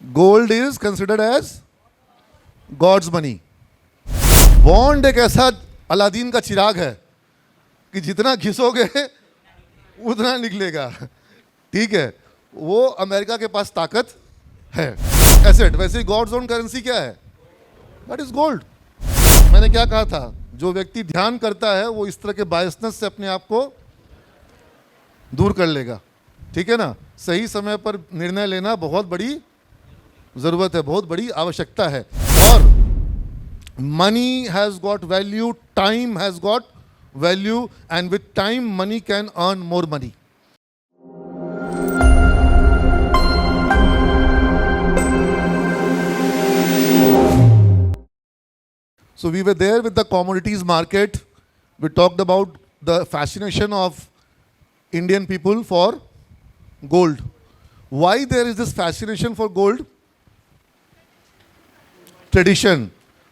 Gold is considered as God's money. Bond एक ऐसा Aladdin का चिराग है कि जितना घिसोगे उतना निकलेगा। ठीक है, वो अमेरिका के पास ताकत है। एसेट, वैसे ही गॉड्स ओन करेंसी क्या है? That is gold. मैंने क्या कहा था, जो व्यक्ति ध्यान करता है वो इस तरह के बायसनेस से अपने आप को दूर कर लेगा। ठीक है ना, सही समय पर निर्णय लेना बहुत बड़ी जरूरत है, बहुत बड़ी आवश्यकता है। और money has got value, time has got value, and with time money can earn more money. So we were there with the commodities market. We talked about the fascination of Indian people for gold. Why there is this fascination for gold? Tradition.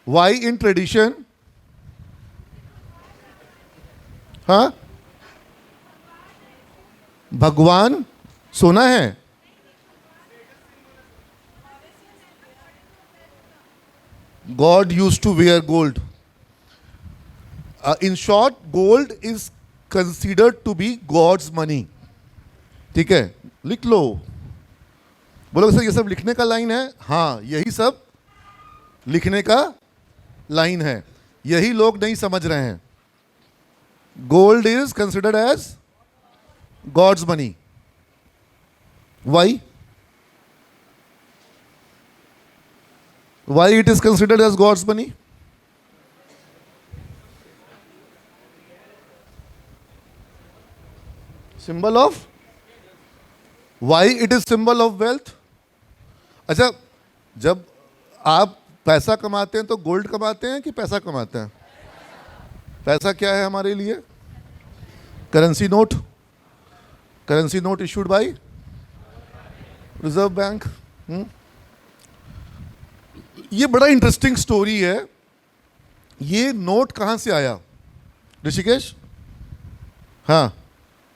Why in tradition? हाँ? भगवान सोना है? God used to wear gold. In short, gold is considered to be God's money. ठीक है, लिख लो। बोलो sir ये सब लिखने का लाइन है? हाँ, यही सब लिखने का लाइन है, यही लोग नहीं समझ रहे हैं। Gold is considered as God's money. Why? Why it is considered as God's money? Symbol of? Why it is symbol of wealth? अच्छा, जब आप पैसा कमाते हैं तो गोल्ड कमाते हैं कि पैसा कमाते हैं? पैसा क्या है हमारे लिए? Currency note. Currency note issued by reserve bank. ये बड़ा इंटरेस्टिंग स्टोरी है। ये नोट कहाँ से आया ऋषिकेश? हाँ,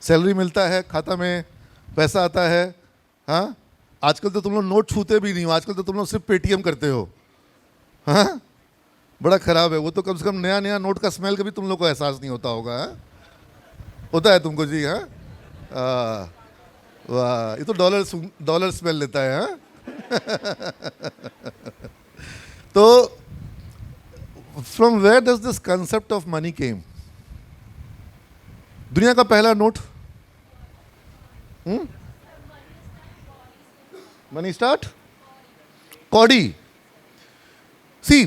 सैलरी मिलता है, खाता में पैसा आता है। हाँ, आजकल तो तुम लोग नोट छूते भी नहीं हो, आजकल तो तुम लोग सिर्फ पेटीएम करते हो। हाँ, बड़ा खराब है वो तो। कम से कम नया नया नोट का स्मेल कभी तुम लोग को एहसास नहीं होता होगा। हाँ? होता है तुमको जी? हाँ, वाह, ये तो डॉलर स्मेल लेता है। हाँ? तो from where does this concept of money came? दुनिया का पहला नोट, मनी स्टार्ट, कौड़ी। सी,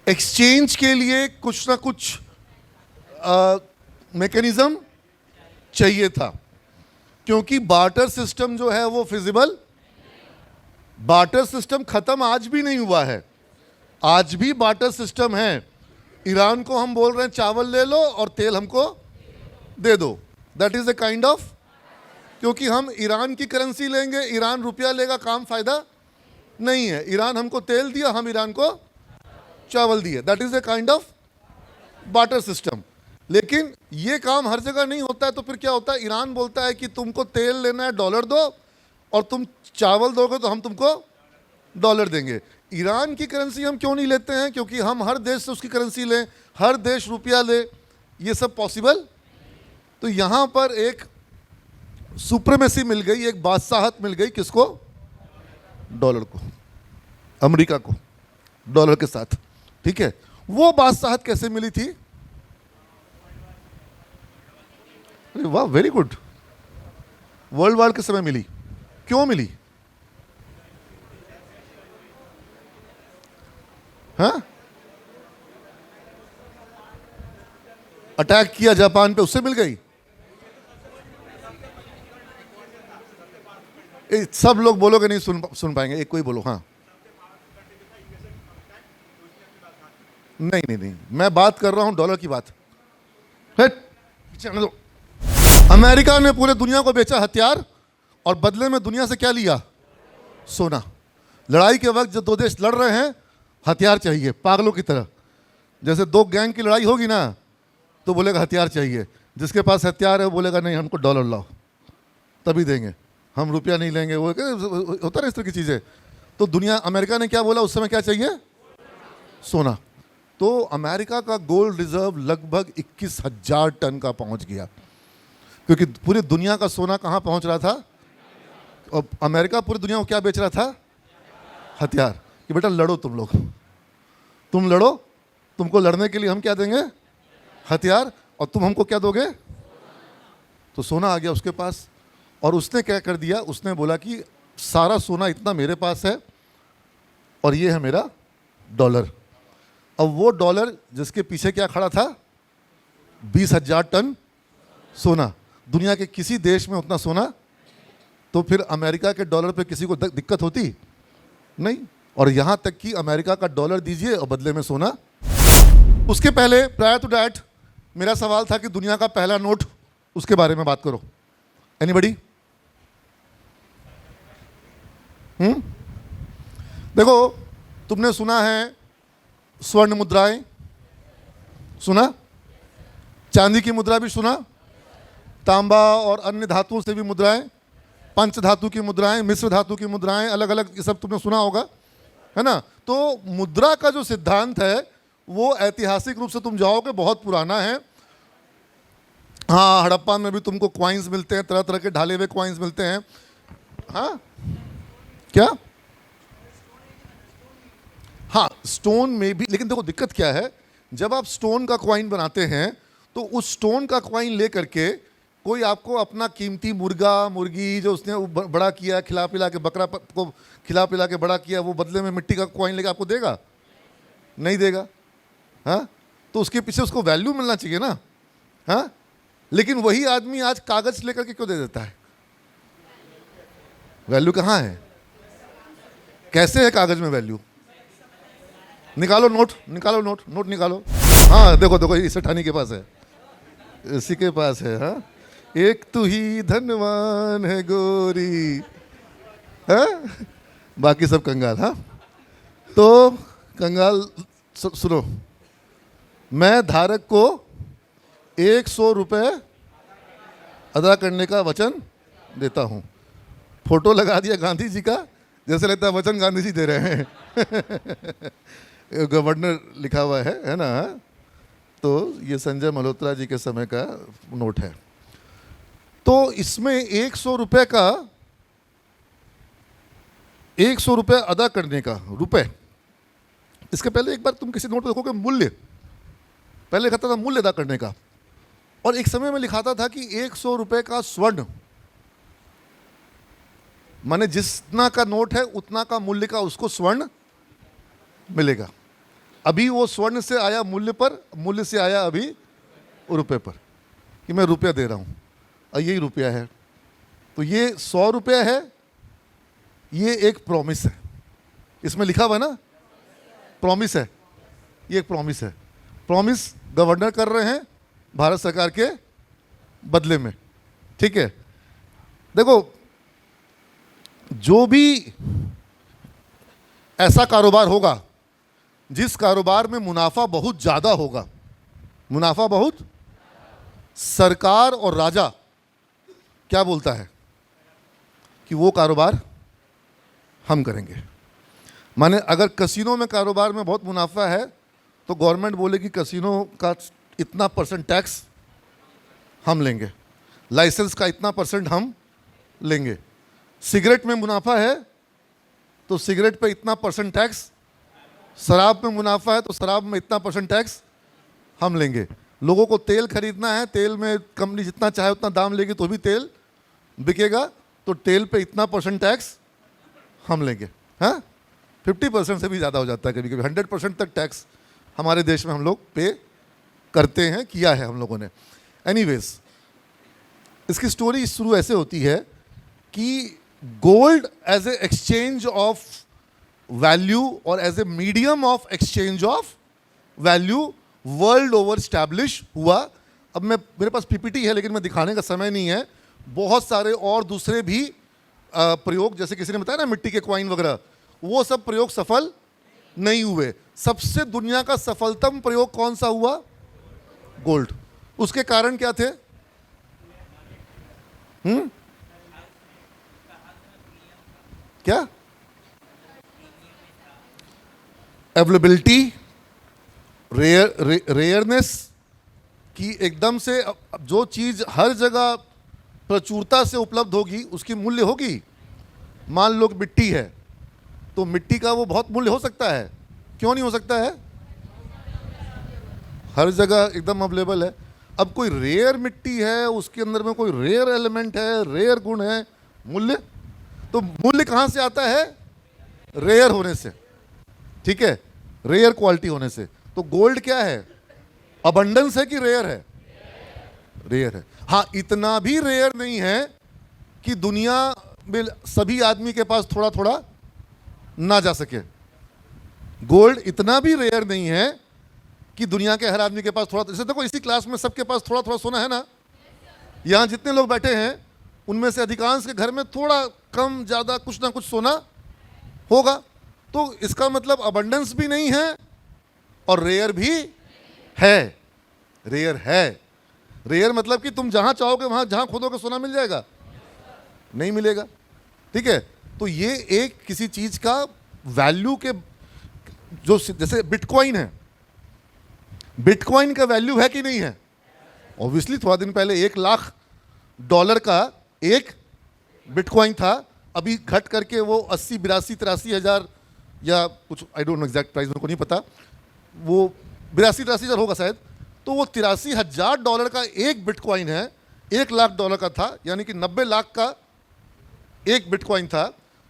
एक्सचेंज के लिए कुछ ना कुछ मैकेनिज्म चाहिए था, क्योंकि बार्टर सिस्टम जो है वो फिजिबल। बार्टर सिस्टम खत्म आज भी नहीं हुआ है, आज भी बार्टर सिस्टम है। ईरान को हम बोल रहे हैं चावल ले लो और तेल हमको दे दो। That is a kind of, क्योंकि हम ईरान की करेंसी लेंगे, ईरान रुपया लेगा, काम फायदा नहीं है। ईरान हमको तेल दिया, हम ईरान को चावल दिए। That is a kind of barter system. लेकिन ये काम हर जगह नहीं होता है, तो फिर क्या होता है? ईरान बोलता है कि तुमको तेल लेना है, डॉलर दो, और तुम चावल दोगे तो हम तुमको डॉलर देंगे। ईरान की करेंसी हम क्यों नहीं लेते हैं? क्योंकि हम हर देश से उसकी करेंसी लें, हर देश रुपया ले, ये सब पॉसिबल। तो यहाँ पर एक सुप्रीमेसी मिल गई, एक बादशाहत मिल गई। किसको? डॉलर को, अमेरिका को, डॉलर के साथ। ठीक है, वो बादशाहत कैसे मिली थी? वाह, वेरी गुड। वर्ल्ड वार के समय मिली। क्यों मिली? हाँ, अटैक किया जापान पे, उससे मिल गई। सब लोग बोलोगे नहीं, सुन पाएंगे। एक कोई बोलो। हाँ, नहीं, मैं बात कर रहा हूं डॉलर की बात। दो। अमेरिका ने पूरे दुनिया को बेचा हथियार, और बदले में दुनिया से क्या लिया? सोना। लड़ाई के वक्त जब दो देश लड़ रहे हैं, हथियार चाहिए पागलों की तरह। जैसे दो गैंग की लड़ाई होगी ना, तो बोलेगा हथियार चाहिए। जिसके पास हथियार है वो बोलेगा नहीं, हमको डॉलर लाओ, तभी देंगे। हम रुपया नहीं लेंगे, वो होता है इस तरह की चीज़ें। तो दुनिया, अमेरिका ने क्या बोला उस समय, क्या चाहिए? सोना। तो अमेरिका का गोल्ड रिजर्व लगभग 21,000 टन का पहुंच गया, क्योंकि पूरी दुनिया का सोना कहाँ पहुंच रहा था? और अमेरिका पूरी दुनिया को क्या बेच रहा था? हथियार। कि बेटा लड़ो तुम लोग, तुम लड़ो, तुमको लड़ने के लिए हम क्या देंगे? हथियार। और तुम हमको क्या दोगे? तो सोना आ गया उसके पास। और उसने क्या कर दिया, उसने बोला कि सारा सोना इतना मेरे पास है और ये है मेरा डॉलर। अब वो डॉलर जिसके पीछे क्या खड़ा था? 20,000 टन सोना। दुनिया के किसी देश में उतना सोना, तो फिर अमेरिका के डॉलर पे किसी को दिक्कत होती नहीं। और यहाँ तक कि अमेरिका का डॉलर दीजिए और बदले में सोना। उसके पहले, प्रायर टू दैट, मेरा सवाल था कि दुनिया का पहला नोट, उसके बारे में बात करो। एनीबडी? देखो, तुमने सुना है स्वर्ण मुद्राएं, सुना? चांदी की मुद्रा भी सुना? तांबा और अन्य धातुओं से भी मुद्राएं, पंच धातु की मुद्राएं, मिश्र धातु की मुद्राएं, अलग अलग, ये सब तुमने सुना होगा, है ना? तो मुद्रा का जो सिद्धांत है वो ऐतिहासिक रूप से तुम जाओगे बहुत पुराना है। हाँ, हड़प्पा में भी तुमको क्वाइंस मिलते हैं, तरह तरह के ढाले हुए क्वाइंस मिलते हैं। हाँ, क्या? हाँ, स्टोन में भी। लेकिन देखो दिक्कत क्या है, जब आप स्टोन का क्वाइन बनाते हैं तो उस स्टोन का क्वाइन ले करके कोई आपको अपना कीमती मुर्गा मुर्गी जो उसने बड़ा किया, खिला पिला के, बकरा को खिला पिला के बड़ा किया, वो बदले में मिट्टी का क्वाइन लेके आपको देगा? नहीं देगा। हाँ, तो उसके पीछे उसको वैल्यू मिलना चाहिए ना। हाँ, लेकिन वही आदमी आज कागज लेकर के क्यों दे देता है? वैल्यू कहाँ है? कैसे है कागज में वैल्यू? निकालो नोट, निकालो नोट, नोट निकालो। हाँ, देखो देखो, इस सेठानी के पास है, इसी के पास है। हाँ, एक तू ही धनवान है गोरी, हाँ, बाकी सब कंगाल। हाँ, तो कंगाल सुनो, मैं धारक को 100 रुपये अदा करने का वचन देता हूँ। फोटो लगा दिया गांधी जी का, जैसे लगता है वचन गांधी जी दे रहे हैं। गवर्नर लिखा हुआ है ना? तो ये संजय मल्होत्रा जी के समय का नोट है। तो इसमें 100 रुपये का, 100 रुपये अदा करने का, रुपए। इसके पहले एक बार तुम किसी नोट पे देखोगे मूल्य, पहले लिखा था मूल्य अदा करने का, और एक समय में लिखाता था कि 100 रुपये का स्वर्ण, माने जितना का नोट है उतना का मूल्य का उसको स्वर्ण मिलेगा। अभी वो स्वर्ण से आया मूल्य पर, मूल्य से आया अभी रुपए पर, कि मैं रुपया दे रहा हूँ और यही रुपया है। तो ये 100 रुपया है, ये एक प्रॉमिस है, इसमें लिखा हुआ ना, प्रॉमिस है, ये एक प्रॉमिस है। प्रॉमिस गवर्नर कर रहे हैं भारत सरकार के बदले में। ठीक है, देखो, जो भी ऐसा कारोबार होगा जिस कारोबार में मुनाफा बहुत ज़्यादा होगा, मुनाफा बहुत, सरकार और राजा क्या बोलता है कि वो कारोबार हम करेंगे। माने अगर कसिनो में कारोबार में बहुत मुनाफा है तो गवर्नमेंट बोलेगी कसिनो का इतना % टैक्स हम लेंगे, लाइसेंस का इतना % हम लेंगे। सिगरेट में मुनाफा है तो सिगरेट पे इतना % टैक्स, शराब में मुनाफा है तो शराब में इतना % टैक्स हम लेंगे। लोगों को तेल खरीदना है, तेल में कंपनी जितना चाहे उतना दाम लेगी तो भी तेल बिकेगा, तो तेल पे इतना % टैक्स हम लेंगे। हाँ, 50% से भी ज़्यादा हो जाता है कभी कभी, 100% तक टैक्स हमारे देश में हम लोग पे करते हैं, किया है हम लोगों ने। एनीवेज, इसकी स्टोरी शुरू ऐसे होती है कि gold as a exchange of value और as a medium of exchange of value world over establish हुआ। अब मेरे पास पीपीटी है लेकिन मैं दिखाने का समय नहीं है। बहुत सारे और दूसरे भी प्रयोग, जैसे किसी ने बताया ना मिट्टी के क्वाइन वगैरह, वो सब प्रयोग सफल नहीं हुए। सबसे दुनिया का सफलतम प्रयोग कौन सा हुआ? गोल्ड। उसके कारण क्या थे? क्या? अवेलेबिलिटी, रेयरनेस की एकदम से जो चीज हर जगह प्रचुरता से उपलब्ध होगी उसकी मूल्य होगी। मान लो कि मिट्टी है तो मिट्टी का वो बहुत मूल्य हो सकता है, क्यों नहीं हो सकता है? हर जगह एकदम अवेलेबल है। अब कोई रेयर मिट्टी है, उसके अंदर में कोई रेयर एलिमेंट है, रेयर गुण है, मूल्य तो मूल्य कहां से आता है? रेयर होने से, ठीक है, रेयर क्वालिटी होने से। तो गोल्ड क्या है? अबंडेंस है कि रेयर है? रेयर है। हाँ, इतना भी रेयर नहीं है कि दुनिया में सभी आदमी के पास थोड़ा थोड़ा ना जा सके। गोल्ड इतना भी रेयर नहीं है कि दुनिया के हर आदमी के पास थोड़ा, जैसे देखो इसी क्लास में सबके पास थोड़ा थोड़ा सोना है ना। यहां जितने लोग बैठे हैं उनमें से अधिकांश के घर में थोड़ा कम ज्यादा कुछ ना कुछ सोना होगा। तो इसका मतलब अबंडेंस भी नहीं है और रेयर भी है। रेयर है। रेयर मतलब कि तुम जहां चाहोगे वहां जहां खोदोगे सोना मिल जाएगा? नहीं मिलेगा, ठीक है। तो ये एक किसी चीज का वैल्यू के, जो जैसे बिटकॉइन है, बिटकॉइन का वैल्यू है कि नहीं है? ऑब्वियसली थोड़ा दिन पहले $1,00,000 का एक बिटकॉइन था, अभी घट करके वो 80, 82, 83 हजार या कुछ, I don't know exact price, मेरे को नहीं पता, वो 82, 83 हजार होगा शायद। तो वो $83,000 का एक बिटकॉइन है, $1,00,000 का था, यानी कि 90 लाख का एक बिटकॉइन था।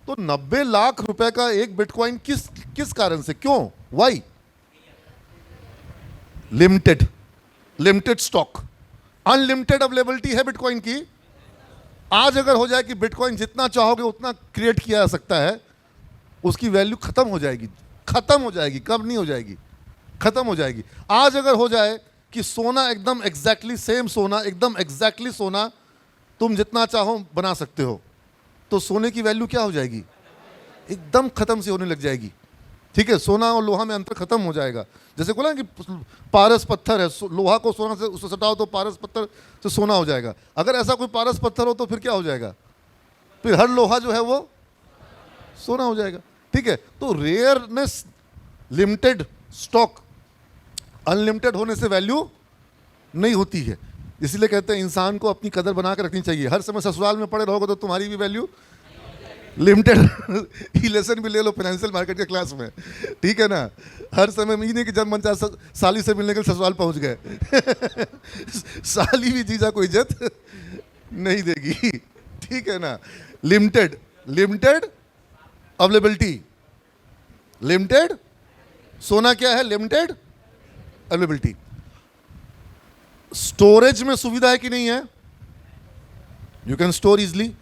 तो 90 लाख रुपए का एक बिटकॉइन किस कारण से, क्यों, why? Limited stock, unlimited availability है बिटकॉइन की। आज अगर हो जाए कि बिटकॉइन जितना चाहोगे उतना क्रिएट किया जा सकता है, उसकी वैल्यू खत्म हो जाएगी। खत्म हो जाएगी, कब नहीं हो जाएगी, खत्म हो जाएगी। आज अगर हो जाए कि सोना एकदम एग्जैक्टली सेम सोना, एकदम एग्जैक्टली सोना तुम जितना चाहो बना सकते हो, तो सोने की वैल्यू क्या हो जाएगी? एकदम खत्म से होने लग जाएगी, ठीक है। सोना और लोहा में अंतर खत्म हो जाएगा। जैसे बोला कि पारस पत्थर है, लोहा को सोना से उससे सटाओ तो पारस पत्थर से सोना हो जाएगा। अगर ऐसा कोई पारस पत्थर हो तो फिर क्या हो जाएगा? फिर हर लोहा जो है वो सोना हो जाएगा, ठीक है। तो रेयरनेस, लिमिटेड स्टॉक, अनलिमिटेड होने से वैल्यू नहीं होती है। इसलिए कहते हैं इंसान को अपनी कदर बना के रखनी चाहिए। हर समय ससुराल में पड़े रहोगे तो तुम्हारी भी वैल्यू लिमिटेड। ये लेसन भी ले लो फाइनेंशियल मार्केट के क्लास में, ठीक है ना। हर समय में नहीं कि जब मन चाहे साली से मिलने के लिए ससुराल पहुंच गए। साली भी जीजा को इज्जत नहीं देगी, ठीक है ना। लिमिटेड अवेलेबिलिटी, लिमिटेड सोना क्या है? Limited availability. स्टोरेज में सुविधा है कि नहीं है? You can store easily.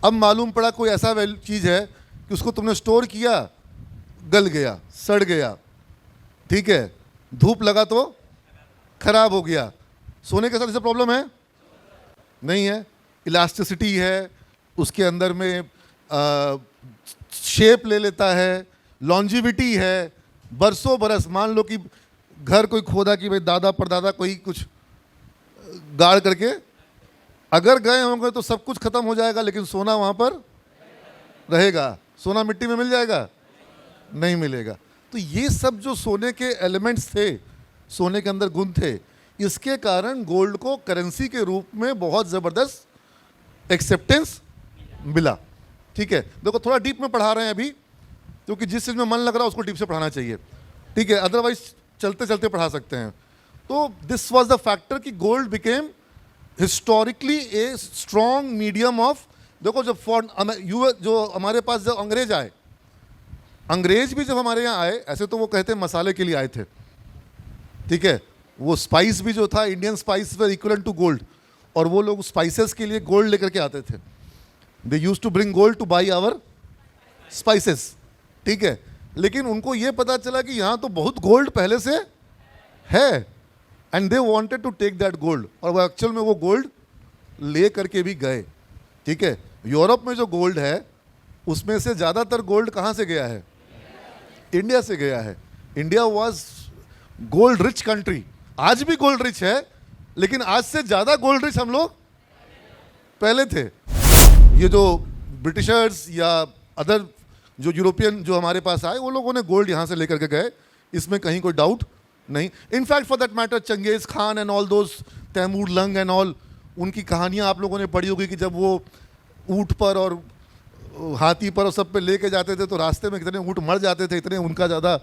अब मालूम पड़ा कोई ऐसा चीज है कि उसको तुमने स्टोर किया, गल गया, सड़ गया, ठीक है, धूप लगा तो खराब हो गया। सोने के साथ ऐसा प्रॉब्लम है? नहीं है। इलास्टिसिटी है, उसके अंदर में शेप ले लेता है, लॉन्जिविटी है, बरसों बरस। मान लो कि घर कोई खोदा कि भाई दादा परदादा कोई कुछ गाड़ करके अगर गए होंगे तो सब कुछ खत्म हो जाएगा, लेकिन सोना वहां पर रहेगा। सोना मिट्टी में मिल जाएगा? नहीं मिलेगा। तो ये सब जो सोने के एलिमेंट्स थे, सोने के अंदर गुण थे, इसके कारण गोल्ड को करेंसी के रूप में बहुत जबरदस्त एक्सेप्टेंस मिला, ठीक है। देखो थोड़ा डीप में पढ़ा रहे हैं अभी, क्योंकि जिस चीज में मन लग रहा है उसको डीप से पढ़ाना चाहिए, ठीक है, अदरवाइज चलते चलते पढ़ा सकते हैं। तो दिस वाज द फैक्टर कि gold became historically a strong medium of. देखो जब जो हमारे पास जब अंग्रेज आए, अंग्रेज भी जब हमारे यहाँ आए, ऐसे तो वो कहते हैं मसाले के लिए आए थे, ठीक है। वो स्पाइस भी जो था, Indian spice were equivalent to gold, और वो लोग स्पाइसेस के लिए गोल्ड लेकर के आते थे। They used to bring gold to buy our spices, ठीक है। लेकिन उनको ये पता चला कि यहाँ तो बहुत गोल्ड पहले से है, and they wanted to take that gold, और वो एक्चुअल में वो गोल्ड ले करके भी गए, ठीक है। यूरोप में जो गोल्ड है उसमें से ज़्यादातर गोल्ड कहाँ से गया है? इंडिया से गया है। India was gold rich country. आज भी गोल्ड रिच है, लेकिन आज से ज़्यादा गोल्ड रिच हम लोग पहले थे। ये जो ब्रिटिशर्स या अदर जो यूरोपियन जो हमारे पास आए वो लोगों ने गोल्ड यहाँ से लेकर के गए, इसमें कहीं कोई डाउट नहीं। In fact for that matter Genghis Khan and all those, Timur Lang and all, उनकी कहानियाँ आप लोगों ने पढ़ी होगी कि जब वो ऊँट पर और हाथी पर और सब पे लेके जाते थे तो रास्ते में कितने ऊँट मर जाते थे, इतने उनका ज़्यादा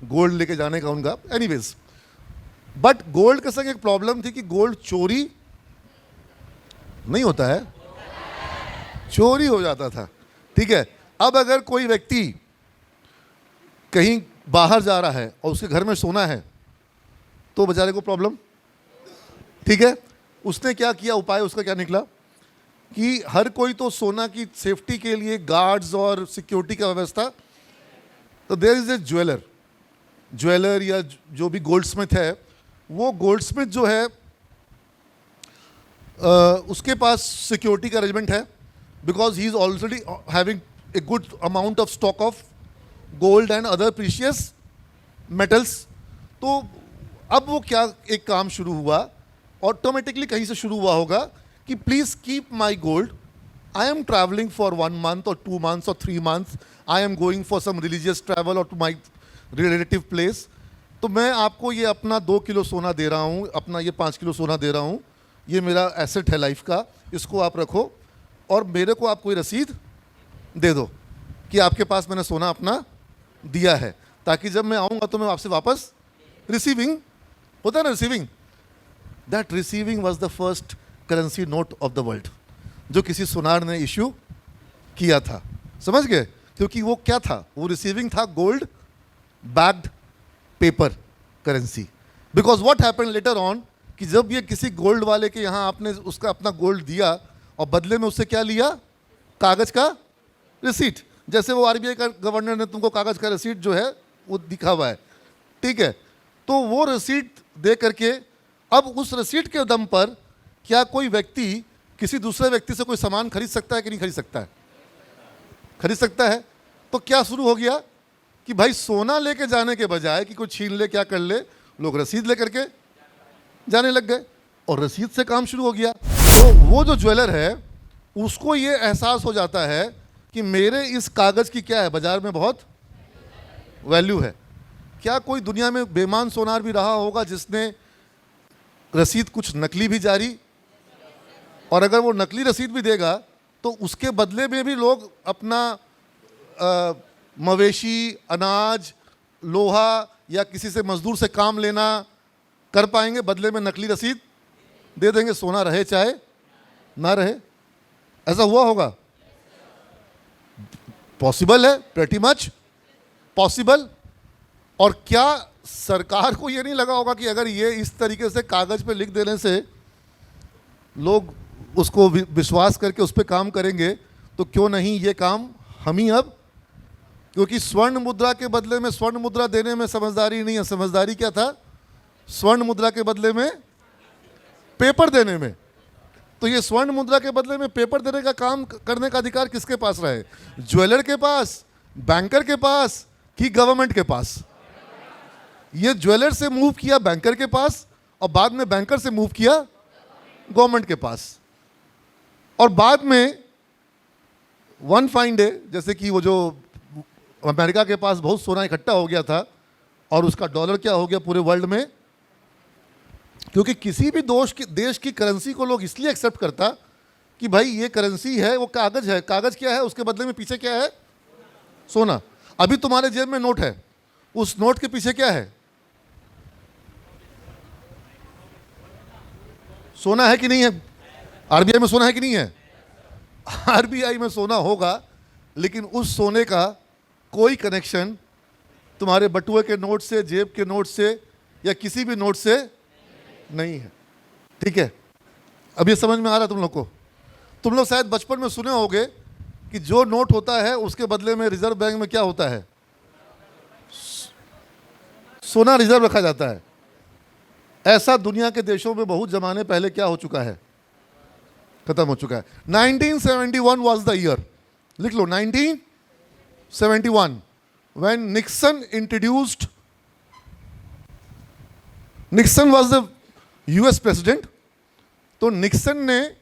गोल्ड लेके जाने का उनका। एनीवेज, बट गोल्ड के संग एक प्रॉब्लम थी कि गोल्ड चोरी नहीं होता है, चोरी हो जाता था। ठीक है, अब अगर कोई व्यक्ति कहीं बाहर जा रहा है और उसके घर में सोना है तो बेचारे को प्रॉब्लम। ठीक है, उसने क्या किया, उपाय उसका क्या निकला कि हर कोई तो सोना की सेफ्टी के लिए गार्ड्स और सिक्योरिटी का व्यवस्था, तो देयर इज ए ज्वेलर या जो भी गोल्ड स्मिथ है, वो गोल्ड स्मिथ जो है उसके पास सिक्योरिटी का अरेंजमेंट है, because he is already having a good amount of stock of gold and other precious metals. तो अब वो क्या एक काम शुरू हुआ, ऑटोमेटिकली कहीं से शुरू हुआ होगा कि please keep my gold, I am travelling for 1 month और 2 months और 3 months, I am going for some religious travel और टू माई रिलेटिव प्लेस, तो मैं आपको ये अपना 2 किलो सोना दे रहा हूँ, अपना ये 5 किलो सोना दे रहा हूँ, ये मेरा एसेट है लाइफ का, इसको आप रखो और मेरे को आप कोई रसीद दे दो कि आपके पास मैंने सोना अपना दिया है, ताकि जब मैं आऊँगा तो मैं आपसे वापस रिसीविंग होता है ना, receiving. That receiving was the first currency note of the world जो किसी सुनार ने इश्यू किया था, समझ गए? क्योंकि वो क्या था, वो रिसीविंग था gold backed paper currency. Because what happened later on कि जब ये किसी गोल्ड वाले के यहाँ आपने उसका अपना गोल्ड दिया और बदले में उससे क्या लिया, कागज का रिसीट, जैसे वो आरबीआई का गवर्नर ने तुमको कागज का रिसीट जो है वो दिखा हुआ है। ठीक है, तो वो रिसीट दे करके अब उस रिसीट के दम पर क्या कोई व्यक्ति किसी दूसरे व्यक्ति से कोई सामान खरीद सकता है कि नहीं खरीद सकता है? खरीद सकता है। तो क्या शुरू हो गया कि भाई सोना लेके जाने के बजाय कि कोई छीन ले क्या कर ले, लोग रसीद लेकर के जाने लग गए और रसीद से काम शुरू हो गया। तो वो जो ज्वेलर है उसको ये एहसास हो जाता है कि मेरे इस कागज़ की क्या है, बाजार में बहुत वैल्यू है। क्या कोई दुनिया में बेईमान सोनार भी रहा होगा जिसने रसीद कुछ नकली भी जारी, और अगर वो नकली रसीद भी देगा तो उसके बदले में भी लोग अपना मवेशी, अनाज, लोहा या किसी से मजदूर से काम लेना कर पाएंगे, बदले में नकली रसीद दे देंगे, सोना रहे चाहे ना रहे। ऐसा हुआ होगा? पॉसिबल है, प्रेटी मच पॉसिबल। और क्या सरकार को ये नहीं लगा होगा कि अगर ये इस तरीके से कागज पे लिख देने से लोग उसको विश्वास करके उस पर काम करेंगे, तो क्यों नहीं ये काम हम ही अब, क्योंकि स्वर्ण मुद्रा के बदले में स्वर्ण मुद्रा देने में समझदारी नहीं है। समझदारी क्या था? स्वर्ण मुद्रा के बदले में पेपर देने में। तो ये स्वर्ण मुद्रा के बदले में पेपर देने का काम करने का अधिकार किसके पास रहे? ज्वेलर के पास, बैंकर के पास कि गवर्नमेंट के पास? ये ज्वेलर से मूव किया बैंकर के पास और बाद में बैंकर से मूव किया गवर्नमेंट के पास। और बाद में वन फाइन डे, जैसे कि वो जो अमेरिका के पास बहुत सोना इकट्ठा हो गया था और उसका डॉलर क्या हो गया पूरे वर्ल्ड में, क्योंकि किसी भी देश की करेंसी को लोग इसलिए एक्सेप्ट करता कि भाई ये करेंसी है, वो कागज है। कागज क्या है, उसके बदले में पीछे क्या है? सोना। अभी तुम्हारे जेब में नोट है, उस नोट के पीछे क्या है? सोना है कि नहीं है? आरबीआई में सोना है कि नहीं है? आरबीआई में सोना होगा, लेकिन उस सोने का कोई कनेक्शन तुम्हारे बटुए के नोट से, जेब के नोट से या किसी भी नोट से नहीं है। ठीक है, अब ये समझ में आ रहा तुम लोग को? तुम लोग शायद बचपन में सुने होंगे कि जो नोट होता है उसके बदले में रिजर्व बैंक में क्या होता है? सोना रिजर्व रखा जाता है। ऐसा दुनिया के देशों में बहुत जमाने पहले क्या हो चुका है, खत्म हो चुका है। 1971 was the year, लिख लो 1971, when Nixon was the US president। तो निक्सन ने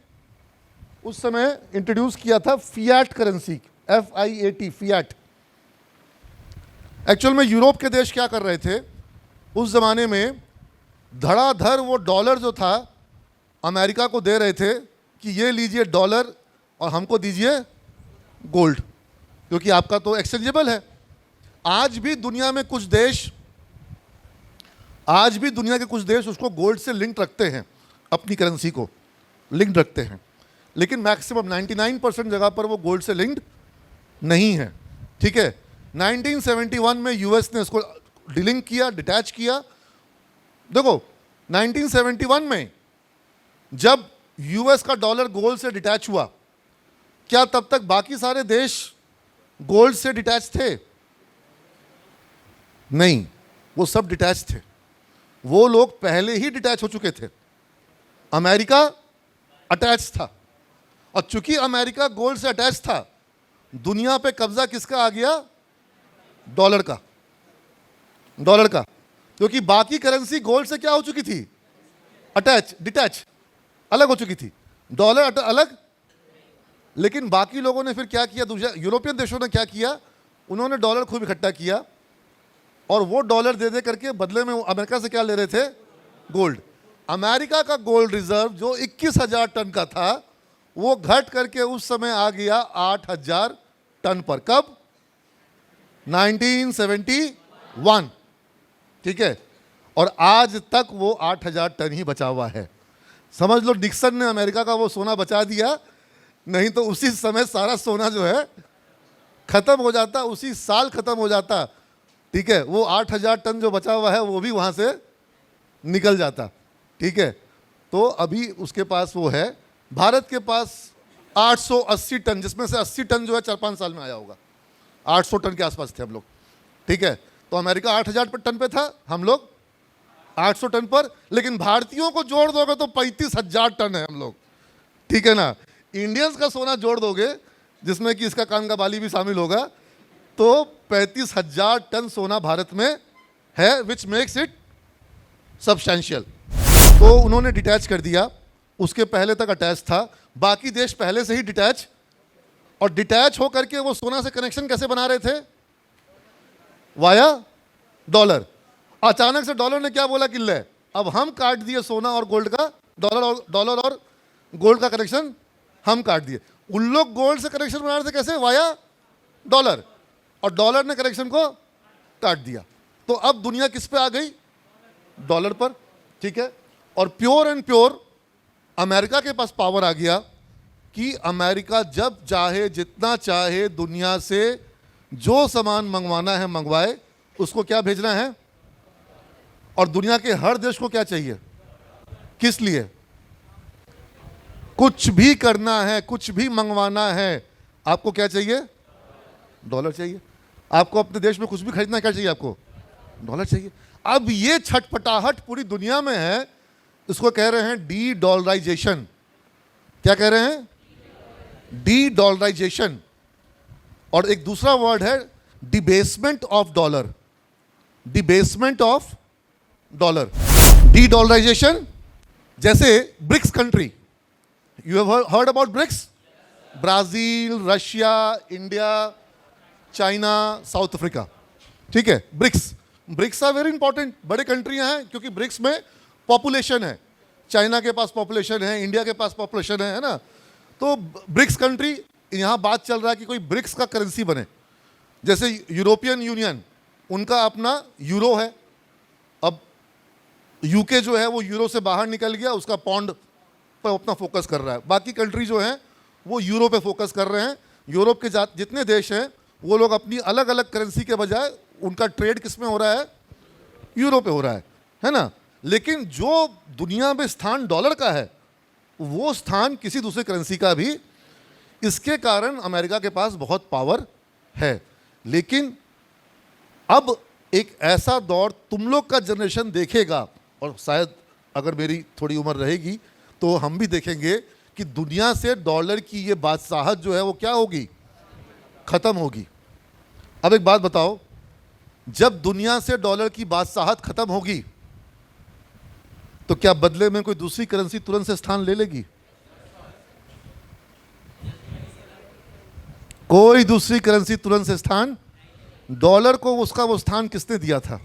उस समय इंट्रोड्यूस किया था Fiat currency, FIAT, Fiat. Actual में यूरोप के देश क्या कर रहे थे उस ज़माने में, धड़ाधड़ वो डॉलर जो था अमेरिका को दे रहे थे कि ये लीजिए डॉलर और हमको दीजिए गोल्ड, क्योंकि आपका तो एक्सचेंजेबल है। आज भी दुनिया में कुछ देश, आज भी दुनिया के कुछ देश उसको गोल्ड से लिंक रखते हैं, अपनी करेंसी को लिंक रखते हैं, लेकिन मैक्सिमम 99% जगह पर वो गोल्ड से लिंक्ड नहीं है। ठीक है, 1971 में यूएस ने इसको डिलिंक किया, डिटैच किया। देखो 1971 में जब यूएस का डॉलर गोल्ड से डिटैच हुआ, क्या तब तक बाकी सारे देश गोल्ड से डिटैच थे? नहीं, वो सब डिटैच थे। वो लोग पहले ही डिटैच हो चुके थे। अमेरिका अटैच था, और चूंकि अमेरिका गोल्ड से अटैच था, दुनिया पे कब्जा किसका आ गया? डॉलर का। डॉलर का, क्योंकि बाकी करेंसी गोल्ड से क्या हो चुकी थी? अटैच, डिटैच, अलग हो चुकी थी। डॉलर अलग। लेकिन बाकी लोगों ने फिर क्या किया? दूसरे यूरोपियन देशों ने क्या किया? उन्होंने डॉलर खूब इकट्ठा किया, और वो डॉलर दे दे करके बदले में अमेरिका से क्या ले रहे थे? गोल्ड। अमेरिका का गोल्ड रिजर्व जो 21,000 टन का था, वो घट करके उस समय आ गया 8,000 टन पर। कब? 1971। ठीक है, और आज तक वो 8,000 टन ही बचा हुआ है। समझ लो निक्सन ने अमेरिका का वो सोना बचा दिया, नहीं तो उसी समय सारा सोना जो है खत्म हो जाता, उसी साल खत्म हो जाता। ठीक है, वो 8,000 टन जो बचा हुआ है वो भी वहाँ से निकल जाता। ठीक है, तो अभी उसके पास वो है। भारत के पास 880 टन, जिसमें से 80 टन जो है 4-5 साल में आया होगा। 800 टन के आसपास थे हम लोग। ठीक है, तो अमेरिका 8,000 टन पे था, हम लोग 800 टन पर। लेकिन भारतीयों को जोड़ दोगे तो 35,000 टन है हम लोग। ठीक है ना? इंडियंस का सोना जोड़ दोगे, जिसमें कि इसका कान का बाली भी शामिल होगा, तो 35,000 टन सोना भारत में है, विच मेक्स इट सब्सटैंशियल। तो उन्होंने डिटैच कर दिया। उसके पहले तक अटैच था, बाकी देश पहले से ही डिटैच। और डिटैच होकर के वो सोना से कनेक्शन कैसे बना रहे थे? Via dollar. अचानक से डॉलर ने क्या बोला कि ले, अब हम काट दिए सोना और गोल्ड का, डॉलर और गोल्ड का कनेक्शन हम काट दिए। उन लोग गोल्ड से कनेक्शन बना रहे थे कैसे? वाया डॉलर, और डॉलर ने कनेक्शन को काट दिया। तो अब दुनिया किस पे आ गई? डॉलर पर। ठीक है, और प्योर एंड प्योर अमेरिका के पास पावर आ गया कि अमेरिका जब चाहे, जितना चाहे, दुनिया से जो सामान मंगवाना है मंगवाए। उसको क्या भेजना है? और दुनिया के हर देश को क्या चाहिए? किस लिए? कुछ भी करना है, कुछ भी मंगवाना है, आपको क्या चाहिए? डॉलर चाहिए। आपको अपने देश में कुछ भी खरीदना, क्या चाहिए आपको? डॉलर चाहिए। अब ये छटपटाहट पूरी दुनिया में है, इसको कह रहे हैं डी डॉलराइजेशन। क्या कह रहे हैं? Dedollarization. और एक दूसरा वर्ड है debasement of dollar. Debasement of dollar, dedollarization. जैसे BRICS country, you have heard about BRICS? Brazil, Russia, India, China, South Africa. ठीक है, BRICS. BRICS are very important, बड़े कंट्रियां हैं, क्योंकि ब्रिक्स में पॉपुलेशन है। चाइना के पास पॉपुलेशन है, इंडिया के पास पॉपुलेशन है ना? तो ब्रिक्स कंट्री, यहाँ बात चल रहा है कि कोई ब्रिक्स का करेंसी बने। जैसे यूरोपियन यूनियन, उनका अपना यूरो है। अब यूके जो है वो यूरो से बाहर निकल गया, उसका पौंड पर अपना फोकस कर रहा है। बाकी कंट्री जो हैं वो यूरो पे फोकस कर रहे हैं। यूरोप के जितने देश हैं वो लोग अपनी अलग अलग करेंसी के बजाय उनका ट्रेड किस में हो रहा है? यूरो पे हो रहा है ना? लेकिन जो दुनिया में स्थान डॉलर का है, वो स्थान किसी दूसरे करेंसी का भी। इसके कारण अमेरिका के पास बहुत पावर है। लेकिन अब एक ऐसा दौर तुम लोग का जनरेशन देखेगा, और शायद अगर मेरी थोड़ी उम्र रहेगी तो हम भी देखेंगे कि दुनिया से डॉलर की ये बादशाहत जो है वो क्या होगी? खत्म होगी। अब एक बात बताओ, जब दुनिया से डॉलर की बादशाहत खत्म होगी तो क्या बदले में कोई दूसरी करेंसी तुरंत से स्थान ले लेगी? कोई दूसरी करेंसी तुरंत से स्थान डॉलर को उसका वो स्थान किसने दिया था?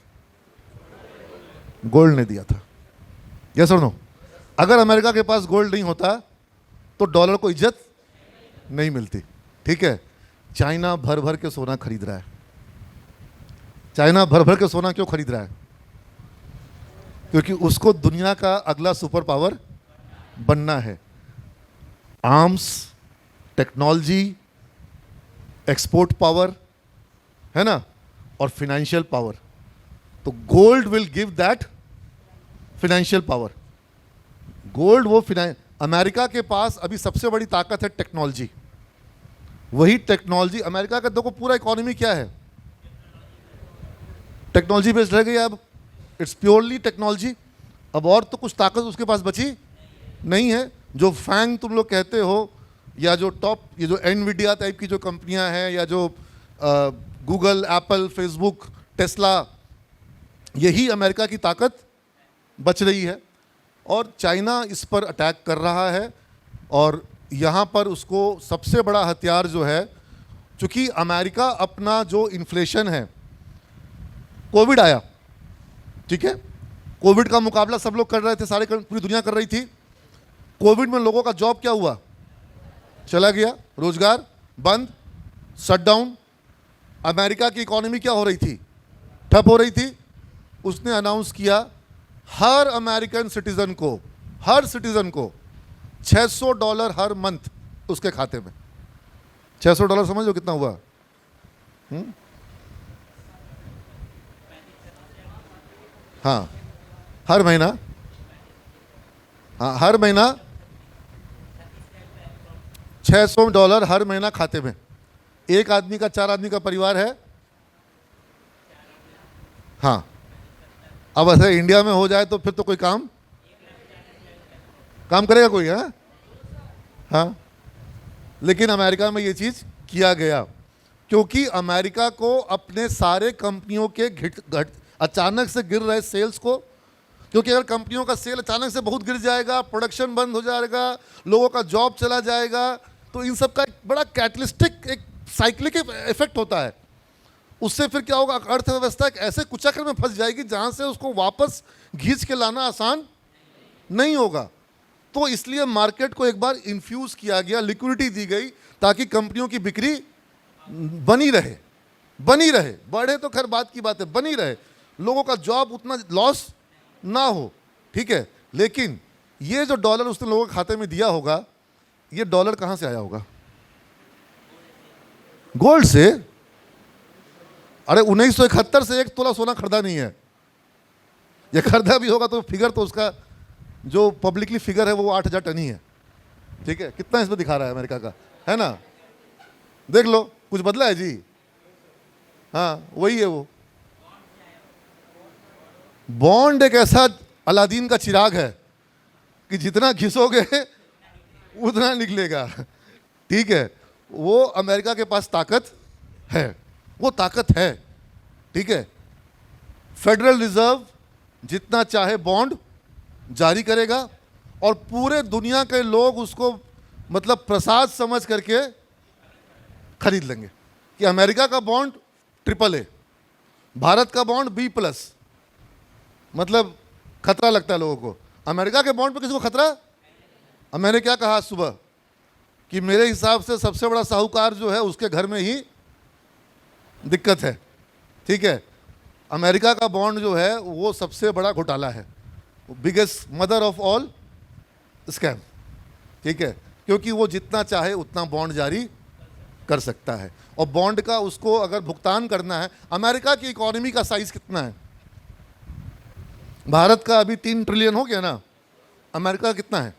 गोल्ड ने दिया था। यस और नो? अगर अमेरिका के पास गोल्ड नहीं होता तो डॉलर को इज्जत नहीं मिलती। ठीक है, चाइना भर भर के सोना खरीद रहा है। चाइना भर भर के सोना क्यों खरीद रहा है? क्योंकि उसको दुनिया का अगला सुपर पावर बनना है। आर्म्स, टेक्नोलॉजी, एक्सपोर्ट पावर, है ना, और फाइनेंशियल पावर। तो gold will give that financial power. Gold वो अमेरिका के पास अभी सबसे बड़ी ताकत है टेक्नोलॉजी। वही टेक्नोलॉजी अमेरिका का देखो पूरा इकोनॉमी क्या है, टेक्नोलॉजी बेस्ड रह गई। अब इट्स प्योरली टेक्नोलॉजी। अब और तो कुछ ताकत उसके पास बची नहीं है। जो फैंग तुम लोग कहते हो, या जो टॉप, ये जो एनवीडिया टाइप की जो कंपनियां हैं, या जो गूगल, एप्पल, फेसबुक, टेस्ला, यही अमेरिका की ताकत बच रही है। और चाइना इस पर अटैक कर रहा है। और यहाँ पर उसको सबसे बड़ा हथियार जो है, चूँकि अमेरिका अपना जो इन्फ्लेशन है, कोविड आया, ठीक है, कोविड का मुकाबला सब लोग कर रहे थे, पूरी दुनिया कर रही थी। कोविड में लोगों का जॉब क्या हुआ? चला गया, रोजगार बंद, शटडाउन। अमेरिका की इकोनॉमी क्या हो रही थी? ठप हो रही थी। उसने अनाउंस किया हर अमेरिकन सिटीजन को, हर सिटीजन को $600 हर मंथ उसके खाते में। $600 समझ लो कितना हुआ? हाँ, हर महीना, हाँ हर महीना $600 हर महीना खाते में। एक आदमी का, 4 आदमी का परिवार है। हाँ, अब ऐसे इंडिया में हो जाए तो फिर तो कोई काम करेगा कोई? हाँ, लेकिन अमेरिका में ये चीज़ किया गया क्योंकि अमेरिका को अपने सारे कंपनियों के अचानक से गिर रहे सेल्स को, क्योंकि अगर कंपनियों का सेल अचानक से बहुत गिर जाएगा, प्रोडक्शन बंद हो जाएगा, लोगों का जॉब चला जाएगा, तो इन सब का एक बड़ा कैटलिस्टिक, एक साइक्लिक इफेक्ट होता है। उससे फिर क्या होगा? अर्थव्यवस्था एक ऐसे कुचक्र में फंस जाएगी जहां से उसको वापस खींच के लाना आसान नहीं होगा। तो इसलिए मार्केट को एक बार इन्फ्यूज किया गया, लिक्विडिटी दी गई, ताकि कंपनियों की बिक्री बनी रहे, बढ़े तो खैर बात की बात है, बनी रहे, लोगों का जॉब उतना लॉस ना हो। ठीक है, लेकिन ये जो डॉलर उसने लोगों के खाते में दिया होगा, ये डॉलर कहां से आया होगा? गोल्ड से। अरे 1971 से 1 तोला सोना खरीदा नहीं है। ये खरीदा भी होगा तो फिगर तो उसका जो पब्लिकली फिगर है वो 8,000 टन ही है। ठीक है, कितना इसमें दिखा रहा है अमेरिका का, है ना? देख लो, कुछ बदला है जी? हाँ, वही है वो। बॉन्ड एक ऐसा अलादीन का चिराग है कि जितना घिसोगे उतना निकलेगा। ठीक है, वो अमेरिका के पास ताकत है, वो ताकत है। ठीक है, फेडरल रिजर्व जितना चाहे बॉन्ड जारी करेगा और पूरे दुनिया के लोग उसको मतलब प्रसाद समझ करके खरीद लेंगे कि अमेरिका का बॉन्ड AAA, भारत का बॉन्ड B+। मतलब खतरा लगता है लोगों को। अमेरिका के बॉन्ड पे किसी को खतरा? अब मैंने क्या कहा सुबह कि मेरे हिसाब से सबसे बड़ा साहूकार जो है उसके घर में ही दिक्कत है। ठीक है, अमेरिका का बॉन्ड जो है वो सबसे बड़ा घोटाला है, biggest mother of all scam. ठीक है, क्योंकि वो जितना चाहे उतना बॉन्ड जारी कर सकता है और बॉन्ड का उसको अगर भुगतान करना है। अमेरिका की इकोनॉमी का साइज कितना है? भारत का अभी 3 ट्रिलियन हो गया ना, अमेरिका कितना है?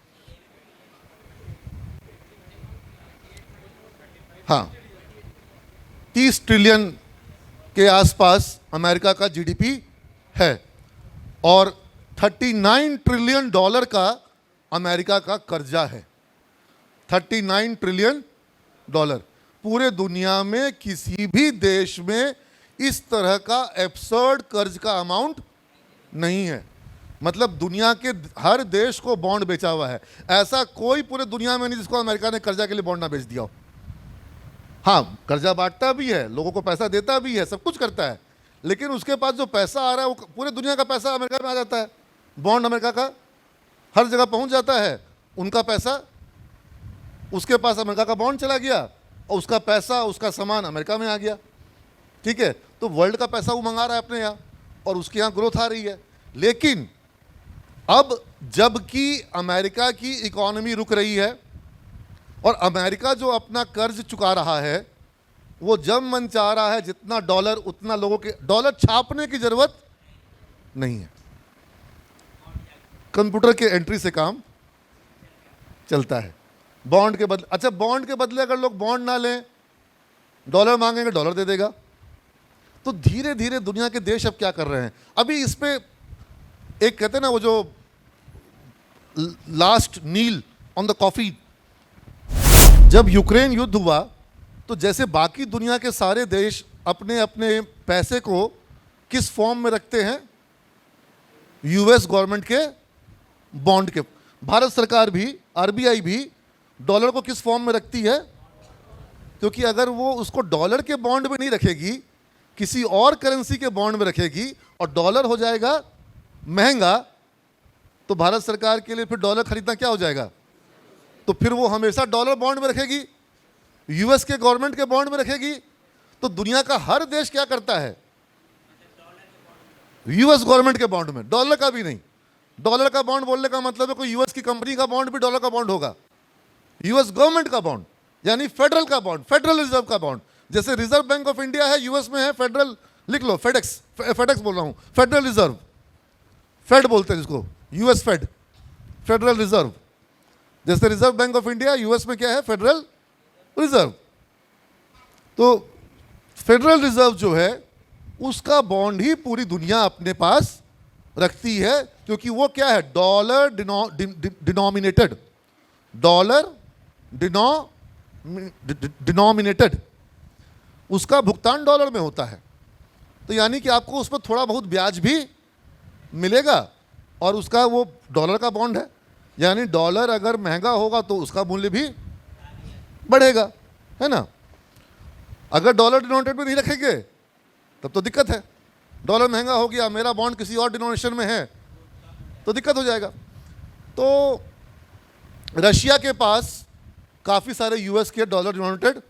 हाँ, 30 ट्रिलियन के आसपास अमेरिका का जीडीपी है और $39 ट्रिलियन का अमेरिका का कर्जा है। $39 ट्रिलियन। पूरे दुनिया में किसी भी देश में इस तरह का एब्सर्ड कर्ज का अमाउंट नहीं है। मतलब दुनिया के हर देश को बॉन्ड बेचा हुआ है। ऐसा कोई पूरे दुनिया में नहीं जिसको अमेरिका ने कर्जा के लिए बॉन्ड ना बेच दिया हो। हाँ, कर्जा बांटता भी है, लोगों को पैसा देता भी है, सब कुछ करता है, लेकिन उसके पास जो पैसा आ रहा है वो पूरे दुनिया का पैसा अमेरिका में आ जाता है। बॉन्ड अमेरिका का हर जगह पहुंच जाता है, उनका पैसा उसके पास, अमेरिका का बॉन्ड चला गया और उसका पैसा, उसका सामान अमेरिका में आ गया। ठीक है, तो वर्ल्ड का पैसा वो मंगा रहा है अपने यहाँ और उसके यहाँ ग्रोथ आ रही है। लेकिन अब जबकि अमेरिका की इकोनॉमी रुक रही है और अमेरिका जो अपना कर्ज चुका रहा है, वो जब मन चाह रहा है जितना डॉलर उतना लोगों के, डॉलर छापने की जरूरत नहीं है, कंप्यूटर के एंट्री से काम चलता है। बॉन्ड के बदले, अच्छा बॉन्ड के बदले अगर लोग बॉन्ड ना लें, डॉलर मांगेंगे, डॉलर दे देगा। तो धीरे धीरे दुनिया के देश अब क्या कर रहे हैं, अभी इस पे एक कहते हैं ना वो जो last nail on the coffin, जब यूक्रेन युद्ध हुआ तो जैसे बाकी दुनिया के सारे देश अपने अपने पैसे को किस फॉर्म में रखते हैं, यूएस गवर्नमेंट के बॉन्ड के, भारत सरकार भी, आरबीआई भी डॉलर को किस फॉर्म में रखती है, क्योंकि अगर वो उसको डॉलर के बॉन्ड में नहीं रखेगी, किसी और करेंसी के बॉन्ड में रखेगी और डॉलर हो जाएगा महंगा, तो भारत सरकार के लिए फिर डॉलर खरीदना क्या हो जाएगा, तो फिर वो हमेशा डॉलर बॉन्ड में रखेगी, यूएस के गवर्नमेंट के बॉन्ड में रखेगी। तो दुनिया का हर देश क्या करता है, यूएस गवर्नमेंट के बॉन्ड में, डॉलर का भी नहीं। डॉलर का बॉन्ड बोलने का मतलब है कोई यूएस की कंपनी का बॉन्ड भी डॉलर का बॉन्ड होगा, यूएस गवर्नमेंट का बॉन्ड यानी फेडरल का बॉन्ड, फेडरल रिजर्व का बॉन्ड। जैसे रिजर्व बैंक ऑफ इंडिया है, यूएस में है फेडरल, लिख लो फेडेक्स, फेडेक्स बोल रहा हूं, फेडरल रिजर्व, फेड बोलते हैं जिसको, यूएस फेड, फेडरल रिजर्व। जैसे reserve bank of India, US में क्या है, फेडरल रिजर्व। तो फेडरल रिजर्व जो है उसका बॉन्ड ही पूरी दुनिया अपने पास रखती है, क्योंकि वो क्या है, डॉलर डिनोमिनेटेड, डॉलर डिनोमिनेटेड, उसका भुगतान डॉलर में होता है। तो यानी कि आपको उस पर थोड़ा बहुत ब्याज भी मिलेगा और उसका वो डॉलर का बॉन्ड है, यानी डॉलर अगर महंगा होगा तो उसका मूल्य भी बढ़ेगा, है ना। अगर डॉलर डिनोमिनेटेड में नहीं रखेंगे तब तो दिक्कत है, डॉलर महंगा हो गया, मेरा बॉन्ड किसी और डिनोमिनेशन में है तो दिक्कत हो जाएगा। तो रशिया के पास काफ़ी सारे यूएस के डॉलर डिनोमिनेटेड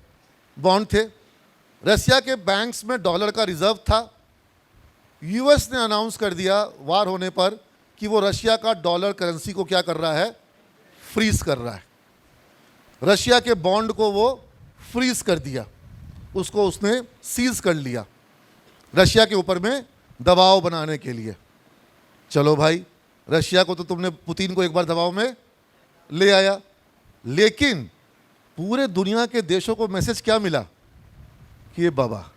बॉन्ड थे, रशिया के बैंक्स में डॉलर का रिजर्व था। यूएस ने अनाउंस कर दिया वार होने पर कि वो रशिया का डॉलर करेंसी को क्या कर रहा है, फ्रीज कर रहा है। रशिया के बॉन्ड को वो फ्रीज कर दिया, उसको उसने सीज कर लिया रशिया के ऊपर में दबाव बनाने के लिए। चलो भाई, रशिया को तो तुमने, पुतिन को एक बार दबाव में ले आया, लेकिन पूरे दुनिया के देशों को मैसेज क्या मिला कि ये बाबा,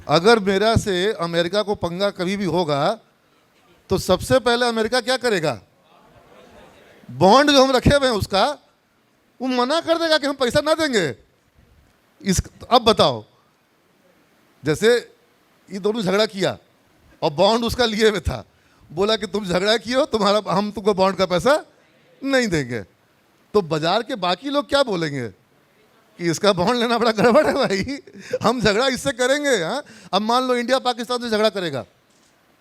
अगर मेरा से अमेरिका को पंगा कभी भी होगा तो सबसे पहले अमेरिका क्या करेगा, बॉन्ड जो हम रखे हुए हैं उसका वो मना कर देगा कि हम पैसा ना देंगे। अब बताओ, जैसे ये दोनों झगड़ा किया और बॉन्ड उसका लिए हुए था, बोला कि तुम झगड़ा किए हो, तुम्हारा, हम तुमको बॉन्ड का पैसा नहीं देंगे, तो बाजार के बाकी लोग क्या बोलेंगे कि इसका बॉन्ड लेना बड़ा गड़बड़ है भाई, हम झगड़ा इससे करेंगे। हाँ, अब मान लो इंडिया पाकिस्तान से झगड़ा करेगा,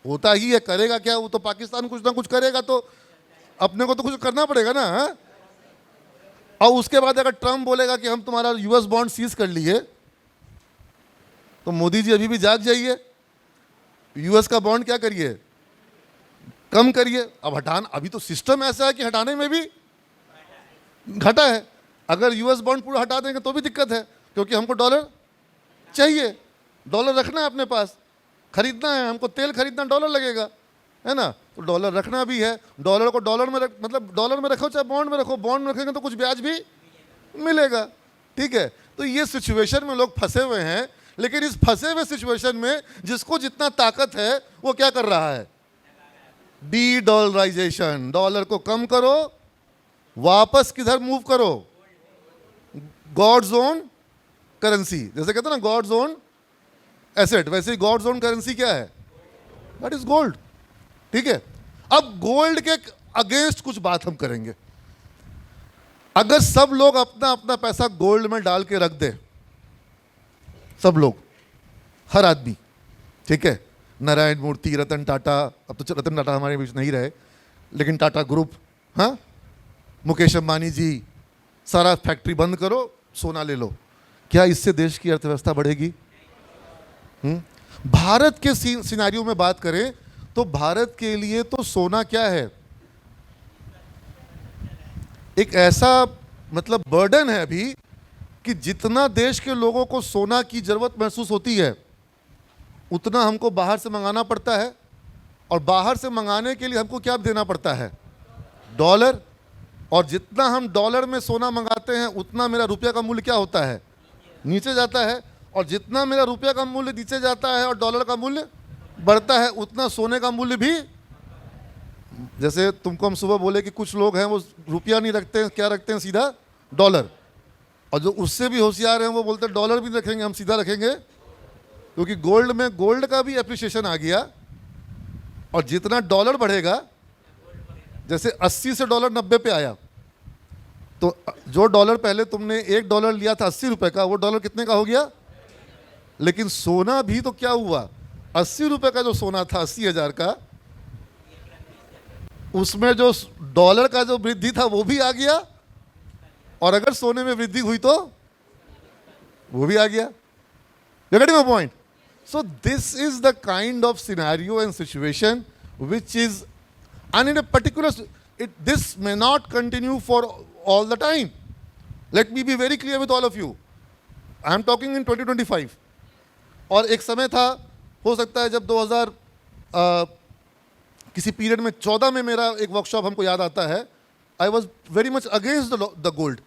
होता ही है, करेगा क्या, वो तो पाकिस्तान कुछ ना कुछ करेगा, तो अपने को तो कुछ करना पड़ेगा ना। हाँ? और उसके बाद अगर ट्रम्प बोलेगा कि हम तुम्हारा यूएस बॉन्ड सीज कर लिए, तो मोदी जी अभी भी जाग जाइए, यूएस का बॉन्ड क्या करिए, कम करिए। अब हटाना, अभी तो सिस्टम ऐसा है कि हटाने में भी घटा है, अगर यूएस बॉन्ड पूरा हटा देंगे तो भी दिक्कत है, क्योंकि हमको डॉलर चाहिए, डॉलर रखना है अपने पास, खरीदना है हमको, तेल खरीदना डॉलर लगेगा, है ना, तो डॉलर रखना भी है। डॉलर को डॉलर में मतलब डॉलर में रखो चाहे बॉन्ड में रखो, बॉन्ड में रखेंगे तो कुछ ब्याज भी मिलेगा। ठीक है, तो ये सिचुएशन में लोग फंसे हुए हैं, लेकिन इस फंसे हुए सिचुएशन में जिसको जितना ताकत है वो क्या कर रहा है, डी डॉलराइजेशन, डॉलर को कम करो, वापस किधर मूव करो, गॉड्स ओन करेंसी। जैसे कहते हैं ना गॉड्स ओन एसेट, वैसे ही गॉड्स ओन करेंसी क्या है, दैट इज गोल्ड। ठीक है, अब गोल्ड के अगेंस्ट कुछ बात हम करेंगे। अगर सब लोग अपना अपना पैसा गोल्ड में डाल के रख दे सब लोग, हर आदमी, ठीक है। नारायण मूर्ति, रतन टाटा, अब तो रतन टाटा हमारे बीच नहीं रहे, लेकिन टाटा ग्रुप, हाँ, मुकेश अंबानी जी, सारा फैक्ट्री बंद करो, सोना ले लो। क्या इससे देश की अर्थव्यवस्था बढ़ेगी? भारत के सिनेरियो में बात करें तो भारत के लिए तो सोना क्या है, एक ऐसा मतलब बर्डन है अभी कि जितना देश के लोगों को सोना की जरूरत महसूस होती है उतना हमको बाहर से मंगाना पड़ता है, और बाहर से मंगाने के लिए हमको क्या देना पड़ता है? डॉलर। और जितना हम डॉलर में सोना मंगाते हैं उतना मेरा रुपया का मूल्य क्या होता है? नीचे जाता है। और जितना मेरा रुपया का मूल्य नीचे जाता है और डॉलर का मूल्य बढ़ता है उतना सोने का मूल्य भी, जैसे तुमको हम सुबह बोले कि कुछ लोग हैं वो रुपया नहीं रखते हैं, क्या रखते हैं? सीधा डॉलर। और जो उससे भी होशियार हैं वो बोलते हैं डॉलर भी रखेंगे, हम सीधा रखेंगे, क्योंकि गोल्ड में गोल्ड का भी एप्रिसिएशन आ गया। और जितना डॉलर बढ़ेगा, जैसे 80 से डॉलर 90 पे आया, तो जो डॉलर पहले तुमने $1 लिया था 80 रुपए का, वो डॉलर कितने का हो गया? लेकिन सोना भी तो क्या हुआ, 80 रुपए का जो सोना था 80,000 का, उसमें जो डॉलर का जो वृद्धि था वो भी आ गया, और अगर सोने में वृद्धि हुई तो वो भी आ गया। You getting my point? So this is the kind of scenario and situation which is, and in a particular, this may not continue for all the time. Let me be very clear with all of you. I am talking in 2025. और एक समय था, हो सकता है जब 2000 किसी period में 14 में मेरा एक वर्कशॉप हमको याद आता है, I was very much against the gold,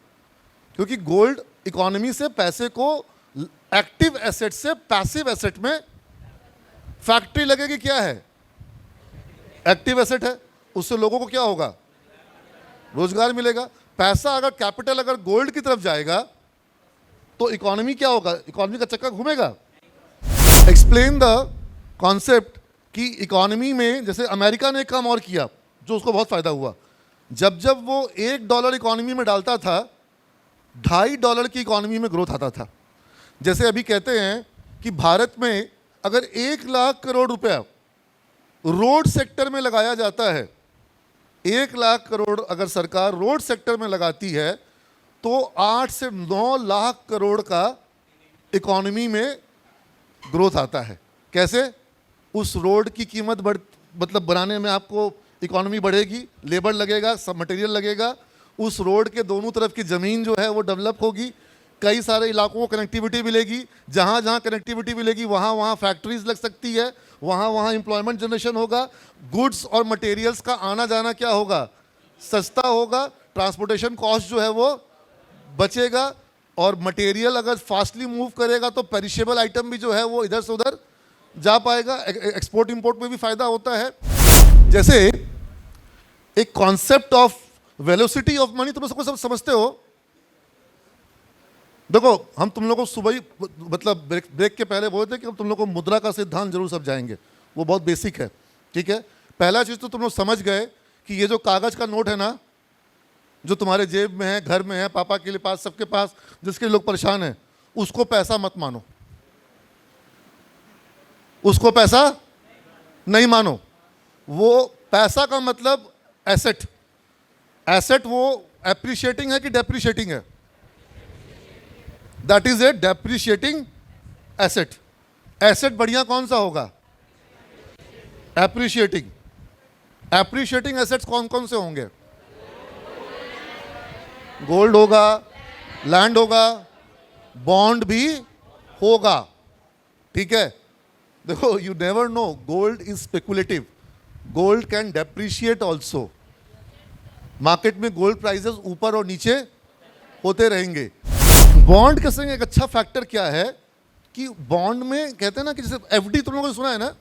क्योंकि गोल्ड इकोनॉमी से पैसे को एक्टिव एसेट से पैसिव एसेट में, फैक्ट्री लगेगी क्या है? एक्टिव एसेट है, उससे लोगों को क्या होगा? रोजगार मिलेगा। पैसा अगर कैपिटल अगर गोल्ड की तरफ जाएगा तो इकोनॉमी क्या होगा? इकोनॉमी का चक्कर घूमेगा। एक्सप्लेन द कॉन्सेप्ट कि इकोनॉमी में, जैसे अमेरिका ने एक काम और किया जो उसको बहुत फायदा हुआ, जब जब वो $1 इकोनॉमी में डालता था, $2.5 की इकोनॉमी में ग्रोथ आता था। जैसे अभी कहते हैं कि भारत में अगर 1 लाख करोड़ रुपया रोड सेक्टर में लगाया जाता है, 1 लाख करोड़ अगर सरकार रोड सेक्टर में लगाती है तो 8 से 9 लाख करोड़ का इकोनॉमी में ग्रोथ आता है। कैसे? उस रोड की कीमत मतलब बनाने में आपको इकोनॉमी बढ़ेगी, लेबर लगेगा, सब मटेरियल लगेगा, उस रोड के दोनों तरफ की ज़मीन जो है वो डेवलप होगी, कई सारे इलाकों को कनेक्टिविटी मिलेगी, जहाँ जहाँ कनेक्टिविटी मिलेगी वहाँ वहाँ फैक्ट्रीज लग सकती है, वहाँ वहाँ एम्प्लॉयमेंट जनरेशन होगा, गुड्स और मटेरियल्स का आना जाना क्या होगा? सस्ता होगा, ट्रांसपोर्टेशन कॉस्ट जो है वो बचेगा, और मटेरियल अगर फास्टली मूव करेगा तो पेरिशेबल आइटम भी जो है वो इधर से उधर जा पाएगा। एक्सपोर्ट इंपोर्ट में भी फायदा होता है। जैसे एक concept of velocity of money तुम सबको सब समझते हो। देखो, हम तुम लोगों को सुबह ही मतलब ब्रेक के पहले बोलते थे कि हम तुम लोगों को मुद्रा का सिद्धांत जरूर सब जाएंगे, वो बहुत बेसिक है, ठीक है। पहला चीज़ तो तुम लोग समझ गए कि ये जो कागज़ का नोट है ना, जो तुम्हारे जेब में है, घर में है, पापा के लिए पास, सबके पास, जिसके लोग परेशान हैं, उसको पैसा मत मानो, उसको पैसा नहीं मानो। वो पैसा का मतलब एसेट, एसेट वो एप्रिशिएटिंग है कि डेप्रिशिएटिंग है? That is a depreciating asset. Asset बढ़िया कौन सा होगा? एप्रिशिएटिंग। एप्रिशिएटिंग एसेट्स कौन कौन से होंगे? गोल्ड होगा, लैंड होगा, बॉन्ड भी होगा, ठीक है। देखो, you never no, gold is speculative, gold can depreciate also. Market में गोल्ड प्राइसेस ऊपर और नीचे होते रहेंगे। बॉन्ड के संग एक अच्छा फैक्टर क्या है कि बॉन्ड में कहते हैं ना कि जैसे एफडी, तुम लोगों ने सुना है ना,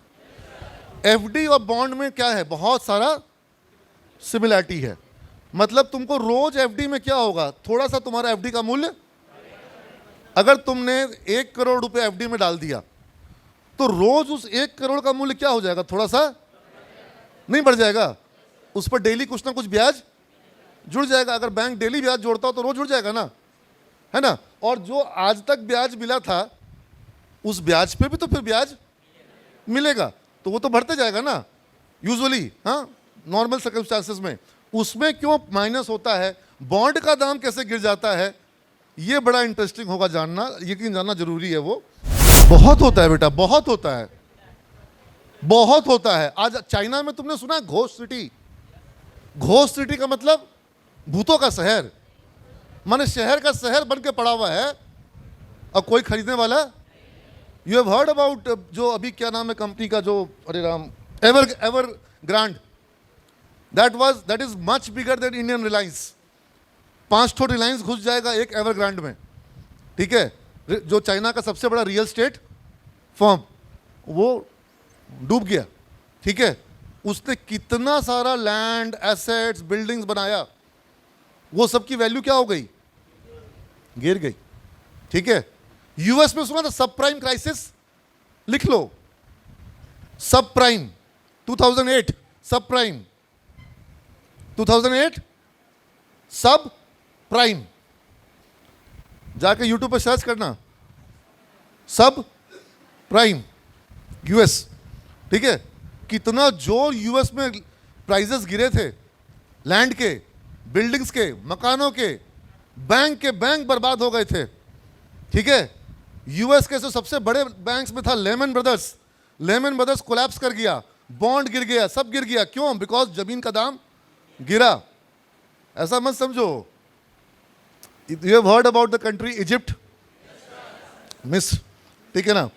एफडी और बॉन्ड में क्या है? बहुत सारा सिमिलैरिटी है। मतलब तुमको रोज एफडी में क्या होगा? थोड़ा सा तुम्हारा एफडी का मूल्य, अगर तुमने 1 करोड़ रुपए एफडी में डाल दिया तो रोज उस 1 करोड़ का मूल्य क्या हो जाएगा? थोड़ा सा नहीं बढ़ जाएगा? उस पर डेली कुछ ना कुछ ब्याज जुड़ जाएगा। अगर बैंक डेली ब्याज जोड़ता हो तो रोज जुड़ जाएगा ना, है ना। और जो आज तक ब्याज मिला था उस ब्याज पे भी तो फिर ब्याज मिलेगा, तो वो तो बढ़ते जाएगा ना यूजुअली, हाँ नॉर्मल सर्कमस्टांसेस में। उसमें क्यों माइनस होता है, बॉन्ड का दाम कैसे गिर जाता है, ये बड़ा इंटरेस्टिंग होगा जानना, यकीन जानना जरूरी है। वो बहुत होता है बेटा, बहुत होता है, बहुत होता है। आज चाइना में तुमने सुना है घोस्ट सिटी? घोस्ट सिटी का मतलब भूतों का शहर, माने शहर का शहर बन के पड़ा हुआ है और कोई खरीदने वाला। यू हैव हर्ड अबाउट जो अभी क्या नाम है कंपनी का, जो अरे Ram, ever grand, that is much bigger than Indian Reliance. 5 ठो रिलायंस घुस जाएगा एक एवर ग्रांड में, ठीक है, जो चाइना का सबसे बड़ा रियल स्टेट फर्म, वो डूब गया, ठीक है। उसने कितना सारा लैंड, एसेट्स, बिल्डिंग्स बनाया, वो सब की वैल्यू क्या हो गई, गिर गई, ठीक है। यूएस में सुना था सब प्राइम क्राइसिस, लिख लो सब प्राइम 2008, सब प्राइम 2008, सब प्राइम, जाके यूट्यूब पर सर्च करना सब प्राइम यूएस, ठीक है। कितना जोर यूएस में प्राइजेस गिरे थे, लैंड के, बिल्डिंग्स के, मकानों के, बैंक बर्बाद हो गए थे, ठीक है। यूएस के सबसे बड़े बैंक्स में था लेमन ब्रदर्स कोलैप्स कर गया, बॉन्ड गिर गया, सब गिर गया। क्यों? बिकॉज जमीन का दाम गिरा। ऐसा मत समझो। You have heard about the country Egypt, मिस्र, ठीक है ना,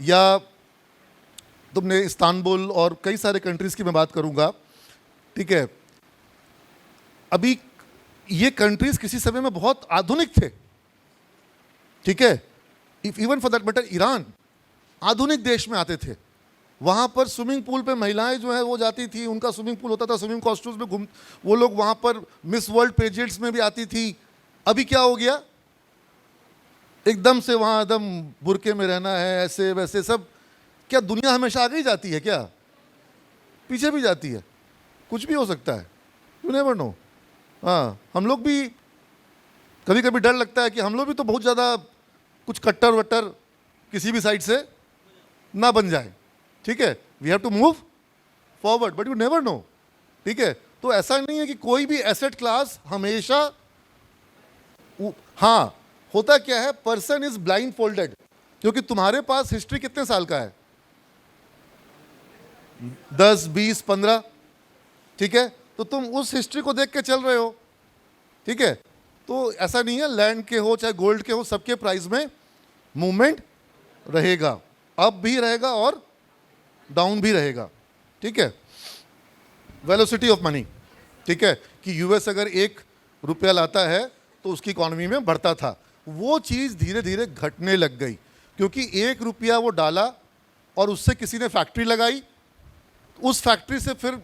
या तुमने इस्तांबुल और कई सारे कंट्रीज की मैं बात करूंगा, ठीक है। अभी ये कंट्रीज किसी समय में बहुत आधुनिक थे, ठीक है। Even for that matter Iran आधुनिक देश में आते थे। वहाँ पर स्विमिंग पूल पे महिलाएं जो है वो जाती थी, उनका स्विमिंग पूल होता था, स्विमिंग कॉस्ट्यूम्स में घूम, वो लोग वहाँ पर मिस वर्ल्ड पेजेंट्स में भी आती थी। अभी क्या हो गया, एकदम से वहाँ एकदम बुरके में रहना है, ऐसे वैसे सब। क्या दुनिया हमेशा आगे ही जाती है क्या? पीछे भी जाती है, कुछ भी हो सकता है, यू नेवर नो। हाँ, हम लोग भी कभी कभी डर लगता है कि हम लोग भी तो बहुत ज़्यादा कुछ कट्टर वट्टर किसी भी साइड से ना बन जाए, ठीक है। We have to move forward, but you never know, ठीक है। तो ऐसा नहीं है कि कोई भी एसेट क्लास हमेशा, हाँ होता क्या है, पर्सन इज ब्लाइंड फोल्डेड, क्योंकि तुम्हारे पास हिस्ट्री कितने साल का है, 10, 20, 15, ठीक है। तो तुम उस हिस्ट्री को देख के चल रहे हो, ठीक है। तो ऐसा नहीं है, लैंड के हो चाहे गोल्ड के हो, सबके प्राइस में मूवमेंट रहेगा, अप भी रहेगा और डाउन भी रहेगा, ठीक है। वेलोसिटी ऑफ मनी, ठीक है, कि यूएस अगर 1 रुपया लाता है तो उसकी इकॉनमी में बढ़ता था, वो चीज़ धीरे धीरे घटने लग गई, क्योंकि 1 रुपया वो डाला और उससे किसी ने फैक्ट्री लगाई, उस फैक्ट्री से फिर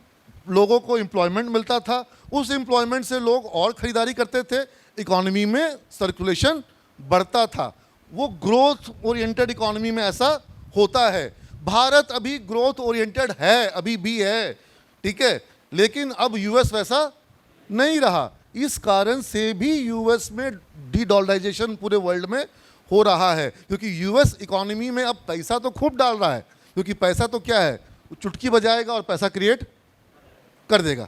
लोगों को एम्प्लॉयमेंट मिलता था, उस एम्प्लॉयमेंट से लोग और ख़रीदारी करते थे, इकॉनमी में सर्कुलेशन बढ़ता था। वो ग्रोथ ओरिएंटेड इकॉनमी में ऐसा होता है। भारत अभी ग्रोथ ओरिएंटेड है, अभी भी है, ठीक है, लेकिन अब यूएस वैसा नहीं रहा। इस कारण से भी यूएस में डी डॉलराइजेशन पूरे वर्ल्ड में हो रहा है, क्योंकि यूएस इकॉनमी में अब पैसा तो खूब डाल रहा है, क्योंकि पैसा तो क्या है, चुटकी बजाएगा और पैसा क्रिएट कर देगा।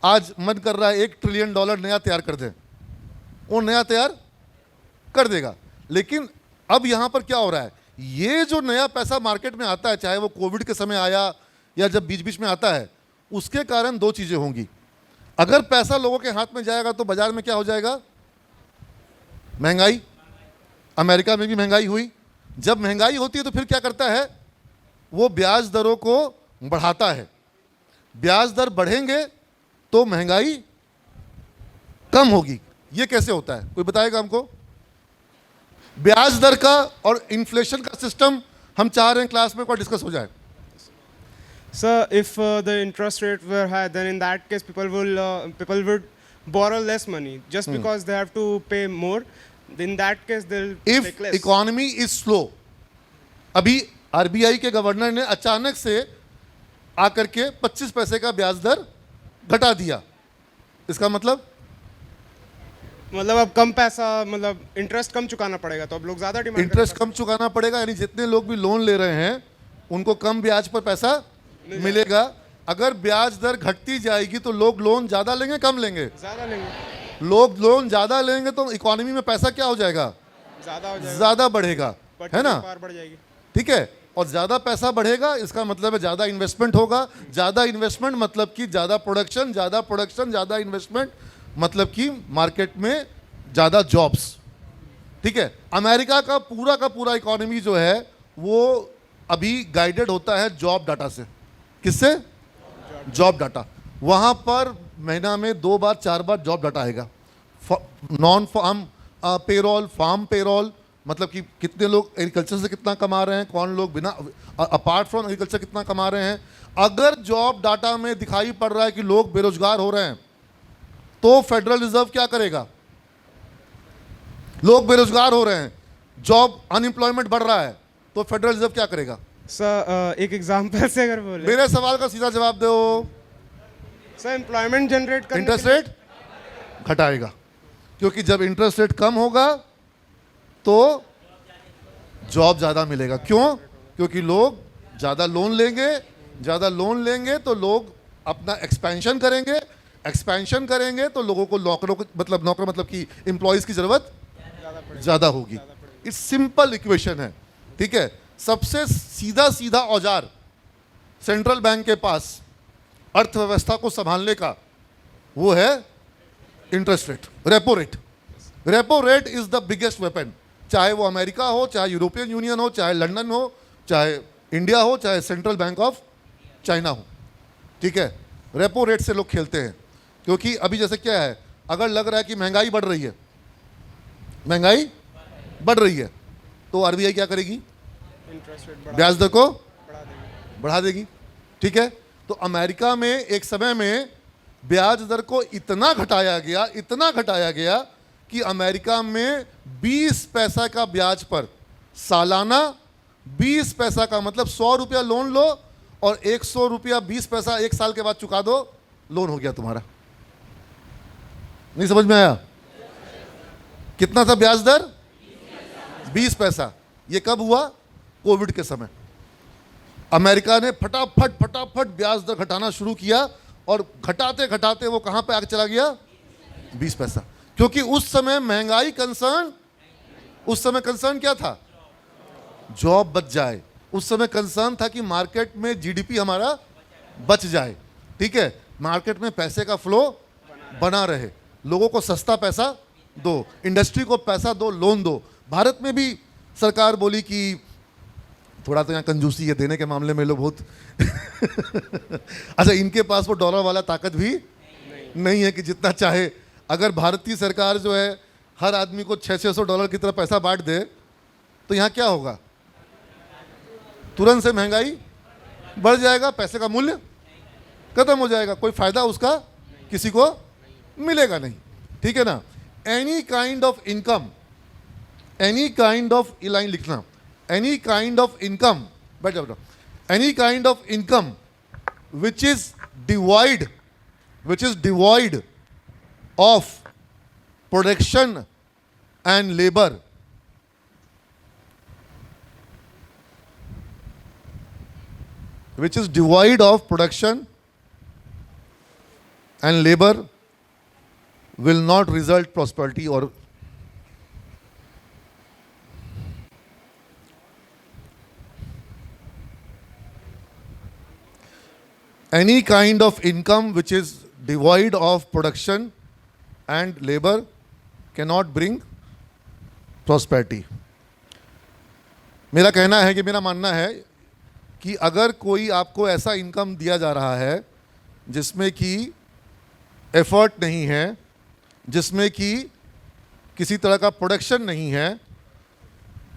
आज मन कर रहा है $1 ट्रिलियन नया तैयार कर दें, वो नया तैयार कर देगा। लेकिन अब यहाँ पर क्या हो रहा है, ये जो नया पैसा मार्केट में आता है, चाहे वो कोविड के समय आया या जब बीच बीच में आता है, उसके कारण 2 चीज़ें होंगी। अगर पैसा लोगों के हाथ में जाएगा तो बाजार में क्या हो जाएगा, महंगाई। अमेरिका में भी महंगाई हुई। जब महंगाई होती है तो फिर क्या करता है, वो ब्याज दरों को बढ़ाता है। ब्याज दर बढ़ेंगे तो महंगाई कम होगी। ये कैसे होता है, कोई बताएगा हमको? ब्याज दर का और इन्फ्लेशन का सिस्टम हम चाह रहे हैं क्लास में कोई डिस्कस हो जाए। Sir, if the interest rate were high, then in that case people would borrow less money just because they have to pay more. In that case, they'll take less. If economy is slow, अभी RBI के governor ने अचानक से आकर के 25 पैसे का ब्याज दर घटा दिया, इसका मतलब मतलब अब कम पैसा, मतलब इंटरेस्ट कम चुकाना पड़ेगा, तो अब लोग ज़्यादा डिमांड इंटरेस्ट कम चुकाना पड़ेगा, यानी जितने लोग भी लोन ले रहे हैं उनको कम ब्याज पर पैसा मिलेगा। अगर ब्याज दर घटती जाएगी तो लोग लोन ज़्यादा लेंगे कम लेंगे? ज़्यादा लेंगे, लोग लोन ज़्यादा लेंगे तो इकोनॉमी में पैसा क्या हो जाएगा? ज़्यादा हो जाएगा, ज़्यादा बढ़ेगा, है ना? पार बढ़ जाएगी। ठीक है, और ज़्यादा पैसा बढ़ेगा इसका मतलब है ज़्यादा इन्वेस्टमेंट होगा। ज़्यादा इन्वेस्टमेंट मतलब कि ज़्यादा प्रोडक्शन, ज़्यादा प्रोडक्शन ज़्यादा इन्वेस्टमेंट मतलब कि मार्केट में ज़्यादा जॉब्स। ठीक है, अमेरिका का पूरा इकोनॉमी जो है वो अभी गाइडेड होता है जॉब डाटा से। किससे? Job data. वहाँ पर महीना में 2 बार 4 बार जॉब डाटा आएगा। Non farm payroll, farm payroll, मतलब कि कितने लोग एग्रीकल्चर से कितना कमा रहे हैं, कौन लोग बिना अपार्ट फ्रॉम एग्रीकल्चर कितना कमा रहे हैं। अगर जॉब डाटा में दिखाई पड़ रहा है कि लोग बेरोजगार हो रहे हैं तो फेडरल रिजर्व क्या करेगा? लोग बेरोजगार हो रहे हैं, जॉब अनएम्प्लॉयमेंट बढ़ रहा है, तो फेडरल रिजर्व क्या करेगा? सर एक एग्जांपल से अगर बोले, मेरे सवाल का सीधा जवाब दो। सर एम्प्लॉयमेंट जनरेट करने इंटरेस्ट रेट घटाएगा, क्योंकि जब इंटरेस्ट रेट कम होगा तो जॉब ज़्यादा मिलेगा। क्यों? क्योंकि लोग ज़्यादा लोन लेंगे, ज़्यादा लोन लेंगे तो लोग अपना एक्सपेंशन करेंगे, एक्सपेंशन करेंगे तो लोगों को नौकरों को नौकर मतलब कि एम्प्लॉयज़ की ज़रूरत ज़्यादा होगी। इट्स सिंपल इक्वेशन है। ठीक है, सबसे सीधा औजार सेंट्रल बैंक के पास अर्थव्यवस्था को संभालने का वो है interest rate, repo rate. Repo rate is the biggest weapon. चाहे वो अमेरिका हो, चाहे यूरोपियन यूनियन हो, चाहे लंदन हो, चाहे इंडिया हो, चाहे सेंट्रल बैंक ऑफ चाइना हो। ठीक है, रेपो रेट से लोग खेलते हैं, क्योंकि अभी जैसे क्या है, अगर लग रहा है कि महंगाई बढ़ रही है, महंगाई बढ़ रही है, तो आरबीआई क्या करेगी? इंटरेस्ट रेट ब्याज दर को बढ़ा देगी। बढ़ा देगी। ठीक है, तो अमेरिका में एक समय में ब्याज दर को इतना घटाया गया कि अमेरिका में 20 पैसा का ब्याज पर सालाना 20 पैसा का मतलब 100 रुपया लोन लो और 100 रुपया 20 पैसा 1 साल के बाद चुका दो, लोन हो गया तुम्हारा। नहीं समझ में आया? कितना था ब्याज दर? 20 पैसा। ये कब हुआ? कोविड के समय अमेरिका ने फटाफट ब्याज दर घटाना शुरू किया और घटाते घटाते वो कहां पे आके चला गया? 20 पैसा। क्योंकि उस समय महंगाई कंसर्न, उस समय कंसर्न क्या था? जॉब बच जाए। उस समय कंसर्न था कि मार्केट में जीडीपी हमारा बच जाए। ठीक है, मार्केट में पैसे का फ्लो बना रहे, लोगों को सस्ता पैसा दो, इंडस्ट्री को पैसा दो, लोन दो। भारत में भी सरकार बोली कि थोड़ा तो यहाँ कंजूसी है देने के मामले में लोग बहुत अच्छा, इनके पास वो डॉलर वाला ताकत भी नहीं है कि जितना चाहे। अगर भारतीय सरकार जो है हर आदमी को $600 की तरह पैसा बांट दे तो यहाँ क्या होगा? तुरंत से महंगाई बढ़ जाएगा, पैसे का मूल्य खत्म हो जाएगा, कोई फायदा उसका किसी को मिलेगा नहीं। ठीक है ना? Any kind of income, any kind of line लिखना, एनी काइंड ऑफ इनकम, बैठ जाओ, any kind of income which is devoid of production and labor which is devoid of production and labor will not result prosperity or any kind of income which is devoid of production and labor cannot bring prosperity। मेरा कहना है कि मेरा मानना है कि अगर कोई आपको ऐसा इनकम दिया जा रहा है जिसमें कि एफर्ट नहीं है, जिसमें कि किसी तरह का प्रोडक्शन नहीं है,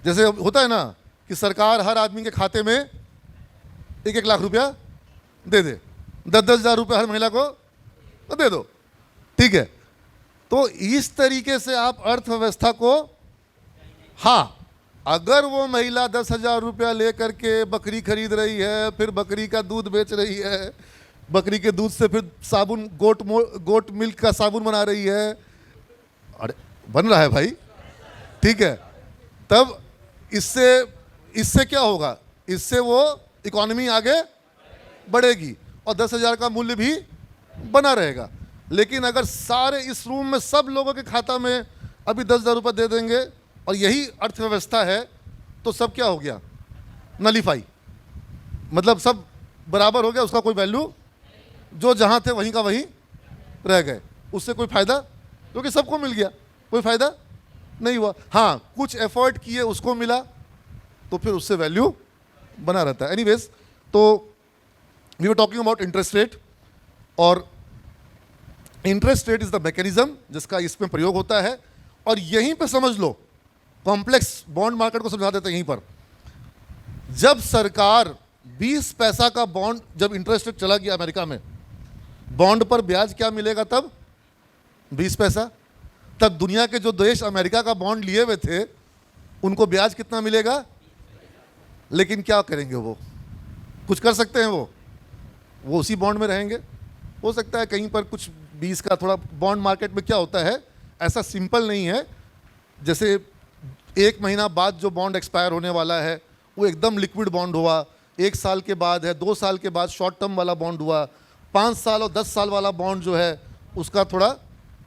जैसे होता है ना कि सरकार हर आदमी के खाते में 1-1 लाख रुपया दे दे, 10-10 हज़ार रुपये हर महिला को तो दे दो। ठीक है, तो इस तरीके से आप अर्थव्यवस्था को, हाँ, अगर वो महिला 10,000 रुपया ले करके बकरी खरीद रही है, फिर बकरी का दूध बेच रही है, बकरी के दूध से फिर साबुन, गोट मिल्क का साबुन बना रही है, अरे बन रहा है भाई, ठीक है। तब इससे इससे क्या होगा, इससे वो इकोनॉमी आगे बढ़ेगी और 10,000 का मूल्य भी बना रहेगा। लेकिन अगर सारे इस रूम में सब लोगों के खाता में अभी 10,000 रुपये दे देंगे और यही अर्थव्यवस्था है, तो सब क्या हो गया, नलीफाई, मतलब सब बराबर हो गया, उसका कोई वैल्यू, जो जहाँ थे वहीं का वहीं रह गए, उससे कोई फ़ायदा, क्योंकि सबको मिल गया, कोई फ़ायदा नहीं हुआ। हाँ, कुछ एफर्ट किए उसको मिला, तो फिर उससे वैल्यू बना रहता है। एनीवेज, तो we were talking about interest rate, और interest rate is the mechanism जिसका इसमें प्रयोग होता है। और यहीं पे समझ लो, कॉम्प्लेक्स बॉन्ड मार्केट को समझा देते हैं यहीं पर। जब सरकार 20 पैसा का बॉन्ड, जब इंटरेस्ट रेट चला गया अमेरिका में, बॉन्ड पर ब्याज क्या मिलेगा तब, 20 पैसा। तब दुनिया के जो देश अमेरिका का बॉन्ड लिए हुए थे उनको ब्याज कितना मिलेगा, लेकिन क्या करेंगे, वो कुछ कर सकते हैं, वो उसी बॉन्ड में रहेंगे। हो सकता है कहीं पर कुछ 20 का, थोड़ा बॉन्ड मार्केट में क्या होता है, ऐसा सिंपल नहीं है। जैसे 1 महीना बाद जो बॉन्ड एक्सपायर होने वाला है वो एकदम लिक्विड बॉन्ड हुआ, 1 साल के बाद है, 2 साल के बाद शॉर्ट टर्म वाला बॉन्ड हुआ, 5 साल और 10 साल वाला बॉन्ड जो है उसका थोड़ा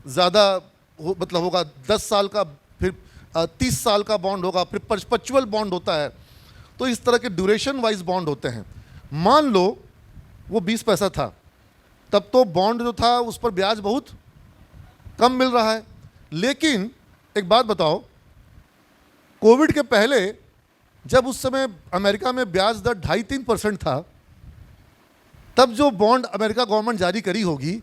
ज़्यादा मतलब होगा, 10 साल का, फिर 30 साल का बॉन्ड होगा, फिर परपेचुअल बॉन्ड होता है। तो इस तरह के ड्यूरेशन वाइज बॉन्ड होते हैं। मान लो वो 20 पैसा था, तब तो बॉन्ड जो था उस पर ब्याज बहुत कम मिल रहा है। लेकिन एक बात बताओ, कोविड के पहले जब उस समय अमेरिका में ब्याज दर 2.5-3% था, तब जो बॉन्ड अमेरिका गवर्नमेंट जारी करी होगी,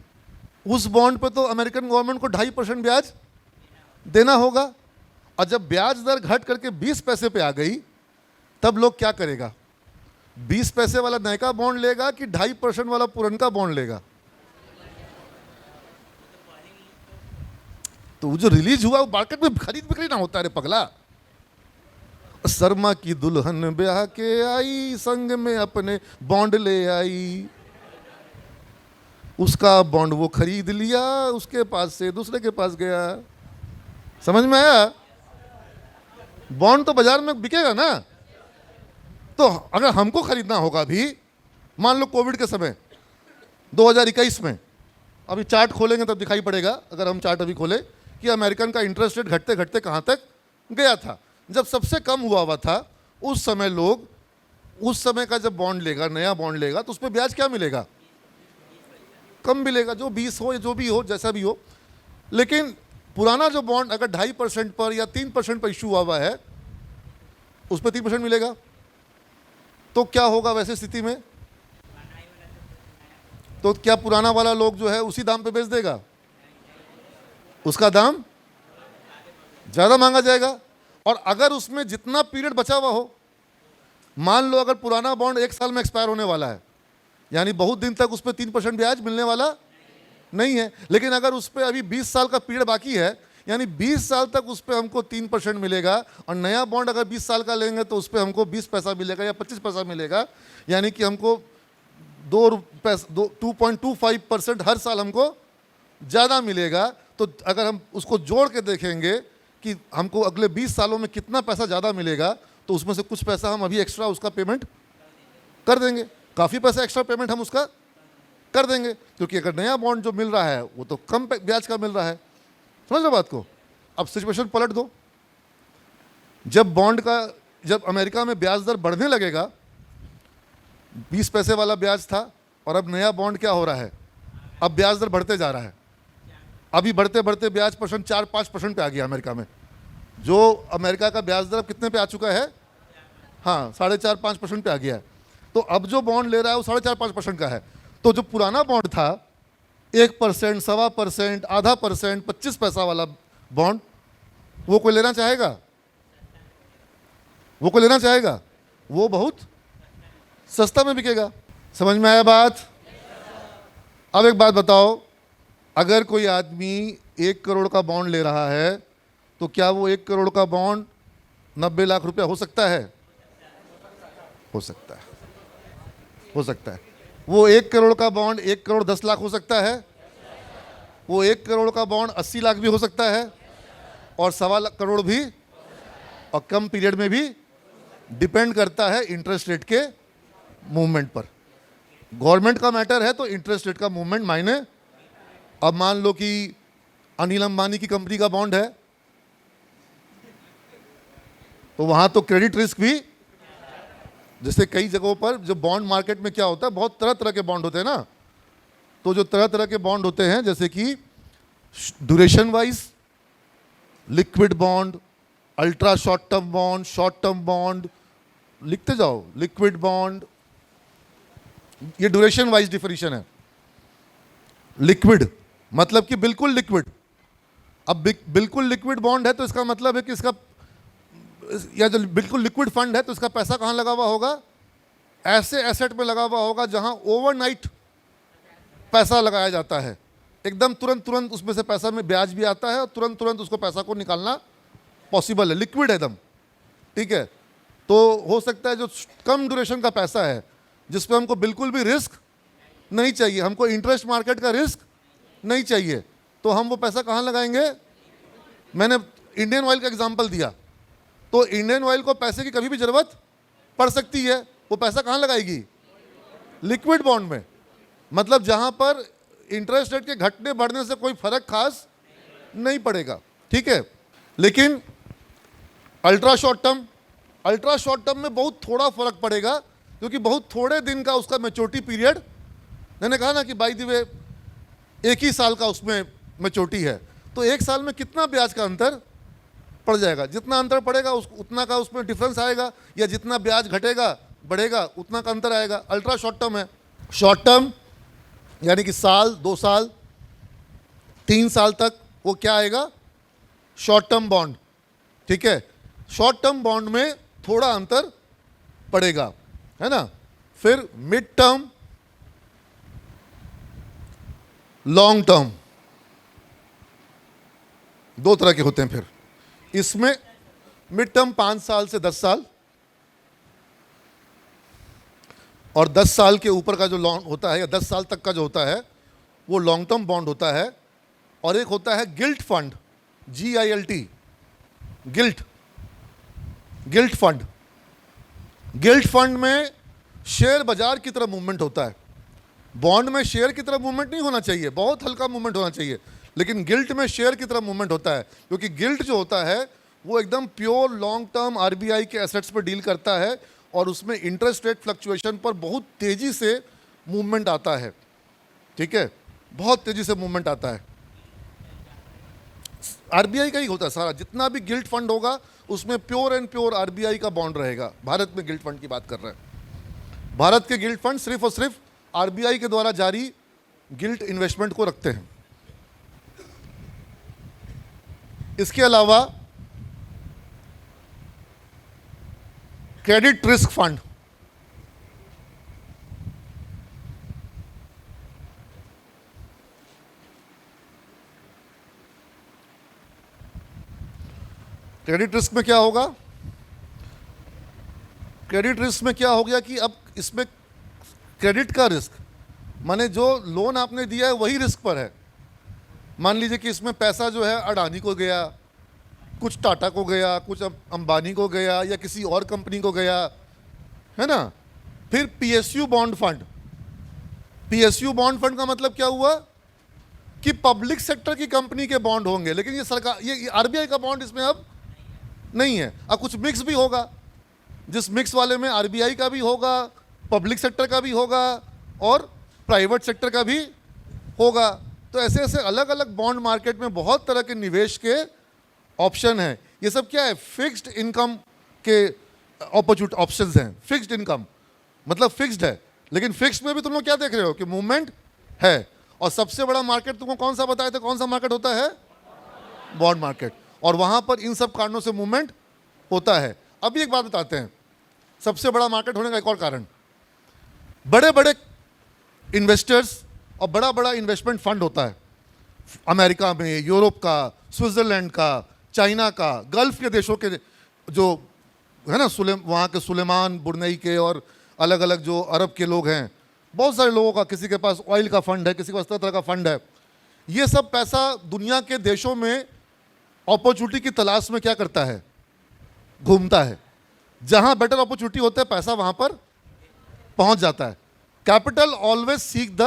उस बॉन्ड पे तो अमेरिकन गवर्नमेंट को 2.5% ब्याज देना होगा। और जब ब्याज दर घट करके 20 पैसे पे आ गई, तब लोग क्या करेगा, 20 पैसे वाला नया बॉन्ड लेगा कि 2.5% वाला पुरनका बॉन्ड लेगा। तो वो जो रिलीज हुआ वो मार्केट में खरीद बिक्री ना होता है, रे पगला। शर्मा की दुल्हन ब्याह के आई, संग में अपने बॉन्ड ले आई, उसका बॉन्ड वो खरीद लिया, उसके पास से दूसरे के पास गया। समझ में आया? बॉन्ड तो बाजार में बिकेगा ना। तो अगर हमको खरीदना होगा भी, मान लो कोविड के समय 2021 में, अभी चार्ट खोलेंगे तब दिखाई पड़ेगा, अगर हम चार्ट अभी खोले, कि अमेरिकन का इंटरेस्ट रेट घटते घटते कहाँ तक गया था। जब सबसे कम हुआ था उस समय लोग, उस समय का जब बॉन्ड लेगा, नया बॉन्ड लेगा, तो उस पर ब्याज क्या मिलेगा, कम मिलेगा, जो 20 हो या जो भी हो, जैसा भी हो। लेकिन पुराना जो बॉन्ड अगर 2.5% पर या 3% पर इशू हुआ है, उस पर 3% मिलेगा। तो क्या होगा वैसे स्थिति में, तो क्या पुराना वाला लोग जो है उसी दाम पे बेच देगा, उसका दाम ज़्यादा मांगा जाएगा। और अगर उसमें जितना पीरियड बचा हुआ हो, मान लो अगर पुराना बॉन्ड 1 साल में एक्सपायर होने वाला है, यानी बहुत दिन तक उस पर 3% ब्याज मिलने वाला नहीं है। लेकिन अगर उस पर अभी 20 साल का पीरियड बाकी है, यानी 20 साल तक उस पर हमको 3% मिलेगा, और नया बॉन्ड अगर 20 साल का लेंगे तो उस पर हमको 20 पैसा मिलेगा या 25 पैसा मिलेगा, यानी कि हमको 2.25% हर साल हमको ज़्यादा मिलेगा। तो अगर हम उसको जोड़ के देखेंगे कि हमको अगले 20 सालों में कितना पैसा ज़्यादा मिलेगा, तो उसमें से कुछ पैसा हम अभी एक्स्ट्रा उसका पेमेंट कर देंगे, काफ़ी पैसा एक्स्ट्रा पेमेंट हम उसका कर देंगे, क्योंकि अगर नया बॉन्ड जो मिल रहा है वो तो कम ब्याज का मिल रहा है। समझ लो बात को। अब सिचुएशन पलट दो, जब बॉन्ड का, जब अमेरिका में ब्याज दर बढ़ने लगेगा, 20 पैसे वाला ब्याज था और अब नया बॉन्ड क्या हो रहा है, अब ब्याज दर बढ़ते जा रहा है। अभी बढ़ते बढ़ते ब्याज परसेंट 4-5% पे आ गया अमेरिका में। जो अमेरिका का ब्याज दर अब कितने पे आ चुका है, हाँ 4.5-5% पे आ गया है। तो अब जो बॉन्ड ले रहा है वो 4.5-5% का है। तो जो पुराना बॉन्ड था 1%, 1.25%, 0.5%, 25 पैसा वाला बॉन्ड, वो कोई लेना चाहेगा, वो कोई लेना चाहेगा, वो बहुत सस्ता में बिकेगा। समझ में आया बात? अब एक बात बताओ, अगर कोई आदमी 1 करोड़ का बॉन्ड ले रहा है, तो क्या वो 1 करोड़ का बॉन्ड 90 लाख रुपया हो सकता है? हो सकता है, हो सकता है। वो 1 करोड़ का बॉन्ड 1 करोड़ 10 लाख हो सकता है। वो 1 करोड़ का बॉन्ड 80 लाख भी हो सकता है। और 1.25 करोड़ भी, और कम पीरियड में भी। डिपेंड करता है इंटरेस्ट रेट के मूवमेंट पर। गवर्नमेंट का मैटर है तो इंटरेस्ट रेट का मूवमेंट मायने। अब मान लो कि अनिल अंबानी की कंपनी का बॉन्ड है, तो वहां तो क्रेडिट रिस्क भी, जैसे कई जगहों पर जो बॉन्ड मार्केट में क्या होता है, बहुत तरह तरह के बॉन्ड होते हैं ना। तो जो तरह तरह के बॉन्ड होते हैं, जैसे कि duration wise liquid bond, ultra short term bond, short term bond, लिखते जाओ, लिक्विड बॉन्ड, ये ड्यूरेशन वाइज डिफिनेशन है। लिक्विड मतलब कि बिल्कुल लिक्विड। अब बिल्कुल लिक्विड बॉन्ड है तो इसका मतलब है कि इसका, या जो बिल्कुल लिक्विड फंड है तो इसका पैसा कहाँ लगा हुआ होगा, ऐसे एसेट में लगा हुआ होगा जहां ओवरनाइट पैसा लगाया जाता है। एकदम तुरंत तुरंत उसमें से पैसा में ब्याज भी आता है और तुरंत तुरंत उसको पैसा को निकालना पॉसिबल है, लिक्विड है एकदम, ठीक है। तो हो सकता है जो कम ड्यूरेशन का पैसा है, जिसपे हमको बिल्कुल भी रिस्क नहीं चाहिए, हमको इंटरेस्ट मार्केट का रिस्क नहीं चाहिए, तो हम वो पैसा कहाँ लगाएंगे। मैंने इंडियन ऑयल का एग्जांपल दिया, तो इंडियन ऑयल को पैसे की कभी भी ज़रूरत पड़ सकती है, वो पैसा कहाँ लगाएगी, लिक्विड बॉन्ड में। मतलब जहाँ पर इंटरेस्ट रेट के घटने बढ़ने से कोई फर्क खास नहीं पड़ेगा, ठीक है। लेकिन अल्ट्रा शॉर्ट टर्म में बहुत थोड़ा फर्क पड़ेगा, क्योंकि बहुत थोड़े दिन का उसका मैच्योरिटी पीरियड। मैंने कहा ना कि बाय द वे 1 ही साल का उसमें मैच्योरिटी है, तो 1 साल में कितना ब्याज का अंतर पड़ जाएगा। जितना अंतर पड़ेगा उतना का उसमें डिफरेंस आएगा, या जितना ब्याज घटेगा बढ़ेगा उतना का अंतर आएगा। अल्ट्रा शॉर्ट टर्म है। शॉर्ट टर्म यानी कि साल, 2 साल, 3 साल तक वो क्या आएगा, शॉर्ट टर्म बॉन्ड, ठीक है। शॉर्ट टर्म बॉन्ड में थोड़ा अंतर पड़ेगा, है ना। फिर मिड टर्म, लॉन्ग टर्म, 2 तरह के होते हैं। फिर इसमें मिड टर्म 5 साल से 10 साल, और 10 साल के ऊपर का जो लॉन्ग होता है, या 10 साल तक का जो होता है, वो लॉन्ग टर्म बॉन्ड होता है। और एक होता है guilt fund, GILT, guilt fund. Guilt fund में शेयर बाजार की तरह मूवमेंट होता है। बॉन्ड में शेयर की तरह मूवमेंट नहीं होना चाहिए, बहुत हल्का मूवमेंट होना चाहिए, लेकिन गिल्ट में शेयर की तरह मूवमेंट होता है, क्योंकि गिल्ट जो होता है वो एकदम प्योर लॉन्ग टर्म RBI के एसेट्स पर डील करता है, और उसमें इंटरेस्ट रेट फ्लक्चुएशन पर बहुत तेज़ी से मूवमेंट आता है, ठीक है, बहुत तेज़ी से मूवमेंट आता है। RBI का ही होता है सारा, जितना भी गिल्ट फंड होगा उसमें प्योर एंड प्योर RBI का बॉन्ड रहेगा। भारत में गिल्ट फंड की बात कर रहे हैं। भारत के गिल्ट फंड सिर्फ और सिर्फ RBI के द्वारा जारी गिल्ट इन्वेस्टमेंट को रखते हैं। इसके अलावा credit risk fund, credit risk में क्या होगा, क्रेडिट रिस्क में क्या हो गया कि अब इसमें क्रेडिट का रिस्क, माने जो लोन आपने दिया है वही रिस्क पर है। मान लीजिए कि इसमें पैसा जो है अडानी को गया, कुछ टाटा को गया, कुछ अंबानी को गया, या किसी और कंपनी को गया, है ना। फिर PSU bond fund, PSU bond fund का मतलब क्या हुआ कि पब्लिक सेक्टर की कंपनी के बॉन्ड होंगे, लेकिन ये सरकार, ये RBI का बॉन्ड इसमें अब नहीं है। अब कुछ मिक्स भी होगा, जिस मिक्स वाले में RBI का भी होगा, पब्लिक सेक्टर का भी होगा, और प्राइवेट सेक्टर का भी होगा। तो ऐसे ऐसे अलग अलग बॉन्ड मार्केट में बहुत तरह के निवेश के ऑप्शन हैं। ये सब क्या है, फिक्स्ड इनकम के अपॉर्चुनिटी ऑप्शंस हैं। फिक्स्ड इनकम मतलब फिक्स्ड है, लेकिन फिक्स्ड में भी तुम लोग क्या देख रहे हो कि मूवमेंट है। और सबसे बड़ा मार्केट तुमको कौन सा बताया था, कौन सा मार्केट होता है, बॉन्ड मार्केट, और वहां पर इन सब कारणों से मूवमेंट होता है। अभी एक बात बताते हैं, सबसे बड़ा मार्केट होने का एक और कारण, बड़े बड़े इन्वेस्टर्स और बड़ा बड़ा इन्वेस्टमेंट फंड होता है। अमेरिका में, यूरोप का, स्विट्जरलैंड का, चाइना का, गल्फ के देशों के जो है ना, वहाँ के सुलेमान, बुरनई के, और अलग अलग जो अरब के लोग हैं, बहुत सारे लोगों का, किसी के पास ऑयल का फंड है, किसी के पास तरह तरह का फंड है। ये सब पैसा दुनिया के देशों में अपॉर्चुनिटी की तलाश में क्या करता है, घूमता है। जहां बेटर अपॉर्चुनिटी होता है पैसा वहां पर पहुंच जाता है। Capital always seek the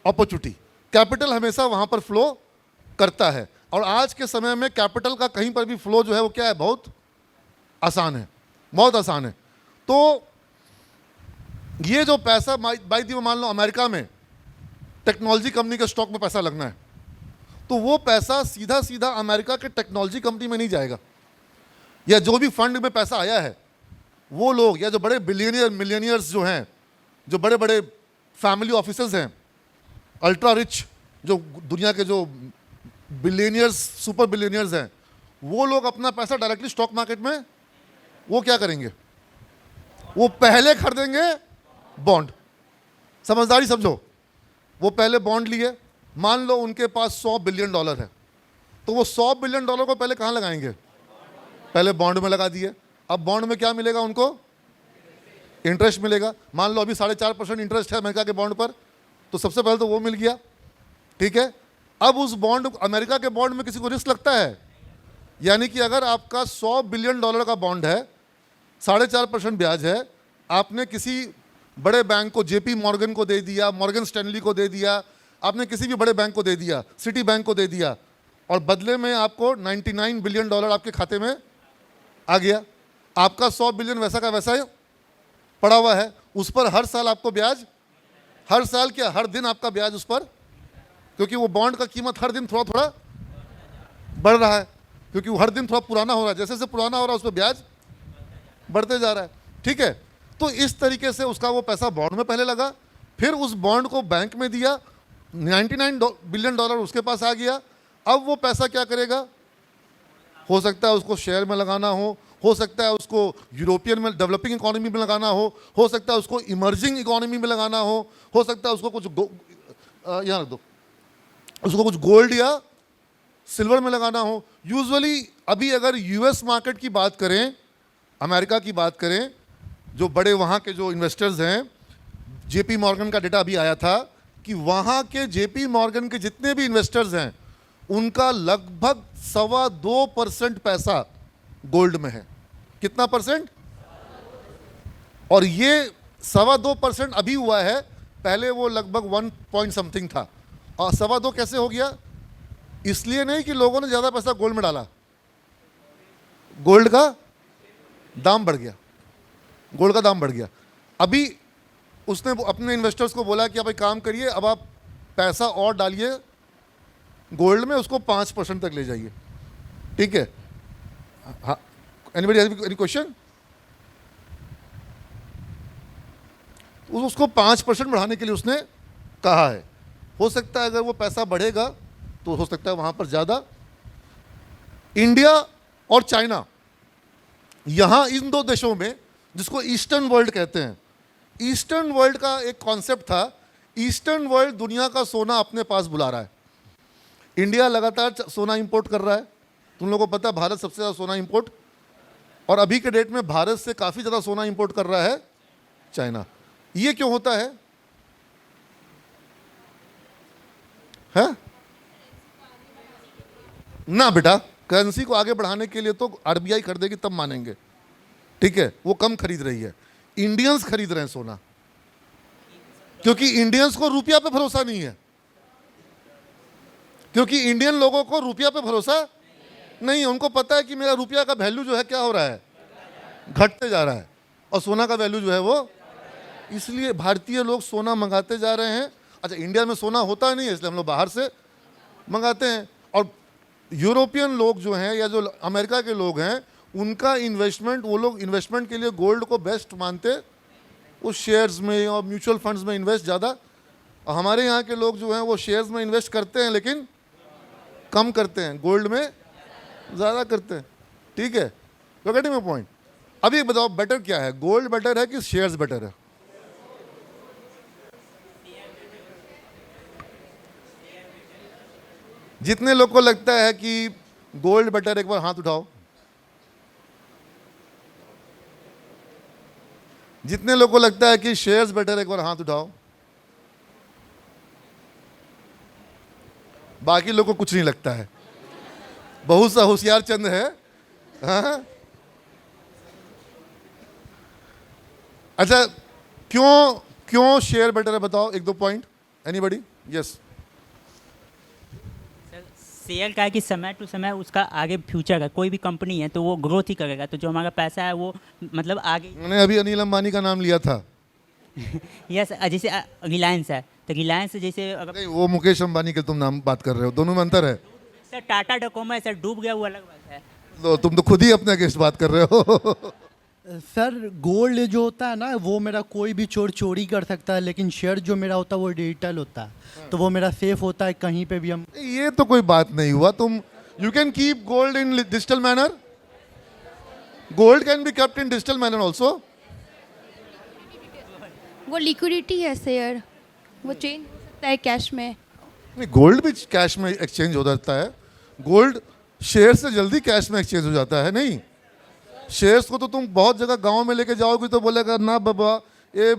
opportunity, capital हमेशा वहां पर फ्लो करता है। और आज के समय में कैपिटल का कहीं पर भी फ्लो जो है वो क्या है, बहुत आसान है, बहुत आसान है। तो ये जो पैसा बाई दी मान लो अमेरिका में टेक्नोलॉजी कंपनी के स्टॉक में पैसा लगना है, तो वो पैसा सीधा सीधा अमेरिका के टेक्नोलॉजी कंपनी में नहीं जाएगा, या जो भी फंड में पैसा आया है वो लोग, या जो बड़े बिलियनियर मिलियनियर्स जो हैं, जो बड़े बड़े फैमिली ऑफिसर्स हैं, अल्ट्रा रिच जो दुनिया के जो बिलियनियर्स सुपर बिलियनियर्स हैं, वो लोग अपना पैसा डायरेक्टली स्टॉक मार्केट में वो क्या करेंगे, वो पहले खरीदेंगे बॉन्ड। समझदारी समझो, वो पहले बॉन्ड लिए, मान लो उनके पास $100 बिलियन है, तो वो $100 बिलियन को पहले कहाँ लगाएंगे, पहले बॉन्ड में लगा दिए। अब बॉन्ड में क्या मिलेगा उनको, इंटरेस्ट मिलेगा। मान लो अभी 4.5% इंटरेस्ट है अमेरिका के बॉन्ड पर, तो सबसे पहले तो वो मिल गया, ठीक है। अब उस बॉन्ड, अमेरिका के बॉन्ड में किसी को रिस्क लगता है, यानी कि अगर आपका $100 बिलियन का बॉन्ड है, 4.5% ब्याज है, आपने किसी बड़े बैंक को, जेपी मॉर्गन को दे दिया, मॉर्गन स्टैनली को दे दिया, आपने किसी भी बड़े बैंक को दे दिया, सिटी बैंक को दे दिया, और बदले में आपको $99 बिलियन आपके खाते में आ गया। आपका 100 बिलियन वैसा का वैसा ही पड़ा हुआ है, उस पर हर साल आपको ब्याज, हर साल क्या, हर दिन आपका ब्याज उस पर, क्योंकि वो बॉन्ड का कीमत हर दिन थोड़ा थोड़ा बढ़ रहा है, क्योंकि वो हर दिन थोड़ा पुराना हो रहा है, जैसे जैसे पुराना हो रहा है उस पर ब्याज बढ़ते जा रहा है, ठीक है। तो इस तरीके से उसका वो पैसा बॉन्ड में पहले लगा, फिर उस बॉन्ड को बैंक में दिया, $99 बिलियन उसके पास आ गया। अब वो पैसा क्या करेगा, हो सकता है उसको शेयर में लगाना हो सकता है उसको यूरोपियन में डेवलपिंग इकोनॉमी में लगाना हो सकता है उसको इमर्जिंग इकोनॉमी में लगाना हो सकता है उसको कुछ यहाँ रख दो, उसको कुछ गोल्ड या सिल्वर में लगाना हो। यूजुअली अभी अगर यूएस मार्केट की बात करें, अमेरिका की बात करें, जो बड़े वहाँ के जो इन्वेस्टर्स हैं, जेपी मॉर्गन का डेटा अभी आया था कि वहाँ के जेपी मॉर्गन के जितने भी इन्वेस्टर्स हैं उनका लगभग 2.25% पैसा गोल्ड में है। कितना परसेंट? और ये 2.25% अभी हुआ है, पहले वो लगभग 1 पॉइंट समथिंग था। और 2.25 कैसे हो गया? इसलिए नहीं कि लोगों ने ज़्यादा पैसा गोल्ड में डाला, गोल्ड का दाम बढ़ गया, गोल्ड का दाम बढ़ गया। अभी उसने अपने इन्वेस्टर्स को बोला कि आप एक काम करिए, अब आप पैसा और डालिए गोल्ड में, उसको 5% तक ले जाइए, ठीक है। हाँ, एनीबॉडी हैव एनी क्वेश्चन? उसको 5% बढ़ाने के लिए उसने कहा है। हो सकता है अगर वो पैसा बढ़ेगा तो हो सकता है वहां पर ज़्यादा। इंडिया और चाइना, यहाँ इन दो देशों में, जिसको ईस्टर्न वर्ल्ड कहते हैं, ईस्टर्न वर्ल्ड का एक कॉन्सेप्ट था, ईस्टर्न वर्ल्ड दुनिया का सोना अपने पास बुला रहा है। इंडिया लगातार सोना इंपोर्ट कर रहा है, तुम लोगों को पता है भारत सबसे ज़्यादा सोना इंपोर्ट, और अभी के डेट में भारत से काफ़ी ज़्यादा सोना इंपोर्ट कर रहा है चाइना। ये क्यों होता है? ना बेटा, करेंसी को आगे बढ़ाने के लिए तो आरबीआई खरीदेगी तब मानेंगे, ठीक है। वो कम खरीद रही है, इंडियंस खरीद रहे हैं सोना, क्योंकि इंडियंस को रुपया पे भरोसा नहीं है, क्योंकि इंडियन लोगों को रुपया पे भरोसा नहीं है। उनको पता है कि मेरा रुपया का वैल्यू जो है क्या हो रहा है, घटते जा रहा है, और सोना का वैल्यू जो है वो, इसलिए भारतीय लोग सोना मंगाते जा रहे हैं। अच्छा, इंडिया में सोना होता नहीं है इसलिए हम लोग बाहर से मंगाते हैं। और यूरोपियन लोग जो हैं या जो अमेरिका के लोग हैं, उनका इन्वेस्टमेंट, वो लोग इन्वेस्टमेंट के लिए गोल्ड को बेस्ट मानते, वो शेयर्स में और म्यूचुअल फंड्स में इन्वेस्ट ज़्यादा। हमारे यहाँ के लोग जो हैं वो शेयर्स में इन्वेस्ट करते हैं लेकिन कम करते हैं, गोल्ड में ज़्यादा करते हैं, ठीक है। तो गेटिंग माय पॉइंट। अभी बताओ बेटर क्या है, गोल्ड बेटर है कि शेयर्स बेटर है? जितने लोग को लगता है कि गोल्ड बेटर, एक बार हाथ उठाओ। जितने लोग को लगता है कि शेयर्स बेटर, एक बार हाथ उठाओ। बाकी लोग को कुछ नहीं लगता है, बहुत सा होशियार चंद है। हाँ, अच्छा, क्यों क्यों शेयर बेटर है, बताओ एक दो पॉइंट। एनीबॉडी? यस। शेयर का है कि समय टू समय उसका आगे फ्यूचर है, कोई भी कंपनी है तो वो ग्रोथ ही करेगा, तो जो हमारा पैसा है वो मतलब आगे। मैंने अभी अनिल अंबानी का नाम लिया था। यस, जैसे रिलायंस है तो रिलायंस जैसे अगर नहीं, वो मुकेश अंबानी के तुम नाम बात कर रहे हो, दोनों में अंतर है। सर टाटा डोकोमो है सर, डूब गया वो अलग बात है। तो तुम तो खुद ही अपने अगेंस्ट बात कर रहे हो। सर गोल्ड जो होता है ना वो मेरा कोई भी चोर चोरी कर सकता है, लेकिन शेयर जो मेरा होता है वो डिजिटल होता है, तो वो मेरा सेफ होता है, कहीं पे भी हम। ये तो कोई बात नहीं हुआ। तुम you can keep gold in digital manner, gold can be kept in digital manner also. वो लिक्विडिटी है शेयर, वो चेंज हो सकता है कैश में। नहीं, गोल्ड भी कैश में एक्सचेंज हो जाता है। गोल्ड शेयर से जल्दी कैश में एक्सचेंज हो जाता है। नहीं, शेयर्स को तो तुम बहुत जगह गांव में लेके जाओगे तो बोलेगा ना बाबा ये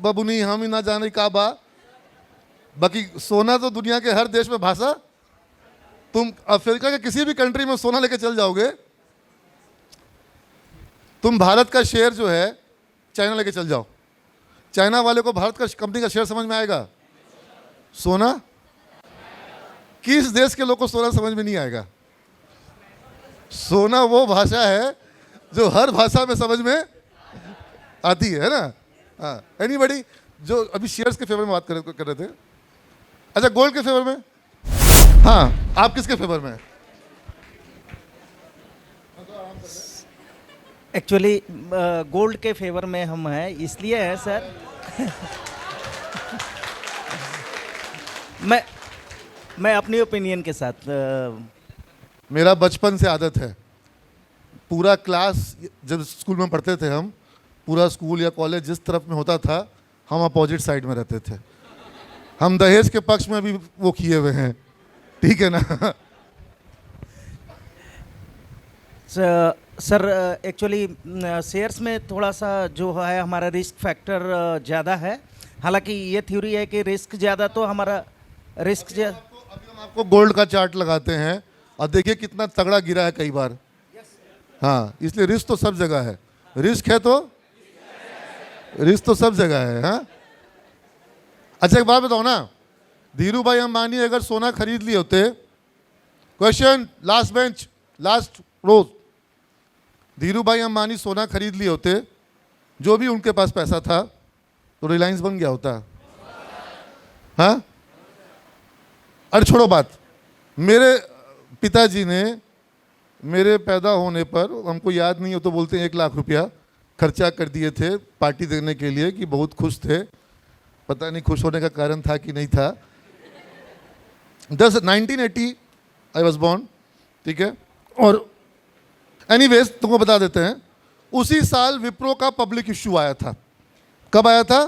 बबुनी हम ही ना जाने का बा। बाकी सोना तो दुनिया के हर देश में भाषा। तुम अफ्रीका के किसी भी कंट्री में सोना लेके चल जाओगे, तुम भारत का शेयर जो है चाइना लेके चल जाओ, चाइना वाले को भारत का कंपनी का शेयर समझ में आएगा? सोना किस देश के लोग को सोना समझ में नहीं आएगा? सोना वो भाषा है जो हर भाषा में समझ में आती है ना। हाँ, एनीबॉडी जो अभी शेयर्स के फेवर में बात कर रहे थे। अच्छा, गोल्ड के फेवर में? हाँ, आप किसके फेवर में हैं? एक्चुअली गोल्ड के फेवर में हम हैं, इसलिए है सर। मैं अपनी ओपिनियन के साथ मेरा बचपन से आदत है, पूरा क्लास जब स्कूल में पढ़ते थे हम, पूरा स्कूल या कॉलेज जिस तरफ में होता था हम अपोजिट साइड में रहते थे। हम दहेज के पक्ष में भी वो किए हुए हैं, ठीक है ना। सर एक्चुअली शेयर्स में थोड़ा सा जो है हमारा रिस्क फैक्टर ज़्यादा है। हालांकि ये थ्योरी है कि रिस्क ज़्यादा तो हमारा रिस्क अभी हम आपको गोल्ड का चार्ट लगाते हैं और देखिए कितना तगड़ा गिरा है कई बार। हाँ, इसलिए रिस्क तो सब जगह है। रिस्क है तो रिस्क तो सब जगह है। हाँ, अच्छा एक बात बताओ ना, धीरू भाई अंबानी अगर सोना खरीद लिए होते, क्वेश्चन लास्ट बेंच लास्ट रोज, धीरू भाई अंबानी सोना खरीद लिए होते, जो भी उनके पास पैसा था, तो रिलायंस बन गया होता। हाँ, अरे छोड़ो बात, मेरे पिताजी ने मेरे पैदा होने पर, हमको याद नहीं हो तो बोलते हैं 1 लाख रुपया खर्चा कर दिए थे पार्टी देने के लिए, कि बहुत खुश थे। पता नहीं खुश होने का कारण था कि नहीं था। 1980 आई वॉज बॉर्न, ठीक है। और एनीवेज तुमको बता देते हैं, उसी साल विप्रो का पब्लिक इश्यू आया था। कब आया था?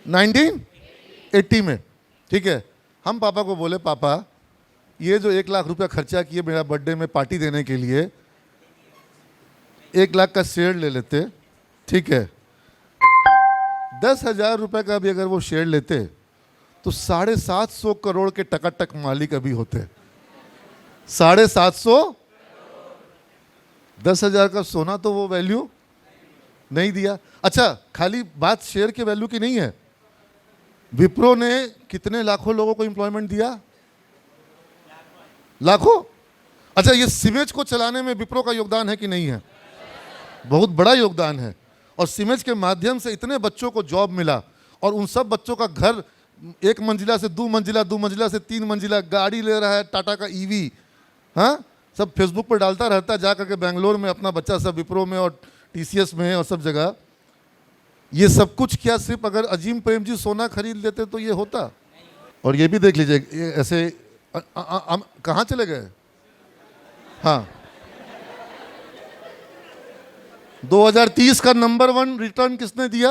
1980 में, ठीक है। हम पापा को बोले, पापा ये जो 1 लाख रुपया खर्चा किए मेरा बर्थडे में पार्टी देने के लिए, 1 लाख का शेयर ले लेते, ठीक है। 10,000 रुपये का भी अगर वो शेयर लेते तो 750 करोड़ के टकाटक मालिक अभी होते। 750, 10,000 का सोना तो वो वैल्यू नहीं दिया। अच्छा, खाली बात शेयर के वैल्यू की नहीं है, विप्रो ने कितने लाखों लोगों को एम्प्लॉयमेंट दिया? लाखों। अच्छा, ये सीमेज को चलाने में विप्रो का योगदान है कि नहीं है? बहुत बड़ा योगदान है। और सीमेज के माध्यम से इतने बच्चों को जॉब मिला, और उन सब बच्चों का घर 1 मंजिला से 2 मंजिला, 2 मंजिला से 3 मंजिला, गाड़ी ले रहा है टाटा का ईवी। हाँ, सब फेसबुक पर डालता रहता है, जा करके बेंगलोर में अपना बच्चा सब विप्रो में और टीसीएस में और सब जगह। ये सब कुछ क्या सिर्फ अगर अजीम प्रेम जी सोना खरीद लेते तो ये होता? और ये भी देख लीजिए, ये ऐसे कहाँ चले गए? हाँ, 2030 का नंबर 1 रिटर्न किसने दिया?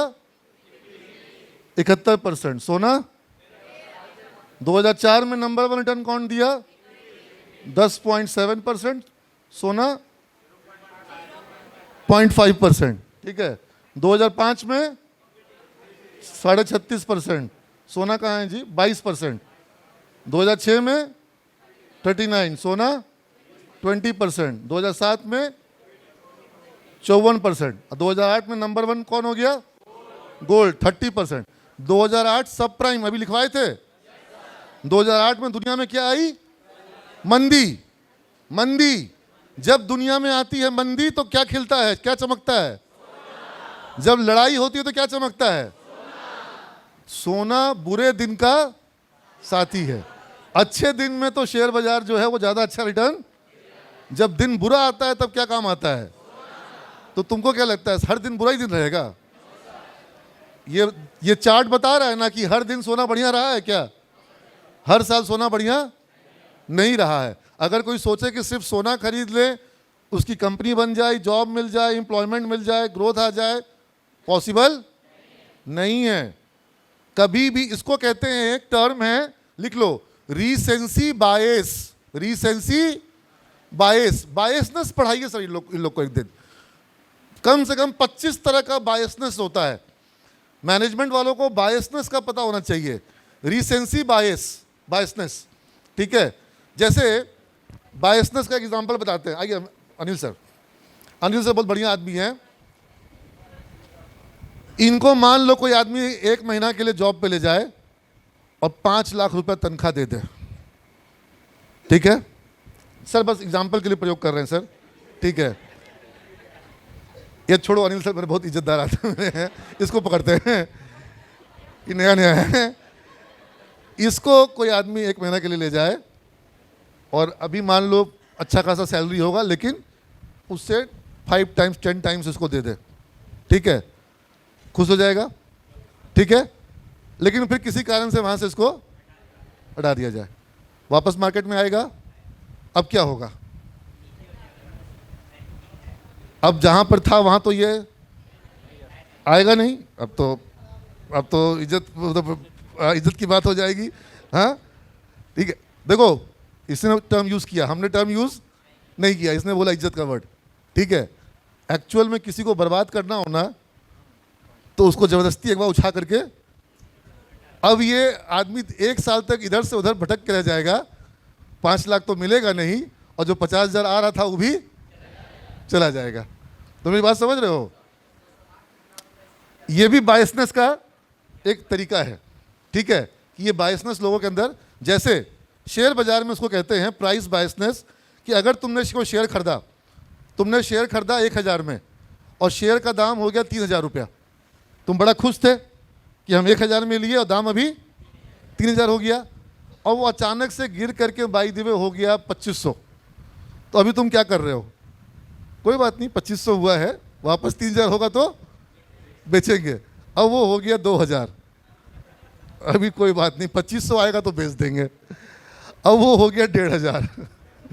71%। सोना 2004 में नंबर 1 रिटर्न कौन दिया? 10.7%। सोना 0.5%, ठीक है। 2005 में 36.5%। सोना कहाँ है जी? 22%। 2006 में 39, सोना 20%, 2007 में 54%, 2008 में नंबर 1 कौन हो गया? गोल्ड 30%, 2008 सब प्राइम अभी लिखवाए थे। 2008 में दुनिया में क्या आई? मंदी। मंदी जब दुनिया में आती है मंदी तो क्या खिलता है, क्या चमकता है? जब लड़ाई होती है तो क्या चमकता है? सोना बुरे दिन का साथी है। अच्छे दिन में तो शेयर बाजार जो है वो ज्यादा अच्छा रिटर्न, जब दिन बुरा आता है तब क्या काम आता है? तो तुमको क्या लगता है हर दिन बुरा ही दिन रहेगा? ये चार्ट बता रहा है ना कि हर दिन सोना बढ़िया रहा है क्या? हर साल सोना बढ़िया नहीं रहा है। अगर कोई सोचे कि सिर्फ सोना खरीद ले, उसकी कंपनी बन जाए, जॉब मिल जाए, एम्प्लॉयमेंट मिल जाए, ग्रोथ आ जाए, पॉसिबल नहीं है कभी भी। इसको कहते हैं, एक टर्म है, लिख लो, रीसेंसी बायस। रीसेंसी बायस, बायसनेस पढ़ाइए सर इन लोग को एक दिन। कम से कम 25 तरह का बायसनेस होता है। मैनेजमेंट वालों को बायसनेस का पता होना चाहिए। रीसेंसी बायस, बायसनेस, ठीक है। जैसे बायसनेस का एग्जांपल बताते हैं, आइए अनिल सर। अनिल सर बहुत बढ़िया आदमी हैं। इनको मान लो कोई आदमी 1 महीना के लिए जॉब पे ले जाए और 5 लाख रुपए तनख्वाह दे दे, ठीक है सर, बस एग्जांपल के लिए प्रयोग कर रहे हैं सर, ठीक है। ये छोड़ो अनिल सर, मेरे बहुत इज्जतदार आदमी हैं, इसको पकड़ते हैं, ये नया नया है। इसको कोई आदमी 1 महीना के लिए ले जाए और अभी मान लो अच्छा खासा सैलरी होगा, लेकिन उससे 5 टाइम्स 10 टाइम्स इसको दे दे, ठीक है, खुश हो जाएगा, ठीक है। लेकिन फिर किसी कारण से वहाँ से इसको हटा दिया जाए, वापस मार्केट में आएगा, अब क्या होगा? अब जहाँ पर था वहाँ तो ये आएगा नहीं, अब तो इज्जत की बात हो जाएगी। हाँ ठीक है, देखो इसने टर्म यूज़ किया, हमने टर्म यूज़ नहीं किया, इसने बोला इज्जत का वर्ड, ठीक है। एक्चुअल में किसी को बर्बाद करना हो ना तो उसको ज़बरदस्ती एक बार उठा करके, अब ये आदमी 1 साल तक इधर से उधर भटक के रह जाएगा, 5 लाख तो मिलेगा नहीं, और जो 50,000 आ रहा था वो भी चला जाएगा। तो मेरी बात समझ रहे हो? ये भी बायसनेस का एक तरीका है, ठीक है, कि ये बायसनेस लोगों के अंदर, जैसे शेयर बाजार में उसको कहते हैं प्राइस बायसनेस, कि अगर तुमने कोई शेयर खरीदा, तुमने शेयर खरीदा 1,000 में और शेयर का दाम हो गया 3,000 रुपया, तुम बड़ा खुश थे कि हम 1,000 में लिए और दाम अभी 3,000 हो गया, और वो अचानक से गिर करके बाई द वे हो गया 2,500, तो अभी तुम क्या कर रहे हो? कोई बात नहीं, 2,500 हुआ है, वापस 3,000 होगा तो बेचेंगे। अब वो हो गया 2,000, अभी कोई बात नहीं, 2,500 आएगा तो बेच देंगे। अब वो हो गया 1,500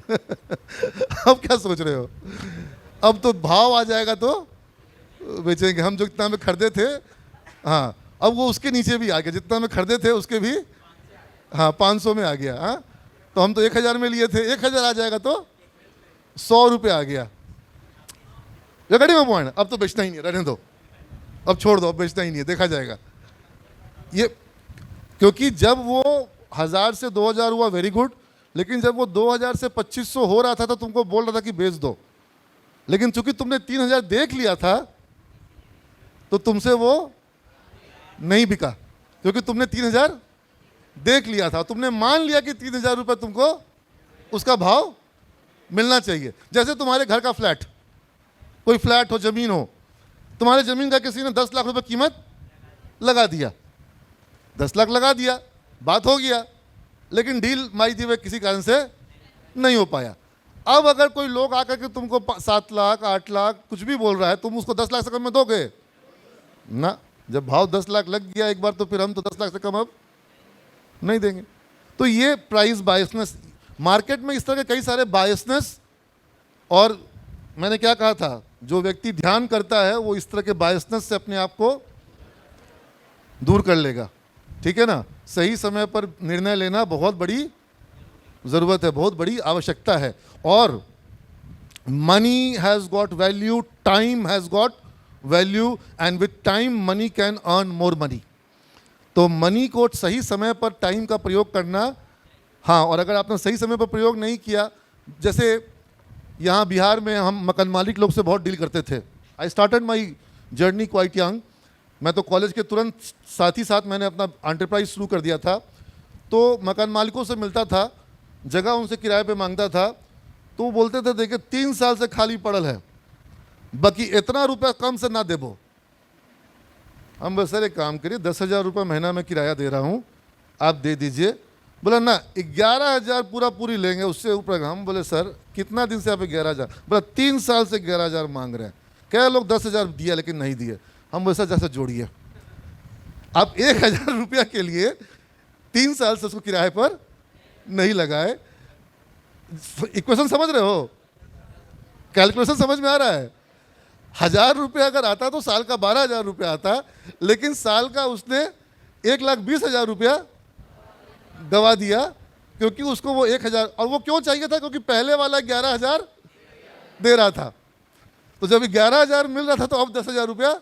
अब क्या सोच रहे हो? अब तो भाव आ जाएगा तो बेचेंगे। हम जो इतना में खरीदे थे, हाँ, अब वो उसके नीचे भी आ गया, जितना में खरीदे थे उसके भी, हाँ, 500 में आ गया। हाँ, तो हम तो 1,000 में लिए थे, 1,000 आ जाएगा तो 100 रुपये आ गया। ये में पॉइंट, अब तो बेचना ही नहीं है, रहने दो, अब छोड़ दो, अब बेचना ही नहीं है, देखा जाएगा। ये क्योंकि जब वो 1,000 से 2,000 हुआ वेरी गुड, लेकिन जब वो 2,000 से 2,500 हो रहा था तो तुमको बोल रहा था कि बेच दो, लेकिन चूंकि तुमने 3,000 देख लिया था तो तुमसे वो नहीं बिका, क्योंकि तुमने 3,000 देख लिया था, तुमने मान लिया कि 3,000 रुपये तुमको उसका भाव मिलना चाहिए। जैसे तुम्हारे घर का फ्लैट, कोई फ्लैट हो, जमीन हो, तुम्हारे जमीन का किसी ने 10 लाख रुपए कीमत लगा दिया, 10 लाख लगा दिया, बात हो गया, लेकिन डील माई दी वे किसी कारण से नहीं हो पाया। अब अगर कोई लोग आकर के तुमको 7 लाख 8 लाख कुछ भी बोल रहा है, तुम उसको 10 लाख से कम में दोगे ना? जब भाव 10 लाख लग गया एक बार, तो फिर हम तो 10 लाख से कम अब नहीं देंगे। तो ये प्राइस बायसनेस, मार्केट में इस तरह के कई सारे बायसनेस, और मैंने क्या कहा था, जो व्यक्ति ध्यान करता है वो इस तरह के बायसनेस से अपने आप को दूर कर लेगा, ठीक है ना। सही समय पर निर्णय लेना बहुत बड़ी ज़रूरत है, बहुत बड़ी आवश्यकता है। और money has got value, time has got value, and with time money can earn more money. तो मनी को सही समय पर टाइम का प्रयोग करना हाँ, और अगर आपने सही समय पर प्रयोग नहीं किया, जैसे यहाँ बिहार में हम मकान मालिक लोग से बहुत डील करते थे। I started my journey quite young. मैं तो कॉलेज के तुरंत साथ ही साथ मैंने अपना एंटरप्राइज शुरू कर दिया था। तो मकान मालिकों से मिलता था, जगह उनसे किराए पे मांगता था, तो वो बोलते थे देखिए 3 साल से खाली पड़ल है, बाकी इतना रुपया कम से ना देबो। हम बस सर एक काम करिए, 10,000 रुपये महीना में किराया दे रहा हूँ, आप दे दीजिए। बोला ना 11,000 पूरी लेंगे, उससे ऊपर। हम बोले सर कितना दिन से आप 11,000? बोला 3 साल से 11,000 मांग रहे हैं। क्या लोग 10,000 दिया लेकिन नहीं दिए। हम बोले सर जैसे जोड़िए, आप 1,000 रुपया के लिए 3 साल से उसको किराए पर नहीं लगाए। इक्वेशन समझ रहे हो? कैलकुलेशन समझ में आ रहा है? 1,000 रुपया अगर आता तो साल का 12,000 रुपया आता, लेकिन साल का उसने 1,20,000 रुपया गवा दिया, क्योंकि उसको वो 1,000, और वो क्यों चाहिए था? क्योंकि पहले वाला 11,000 दे रहा था। तो जब 11,000 मिल रहा था तो अब 10,000 रुपया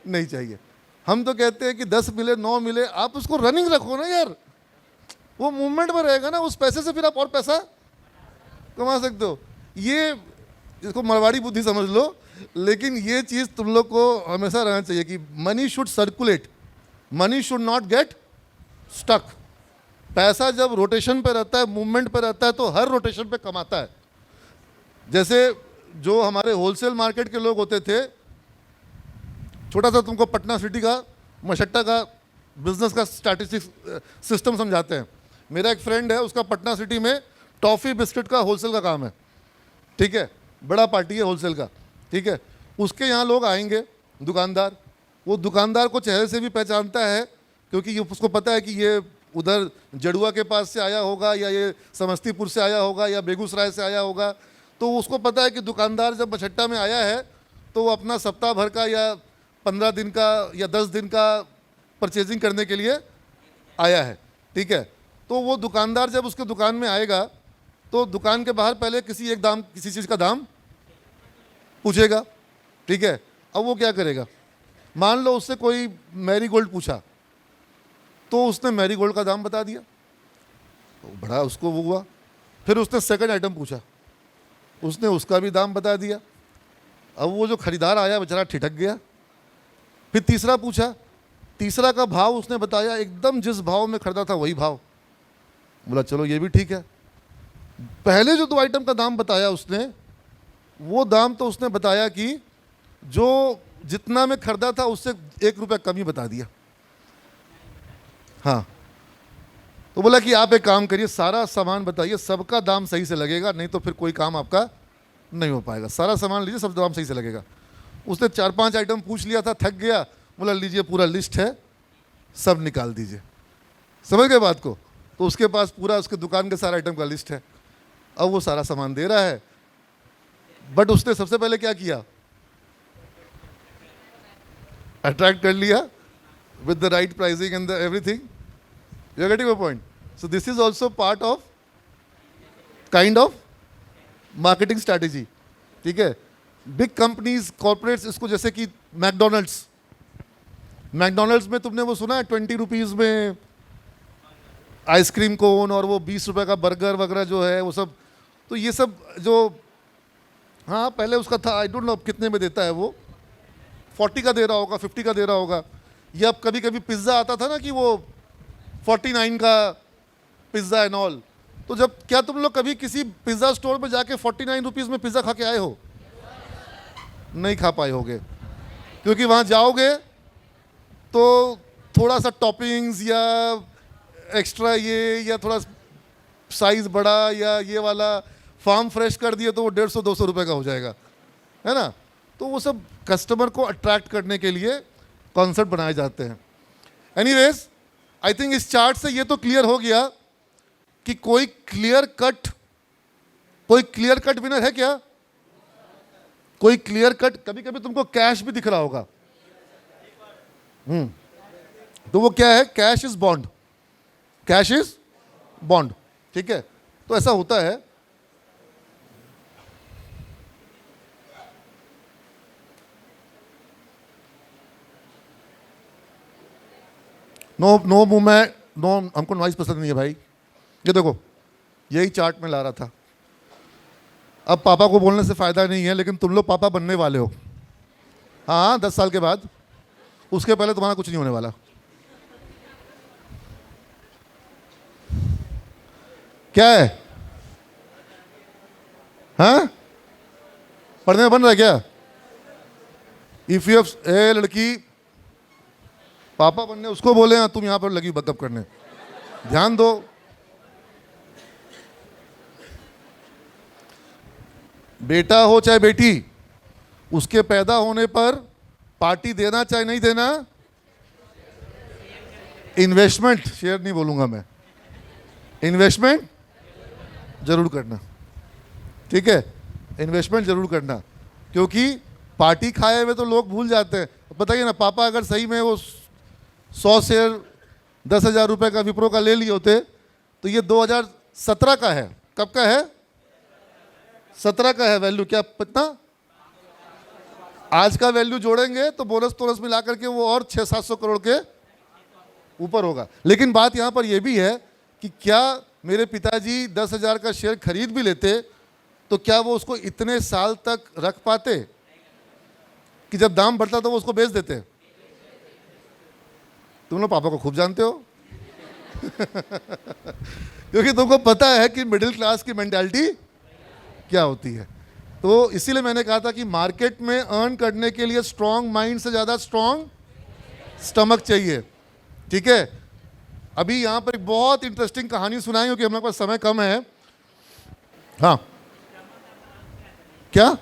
नहीं चाहिए। हम तो कहते हैं कि 10 मिले 9 मिले, आप उसको रनिंग रखो ना यार, वो मूवमेंट में रहेगा ना, उस पैसे से फिर आप और पैसा कमा सकते हो। ये इसको मरवाड़ी बुद्धि समझ लो, लेकिन ये चीज़ तुम लोग को हमेशा रहना चाहिए कि money should circulate, money should not get stuck. पैसा जब रोटेशन पे रहता है, मूवमेंट पे रहता है, तो हर रोटेशन पे कमाता है। जैसे जो हमारे होलसेल मार्केट के लोग होते थे, छोटा सा तुमको पटना सिटी का मशट्टा का बिजनेस का स्टैटिस्टिक्स सिस्टम समझाते हैं। मेरा एक फ्रेंड है, उसका पटना सिटी में टॉफ़ी बिस्किट का होलसेल का काम है, ठीक है, बड़ा पार्टी है होलसेल का, ठीक है। उसके यहाँ लोग आएंगे दुकानदार, वो दुकानदार को चेहरे से भी पहचानता है, क्योंकि ये उसको पता है कि ये उधर जड़ुआ के पास से आया होगा, या ये समस्तीपुर से आया होगा, या बेगूसराय से आया होगा। तो उसको पता है कि दुकानदार जब मछट्टा में आया है तो वो अपना सप्ताह भर का या 15 दिन का या 10 दिन का परचेजिंग करने के लिए आया है, ठीक है। तो वो दुकानदार जब उसके दुकान में आएगा तो दुकान के बाहर पहले किसी चीज़ का दाम पूछेगा, ठीक है। अब वो क्या करेगा? मान लो उससे कोई मैरीगोल्ड पूछा, तो उसने मैरीगोल्ड का दाम बता दिया, तो बड़ा उसको वो हुआ। फिर उसने सेकंड आइटम पूछा, उसने उसका भी दाम बता दिया। अब वो जो खरीदार आया बेचारा ठिठक गया। फिर तीसरा पूछा, तीसरा का भाव उसने बताया, एकदम जिस भाव में खरीदा था वही भाव। बोला चलो ये भी ठीक है। पहले जो 2 आइटम का दाम बताया उसने, वो दाम तो उसने बताया कि जो जितना में खरीदा था उससे 1 रुपया कम ही बता दिया। हाँ, तो बोला कि आप एक काम करिए, सारा सामान बताइए, सबका दाम सही से लगेगा, नहीं तो फिर कोई काम आपका नहीं हो पाएगा। सारा सामान लीजिए, सब दाम सही से लगेगा। उसने 4-5 आइटम पूछ लिया था, थक गया। बोला लीजिए पूरा लिस्ट है, सब निकाल दीजिए। समझ गए बात को? तो उसके पास पूरा उसके दुकान के सारा आइटम का लिस्ट है। अब वो सारा सामान दे रहा है, बट उसने सबसे पहले क्या किया? अट्रैक्ट कर लिया with the right pricing and the everything. You're getting my point? So this is also part of kind of marketing strategy. ठीक है? Big companies, corporates, इसको जैसे कि मैकडोनल्ड्स में तुमने वो सुना है 20 रुपीज़ में आइसक्रीम कोन और वो 20 रुपए का बर्गर वगैरह जो है वो सब। तो ये सब जो, हाँ पहले उसका था, आई डोंट नो कितने में देता है वो, 40 का दे रहा होगा, 50 का दे रहा होगा। ये अब कभी कभी पिज़्ज़ा आता था ना कि वो 49 का पिज़्ज़ा एंड ऑल। तो जब, क्या तुम लोग कभी किसी पिज़्ज़ा स्टोर में जाके 49 रुपीज़ में पिज़्ज़ा खा के आए हो? नहीं खा पाए होगे, क्योंकि वहाँ जाओगे तो थोड़ा सा टॉपिंग्स या एक्स्ट्रा ये, या थोड़ा साइज़ बड़ा, या ये वाला फार्म फ्रेश कर दिए तो वो 150-200 रुपये का हो जाएगा, है ना। तो वो सब कस्टमर को अट्रैक्ट करने के लिए कॉन्सेप्ट बनाए जाते हैं। एनीवेज, आई थिंक इस चार्ट से ये तो क्लियर हो गया कि कोई क्लियर कट विनर है क्या? कोई क्लियर कट, कभी कभी तुमको कैश भी दिख रहा होगा। तो वो क्या है? Cash is bond, cash is bond, ठीक है। तो ऐसा होता है। नो मूवमेंट, नो, हमको नॉइज पसंद नहीं है भाई। ये देखो, यही चार्ट में ला रहा था। अब पापा को बोलने से फायदा नहीं है, लेकिन तुम लोग पापा बनने वाले हो। हाँ, 10 साल के बाद। उसके पहले तुम्हारा कुछ नहीं होने वाला। क्या है? हाँ, पढ़ने में बन रहा है क्या? इफ यू ए लड़की, पापा बनने उसको बोले हैं, तुम यहां पर लगी बकअप करने। ध्यान दो। बेटा हो चाहे बेटी, उसके पैदा होने पर पार्टी देना चाहे नहीं देना, इन्वेस्टमेंट, शेयर नहीं बोलूंगा मैं, इन्वेस्टमेंट जरूर करना। ठीक है, इन्वेस्टमेंट जरूर करना, क्योंकि पार्टी खाए हुए तो लोग भूल जाते हैं। बताइए ना, पापा अगर सही में वो 100 शेयर 10,000 रुपये का विप्रो का ले लिए होते, तो ये 2017 का है। कब का है? 17 का है वैल्यू। क्या कितना? आज का वैल्यू जोड़ेंगे तो बोनस टोनस मिला करके वो और 600-700 करोड़ के ऊपर होगा। लेकिन बात यहाँ पर यह भी है कि क्या मेरे पिताजी 10,000 का शेयर खरीद भी लेते तो क्या वो उसको इतने साल तक रख पाते कि जब दाम बढ़ता तो वो उसको बेच देते? तुम लोग पापा को खूब जानते हो क्योंकि तुमको पता है कि मिडिल क्लास की मेंटालिटी क्या होती है। तो इसीलिए मैंने कहा था कि मार्केट में अर्न करने के लिए स्ट्रांग माइंड से ज़्यादा स्ट्रांग स्टमक चाहिए। ठीक है, अभी यहाँ पर एक बहुत इंटरेस्टिंग कहानी सुनाई, क्योंकि हम लोग का समय कम है। हाँ, क्या?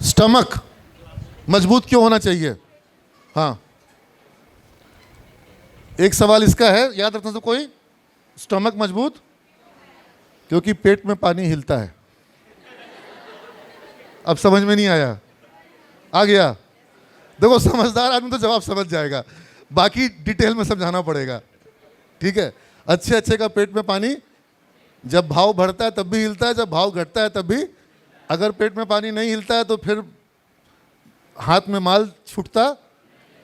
स्टमक मजबूत क्यों होना चाहिए? हाँ, एक सवाल इसका है, याद रखना। तो कोई स्टमक मजबूत, क्योंकि पेट में पानी हिलता है। अब समझ में नहीं आया? आ गया? देखो, समझदार आदमी तो जवाब समझ जाएगा, बाकी डिटेल में समझाना पड़ेगा। ठीक है, अच्छे का पेट में पानी, जब भाव बढ़ता है तब भी हिलता है, जब भाव घटता है तब भी। अगर पेट में पानी नहीं हिलता है तो फिर हाथ में माल छूटता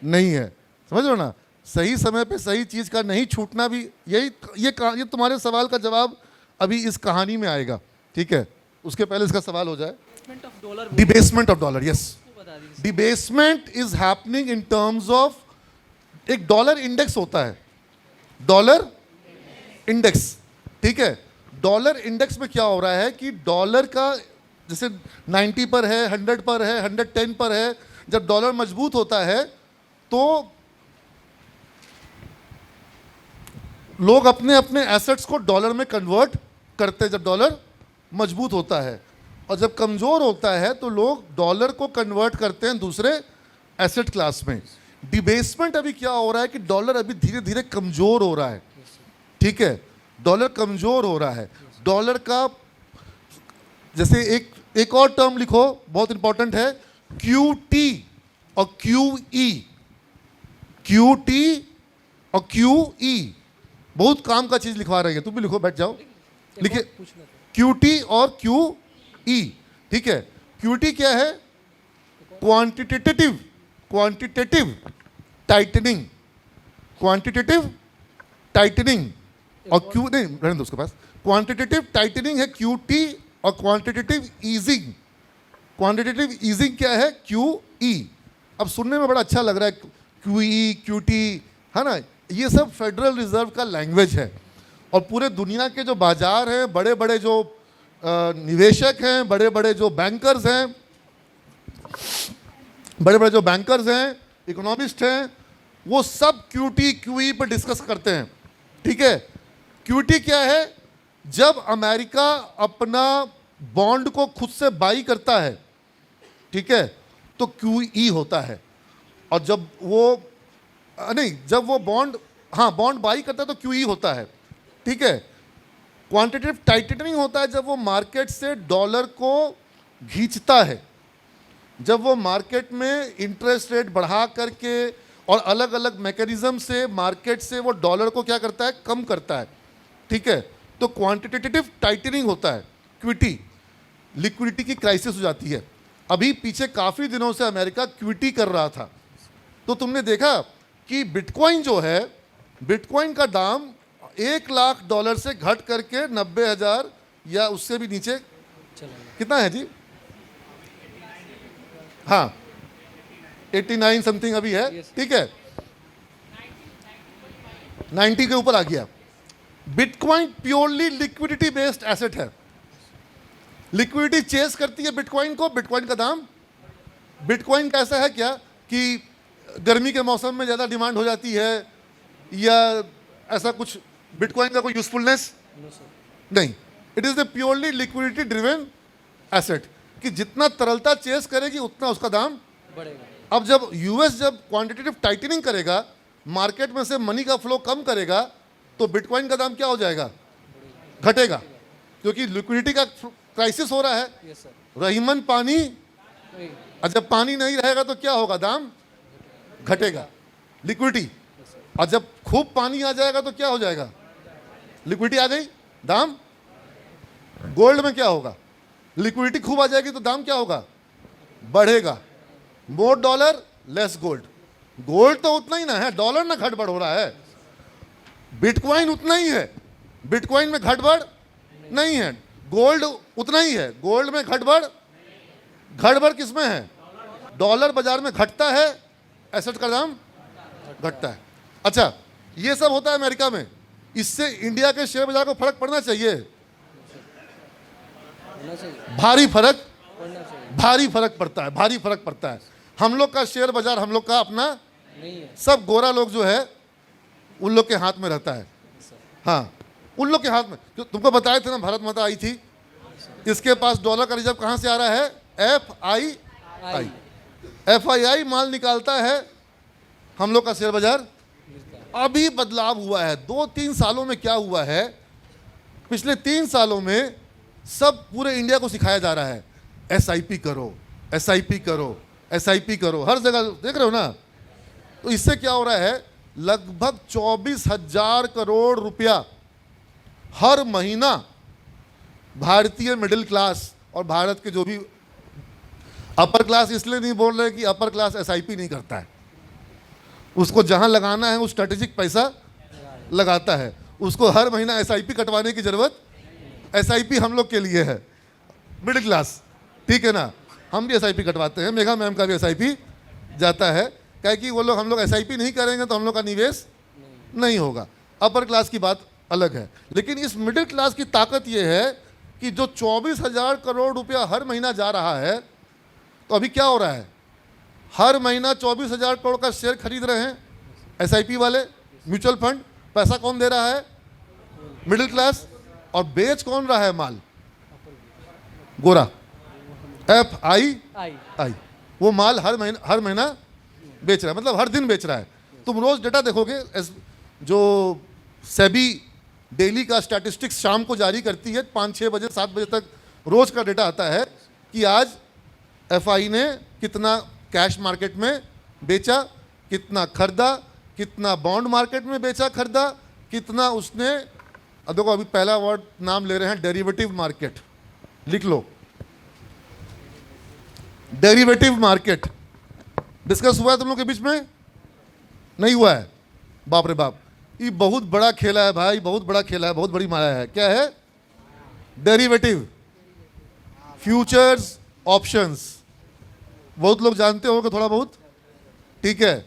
नहीं है। समझ लो ना, सही समय पे सही चीज का नहीं छूटना भी, ये तुम्हारे सवाल का जवाब अभी इस कहानी में आएगा। ठीक है, उसके पहले इसका सवाल हो जाए। Debasement of dollar, yes, debasement is happening in terms of, एक डॉलर इंडेक्स होता है, डॉलर इंडेक्स। ठीक है, डॉलर इंडेक्स में क्या हो रहा है कि डॉलर का जैसे 90 पर है, 100 पर है, 110 पर है। जब डॉलर मजबूत होता है तो लोग अपने अपने एसेट्स को डॉलर में कन्वर्ट करते हैं, जब डॉलर मजबूत होता है। और जब कमज़ोर होता है तो लोग डॉलर को कन्वर्ट करते हैं दूसरे एसेट क्लास में। डिबेसमेंट अभी क्या हो रहा है कि डॉलर अभी धीरे धीरे कमज़ोर हो रहा है। ठीक है, डॉलर कमज़ोर हो रहा है। डॉलर का जैसे एक और टर्म लिखो, बहुत इंपॉर्टेंट है, QT और QE। QT और QE बहुत काम का चीज लिखवा रही है, तुम भी लिखो, बैठ जाओ, लिखिए QT और QE। ठीक है, QT क्या है? Quantitative tightening, quantitative tightening. और क्यू नहीं रहने दो उसके पास, क्वांटिटेटिव टाइटनिंग है QT और क्वांटिटेटिव ईजिंग। क्वांटिटेटिव ईजिंग क्या है? QE। अब सुनने में बड़ा अच्छा लग रहा है, QE QT, है ना, ये सब फेडरल रिजर्व का लैंग्वेज है। और पूरे दुनिया के जो बाजार हैं, बड़े बड़े जो निवेशक हैं, बड़े बड़े जो बैंकर्स हैं, इकोनॉमिस्ट हैं, वो सब QT QE पर डिस्कस करते हैं। ठीक है, QT क्या है? जब अमेरिका अपना बॉन्ड को खुद से बाई करता है, ठीक है, तो QE होता है। और जब वो जब वो बॉन्ड बाई करता है तो QE होता है। ठीक है, क्वांटिटेटिव टाइटनिंग होता है जब वो मार्केट से डॉलर को खींचता है, जब वो मार्केट में इंटरेस्ट रेट बढ़ा करके और अलग अलग मैकेनिज्म से मार्केट से वो डॉलर को क्या करता है? कम करता है। ठीक है, तो क्वांटिटेटिव टाइटनिंग होता है QT। लिक्विडिटी की क्राइसिस हो जाती है। अभी पीछे काफ़ी दिनों से अमेरिका QT कर रहा था, तो तुमने देखा कि बिटकॉइन जो है बिटकॉइन का दाम $1,00,000 से घट करके 90,000 या उससे भी नीचे कितना है जी? हाँ 89 समथिंग अभी है, ठीक है, 90 के ऊपर आ गया। Bitcoin purely liquidity based asset है। लिक्विडिटी चेस करती है बिटकॉइन को। बिटकॉइन का दाम, बिटकॉइन का ऐसा है क्या कि गर्मी के मौसम में ज़्यादा डिमांड हो जाती है या ऐसा कुछ? बिटकॉइन का कोई यूजफुलनेस नहीं। It is the purely liquidity driven asset कि जितना तरलता चेस करेगी उतना उसका दाम बढ़ेगा। अब जब यूएस जब क्वांटिटेटिव टाइटनिंग करेगा, मार्केट में से मनी का फ्लो कम करेगा, तो बिटकॉइन का दाम क्या हो जाएगा? घटेगा, क्योंकि लिक्विडिटी का क्राइसिस हो रहा है। रहीमन पानी, और जब पानी नहीं रहेगा तो क्या होगा? दाम घटेगा, लिक्विडिटी। और जब खूब पानी आ जाएगा तो क्या हो जाएगा? लिक्विडिटी आ गई, दाम। गोल्ड में क्या होगा? लिक्विडिटी खूब आ जाएगी तो दाम क्या होगा? बढ़ेगा। मोर डॉलर लेस गोल्ड। गोल्ड तो उतना ही ना है, डॉलर ना घट बढ़ हो रहा है। बिटकॉइन उतना ही है, बिटकॉइन में घट बढ़ नहीं है। गोल्ड उतना ही है, गोल्ड में घट बढ़ किस में है? डॉलर बाजार में घटता है, एसेट का दाम घटता है। अच्छा, ये सब होता है अमेरिका में। इससे इंडिया के शेयर बाजार को फर्क पड़ना चाहिए। भारी फर्क पड़ता है, भारी फर्क पड़ता है। हम लोग का शेयर बाजार हम लोग का अपना नहीं है। सब गोरा लोग जो है उन लोग के हाथ में रहता है। हाँ, उन लोग के हाथ में। जो तुमको बताए थे ना, भारत माता आई थी, इसके पास डॉलर का रिजर्व कहाँ से आ रहा है? FII माल निकालता है। हम लोग का शेयर बाजार अभी बदलाव हुआ है। 2-3 सालों में क्या हुआ है? पिछले 3 सालों में सब पूरे इंडिया को सिखाया जा रहा है, SIP करो, SIP करो, SIP करो। हर जगह देख रहे हो ना। तो इससे क्या हो रहा है? लगभग 24,000 करोड़ रुपया हर महीना भारतीय मिडिल क्लास और भारत के जो भी अपर क्लास, इसलिए नहीं बोल रहे कि अपर क्लास SIP नहीं करता है। उसको जहां लगाना है वो स्ट्रेटेजिक पैसा लगाता है। उसको हर महीना SIP कटवाने की जरूरत, SIP हम लोग के लिए है, मिडिल क्लास, ठीक है ना। हम भी SIP कटवाते हैं, मेघा मैम का भी SIP जाता है, क्या कि वो लोग, हम लोग SIP नहीं करेंगे तो हम लोग का निवेश नहीं होगा। अपर क्लास की बात अलग है। लेकिन इस मिडिल क्लास की ताकत ये है कि जो 24,000 करोड़ रुपया हर महीना जा रहा है, तो अभी क्या हो रहा है? हर महीना 24,000 करोड़ का शेयर खरीद रहे हैं SIP वाले, म्यूचुअल फंड। पैसा कौन दे रहा है? Middle class. और बेच कौन रहा है माल? गोरा, FII। वो माल हर महीना बेच रहा है, मतलब हर दिन बेच रहा है। तुम रोज डेटा देखोगे, जो सेबी डेली का स्टैटिस्टिक्स शाम को जारी करती है, 5-6 बजे 7 बजे तक रोज का डेटा आता है कि आज FI ने कितना कैश मार्केट में बेचा, कितना खरीदा, कितना बॉन्ड मार्केट में बेचा खरीदा, कितना उसने। अब देखो, अभी पहला वर्ड नाम ले रहे हैं, डेरिवेटिव मार्केट। लिख लो, डेरिवेटिव मार्केट। डिस्कस हुआ है तुम लोग के बीच में? नहीं हुआ है? बाप रे बाप, ये बहुत बड़ा खेला है भाई, बहुत बड़ा खेला है, बहुत बड़ी माया है। क्या है? Derivative, futures, options. बहुत लोग जानते होंगे थोड़ा बहुत, ठीक है,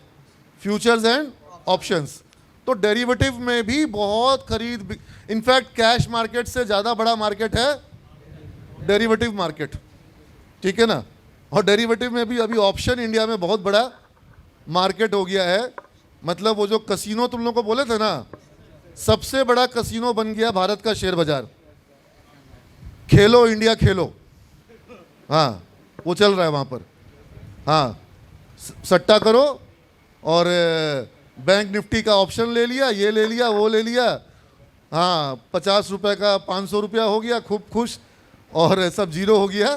फ्यूचर्स एंड ऑप्शंस। तो डेरिवेटिव में भी बहुत खरीद, इनफैक्ट कैश मार्केट से ज़्यादा बड़ा मार्केट है डेरिवेटिव मार्केट, ठीक है ना। और डेरिवेटिव में भी अभी ऑप्शन इंडिया में बहुत बड़ा मार्केट हो गया है। मतलब वो जो कसिनो तुम लोग को बोले थे ना, सबसे बड़ा कसिनो बन गया भारत का शेयर बाजार। खेलो इंडिया खेलो, हाँ, वो चल रहा है वहाँ पर। हाँ, सट्टा करो और बैंक निफ्टी का ऑप्शन ले लिया, ये ले लिया, वो ले लिया। हाँ, 50 रुपए का 500 रुपया हो गया, खूब खुश, और सब जीरो हो गया।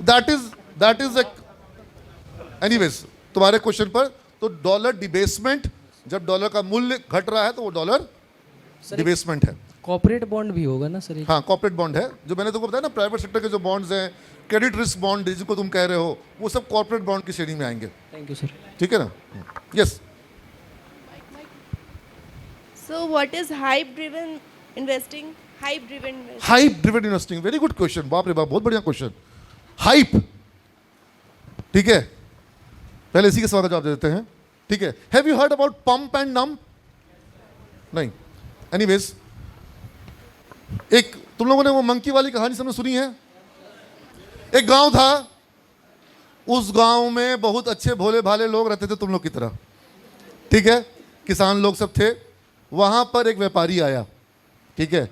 दैट इज एनीवेज, तुम्हारे क्वेश्चन पर, तो डॉलर डिबेसमेंट, जब डॉलर का मूल्य घट रहा है तो वो डॉलर डिबेसमेंट है। कॉर्पोरेट बॉन्ड भी होगा ना सर? हाँ, कॉर्पोरेट बॉन्ड है, जो मैंने तुमको बताया ना, प्राइवेट सेक्टर के जो बॉन्ड्स हैं, क्रेडिट रिस्क बॉन्ड जिसको तुम कह रहे हो, वो सब कॉर्पोरेट बॉन्ड की श्रेणी में आएंगे। Thank you sir. ठीक है ना। Yes, So what is hype driven investing? Hype driven investing. Hype driven investing, very good question, बाप रे बाप, बहुत बढ़िया क्वेश्चन। हाइप, ठीक है, पहले इसी के सवाल का जवाब दे देते हैं, ठीक है। Have you heard about pump and dump? नहीं। एनीवेज, एक तुम लोगों ने वो मंकी वाली कहानी सबने सुनी है? एक गांव था, उस गांव में बहुत अच्छे भोले भाले लोग रहते थे, तुम लोग की तरह, ठीक है, किसान लोग सब थे। वहां पर एक व्यापारी आया, ठीक है,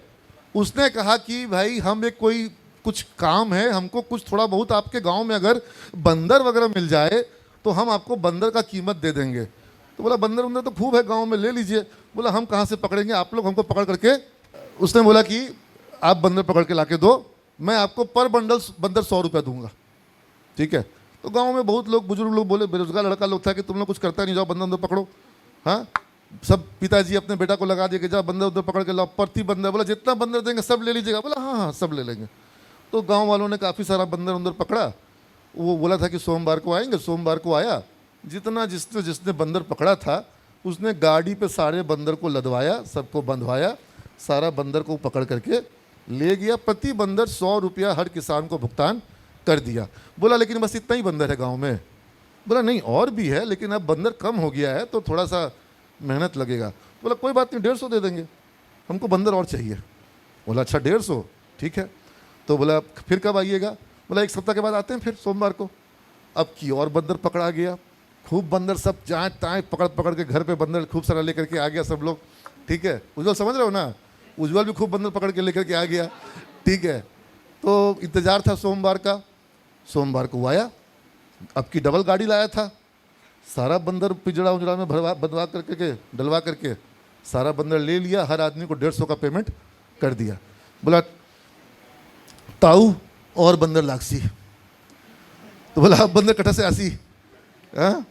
उसने कहा कि भाई हम एक कोई कुछ काम है, हमको कुछ थोड़ा बहुत आपके गांव में अगर बंदर वगैरह मिल जाए तो हम आपको बंदर का कीमत दे देंगे। तो बोला बंदर बंदर तो खूब है गांव में, ले लीजिए। बोला हम कहाँ से पकड़ेंगे, आप लोग हमको पकड़ करके। उसने बोला कि आप बंदर पकड़ के ला के दो, मैं आपको पर बंडल बंदर 100 रुपया दूंगा, ठीक है। तो गांव में बहुत लोग, बुजुर्ग लोग बोले, बेरोजगार लड़का लोग था कि तुम लोग कुछ करता नहीं, जाओ बंदर बंदर पकड़ो। हाँ, सब पिताजी अपने बेटा को लगा दिए कि जाओ बंदर उधर पकड़ के लाओ, प्रति बंदर। बोला जितना बंदर देंगे सब ले लीजिएगा। बोला हाँ हाँ सब ले लेंगे। तो गांव वालों ने काफ़ी सारा बंदर उंदर पकड़ा। वो बोला था कि सोमवार को आएंगे, सोमवार को आया। जितना जिसने बंदर पकड़ा था उसने गाड़ी पे सारे बंदर को लदवाया, सबको बंधवाया, सारा बंदर को पकड़ करके ले गया। प्रति बंदर 100 रुपया हर किसान को भुगतान कर दिया। बोला लेकिन बस इतना ही बंदर है गाँव में? बोला नहीं और भी है, लेकिन अब बंदर कम हो गया है तो थोड़ा सा मेहनत लगेगा। बोला कोई बात नहीं, 150 दे देंगे, हमको बंदर और चाहिए। बोला अच्छा 150, ठीक है। तो बोला फिर कब आइएगा? बोला 1 सप्ताह के बाद आते हैं फिर सोमवार को। अब की और बंदर पकड़ा गया, खूब बंदर, सब जाए ताए पकड़ पकड़ के घर पे बंदर खूब सारा लेकर के आ गया सब लोग, ठीक है। उज्जवल समझ रहे हो ना, उज्जवल भी खूब बंदर पकड़ के लेकर के आ गया, ठीक है। तो इंतजार था सोमवार का, सोमवार को आया। अब की डबल गाड़ी लाया था, सारा बंदर पिंजड़ा उजड़ा में बंधवा करके डलवा करके सारा बंदर ले लिया। हर आदमी को 150 का पेमेंट कर दिया। बोला ताऊ और बंदर लागसी। तो बोला अब बंदर कटा से आसी, हाँ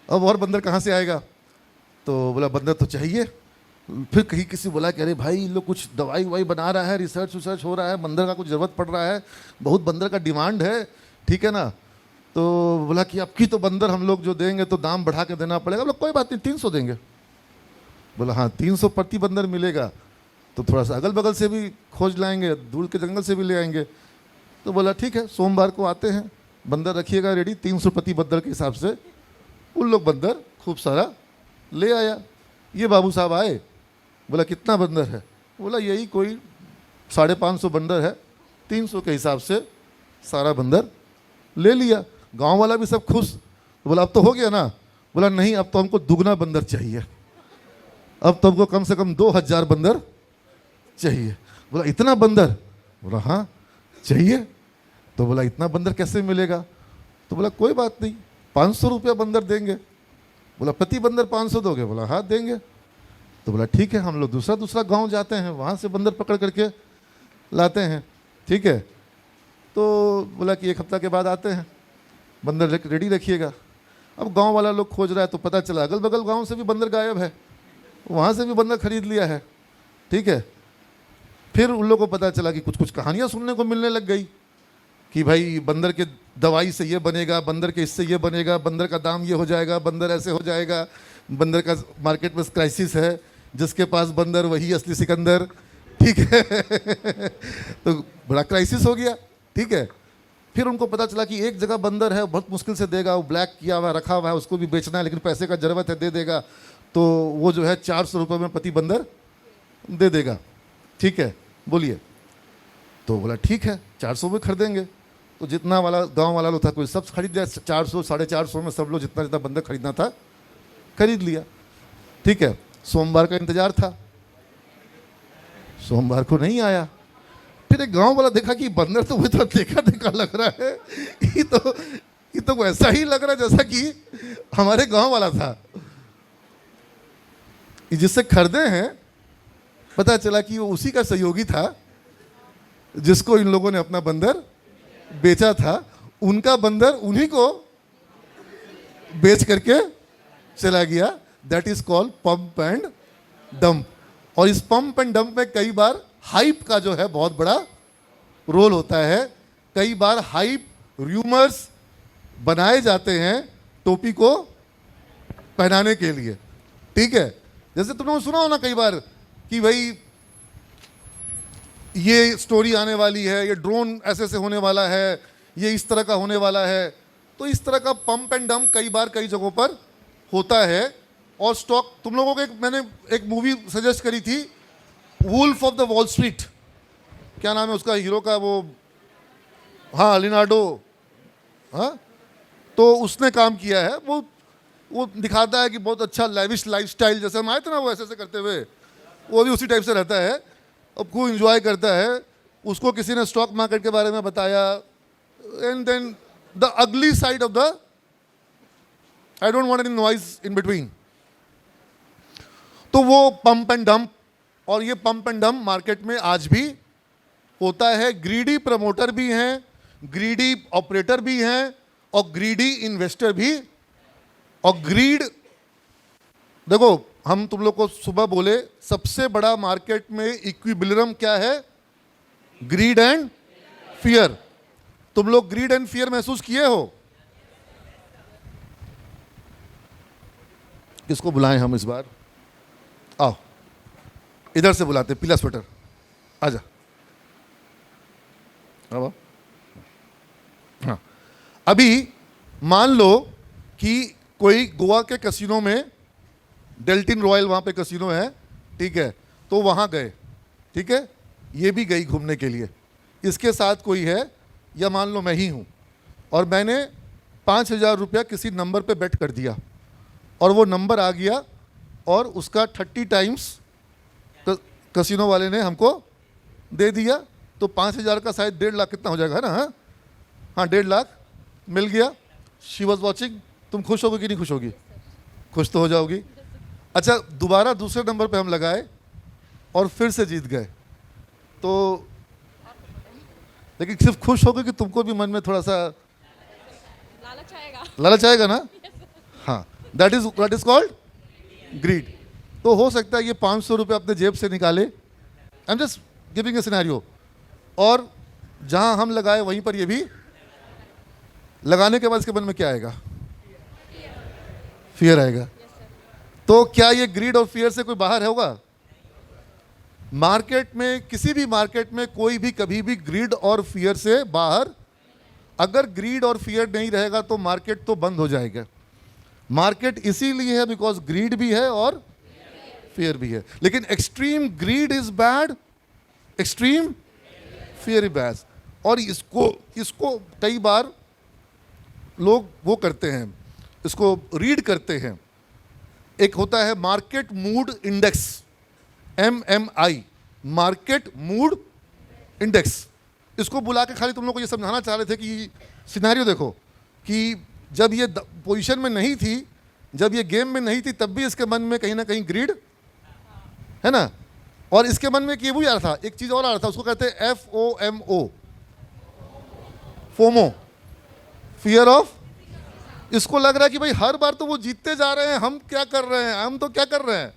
अब और बंदर कहाँ से आएगा? तो बोला बंदर तो चाहिए। फिर कहीं किसी बोला कि अरे भाई लोग कुछ दवाई ववाई बना रहा है, रिसर्च विसर्च हो रहा है, बंदर का कुछ ज़रूरत पड़ रहा है, बहुत बंदर का डिमांड है, ठीक है ना। तो बोला कि अब की तो बंदर हम लोग जो देंगे तो दाम बढ़ा के देना पड़ेगा। बोला कोई बात नहीं 300 देंगे। बोला हाँ 300 प्रति बंदर मिलेगा, तो थोड़ा सा अगल बगल से भी खोज लाएंगे, दूर के जंगल से भी ले आएंगे। तो बोला ठीक है सोमवार को आते हैं, बंदर रखिएगा रेडी, 300 प्रति बंदर के हिसाब से। उन लोग बंदर खूब सारा ले आया। ये बाबू साहब आए, बोला कितना बंदर है? बोला यही कोई 550 बंदर है, 300 के हिसाब से सारा बंदर ले लिया। गांव वाला भी सब खुश। बोला अब तो हो गया ना? बोला नहीं अब तो हमको दुगना बंदर चाहिए, अब तो हमको कम से कम 2000 बंदर चाहिए। बोला इतना बंदर? बोला हाँ चाहिए। तो बोला इतना बंदर कैसे मिलेगा? तो बोला कोई बात नहीं 500 रुपया बंदर देंगे। बोला प्रति बंदर 500 दोगे? बोला हाँ देंगे। तो बोला ठीक है हम लोग दूसरा गांव जाते हैं, वहाँ से बंदर पकड़ करके लाते हैं, ठीक है। तो बोला कि 1 हफ्ता के बाद आते हैं, बंदर रेडी रखिएगा। अब गांव वाला लोग खोज रहा है तो पता चला अगल बगल गांव से भी बंदर गायब है, वहाँ से भी बंदर खरीद लिया है, ठीक है। फिर उन लोगों को पता चला कि कुछ कहानियाँ सुनने को मिलने लग गई कि भाई बंदर के दवाई से ये बनेगा, बंदर के इससे ये बनेगा, बंदर का दाम ये हो जाएगा, बंदर ऐसे हो जाएगा, बंदर का मार्केट में क्राइसिस है, जिसके पास बंदर वही असली सिकंदर, ठीक है। तो बड़ा क्राइसिस हो गया, ठीक है। फिर उनको पता चला कि एक जगह बंदर है बहुत मुश्किल से देगा, वो ब्लैक किया हुआ रखा हुआ है, उसको भी बेचना है लेकिन पैसे का ज़रूरत है, दे देगा। तो वो जो है 400 रुपये में प्रति बंदर दे देगा, ठीक है बोलिए। तो बोला ठीक है 400 में खरीदेंगे। तो जितना वाला गांव वाला लोग था कोई सब खरीद लिया, 400 450 में सब लोग जितना बंदर खरीदना था खरीद लिया, ठीक है। सोमवार का इंतजार था, सोमवार को नहीं आया। फिर एक गांव वाला देखा कि बंदर तो वो तो देखा लग रहा है, ये तो वैसा ही लग रहा है जैसा कि हमारे गांव वाला था जिससे खरीदे हैं। पता चला कि वो उसी का सहयोगी था जिसको इन लोगों ने अपना बंदर बेचा था। उनका बंदर उन्हीं को बेच करके चला गया। That is called pump and dump. और इस पंप एंड डंप में कई बार हाइप का जो है बहुत बड़ा रोल होता है। कई बार हाइप र्यूमर्स बनाए जाते हैं टोपी को पहनाने के लिए, ठीक है। जैसे तुमने सुना हो ना कई बार कि भाई ये स्टोरी आने वाली है, ये ड्रोन ऐसे से होने वाला है, ये इस तरह का होने वाला है। तो इस तरह का पंप एंड डंप कई बार कई जगहों पर होता है। और स्टॉक, तुम लोगों को मैंने एक मूवी सजेस्ट करी थी, Wolf of the Wall Street, क्या नाम है उसका हीरो का, वो हाँ लिनार्डो, हाँ, तो उसने काम किया है। वो दिखाता है कि बहुत अच्छा लेविश लाइफस्टाइल, जैसे हम आए थे ना वो ऐसे करते हुए, वो भी उसी टाइप से रहता है, अब खूब इंजॉय करता है। उसको किसी ने स्टॉक मार्केट के बारे में बताया, and then the ugly side of the, I don't want any noise in between. तो वो पंप एंड डंप, और ये पंप एंड डंप मार्केट में आज भी होता है। ग्रीडी प्रमोटर भी हैं, ग्रीडी ऑपरेटर भी हैं, और ग्रीडी इन्वेस्टर भी। और ग्रीड, देखो हम तुम लोग को सुबह बोले सबसे बड़ा मार्केट में इक्विलिब्रियम क्या है, ग्रीड एंड फियर। तुम लोग ग्रीड एंड फियर महसूस किए हो? किसको बुलाएं हम इस बार? आओ, इधर से बुलाते, पीला स्वेटर, आजा। अब हाँ, अभी मान लो कि कोई गोवा के कैसीनो में, डेल्टिन रॉयल वहाँ पे कैसीनो है, ठीक है, तो वहाँ गए, ठीक है, ये भी गई घूमने के लिए, इसके साथ कोई है, या मान लो मैं ही हूँ, और मैंने 5,000 रुपया किसी नंबर पे बेट कर दिया, और वो नंबर आ गया, और उसका 30 टाइम्स कैसीनो वाले ने हमको दे दिया, तो 5,000 का शायद 1.5 लाख कितना हो जाएगा, है ना? हाँ हाँ, 1.5 लाख मिल गया। She was watching. तुम खुश होगी कि नहीं खुश होगी? खुश तो हो जाओगी। अच्छा, दोबारा दूसरे नंबर पे हम लगाए और फिर से जीत गए, तो लेकिन सिर्फ खुश होगे कि तुमको भी मन में थोड़ा सा लालच आएगा ना? हाँ, दैट इज कॉल्ड ग्रीड। तो हो सकता है ये 500 रुपये अपने जेब से निकाले, I am just giving a scenario, और जहां हम लगाए वहीं पर ये भी लगाने के बाद इसके मन में क्या आएगा? फियर आएगा। तो क्या ये ग्रीड और फियर से कोई बाहर होगा? मार्केट में, किसी भी मार्केट में कोई भी कभी भी ग्रीड और फियर से बाहर, अगर ग्रीड और फियर नहीं रहेगा तो मार्केट तो बंद हो जाएगा। मार्केट इसीलिए है बिकॉज ग्रीड भी है और फियर भी है। लेकिन extreme greed is bad, extreme fear is bad. और इसको कई बार लोग वो करते हैं, इसको रीड करते हैं। एक होता है market mood index, MMI, market mood index. इसको बुला के खाली तुम लोग को ये समझाना चाह रहे थे कि सिनेरियो देखो कि जब ये पोजीशन में नहीं थी, जब ये गेम में नहीं थी, तब भी इसके मन में कहीं ना कहीं ग्रीड है ना। और इसके मन में ये भी आ रहा था, एक चीज और आ रहा था, उसको कहते हैं FOMO, फोमो, फियर ऑफ। इसको लग रहा है कि भाई हर बार तो वो जीतते जा रहे हैं, हम क्या कर रहे हैं, हम तो क्या कर रहे हैं,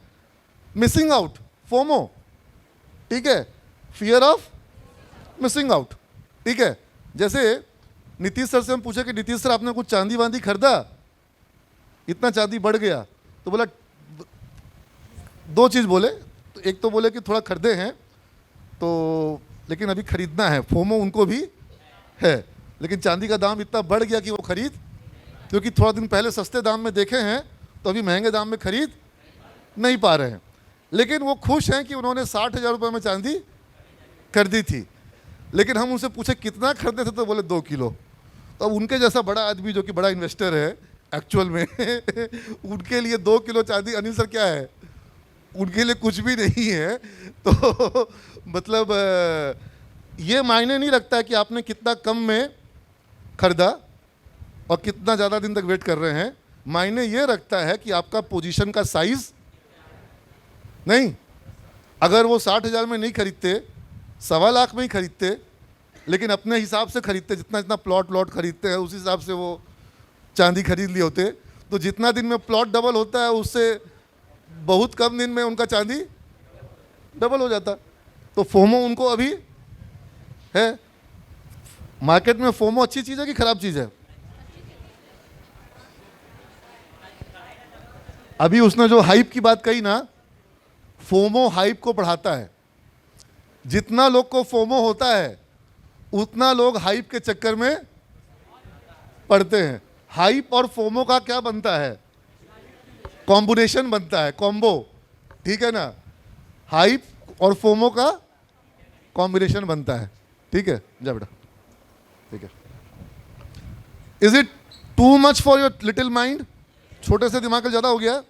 मिसिंग आउट, फोमो, ठीक है, फियर ऑफ मिसिंग आउट, ठीक है। जैसे नीतीश सर से हम पूछे कि नीतीश सर आपने कुछ चांदी वांदी खरीदा, इतना चांदी बढ़ गया, तो बोला दो चीज़ बोले, तो एक तो बोले कि थोड़ा खरीदे हैं तो, लेकिन अभी खरीदना है, फोमो उनको भी है, लेकिन चांदी का दाम इतना बढ़ गया कि वो खरीद, क्योंकि थोड़ा दिन पहले सस्ते दाम में देखे हैं तो अभी महंगे दाम में खरीद नहीं पा रहे हैं। लेकिन वो खुश हैं कि उन्होंने 60,000 रुपये में चांदी खरीदी थी। लेकिन हम उनसे पूछे कितना खरीदे थे, तो बोले 2 किलो। तो अब उनके जैसा बड़ा आदमी जो कि बड़ा इन्वेस्टर है एक्चुअल में उनके लिए 2 किलो चांदी, अनिल सर क्या है, उनके लिए कुछ भी नहीं है। तो मतलब ये मायने नहीं रखता है कि आपने कितना कम में खरीदा और कितना ज़्यादा दिन तक वेट कर रहे हैं। मायने ये रखता है कि आपका पोजीशन का साइज नहीं, अगर वो 60,000 में नहीं खरीदते, 1.25 लाख में ही खरीदते, लेकिन अपने हिसाब से खरीदते, जितना जितना प्लॉट खरीदते हैं उस हिसाब से वो चांदी खरीद लिए होते, तो जितना दिन में प्लॉट डबल होता है उससे बहुत कम दिन में उनका चांदी डबल हो जाता। तो फोमो उनको अभी है। मार्केट में फोमो अच्छी चीज़ है कि खराब चीज़ है? अभी उसने जो हाइप की बात कही ना, फोमो हाइप को बढ़ाता है। जितना लोग को फोमो होता है उतना लोग हाइप के चक्कर में पड़ते हैं। हाइप और फोमो का क्या बनता है? कॉम्बिनेशन बनता है, कॉम्बो, ठीक है ना। हाइप और फोमो का कॉम्बिनेशन बनता है, ठीक है। जा बेटा, ठीक है। Is it too much for your little mind? छोटे से दिमाग का ज़्यादा हो गया?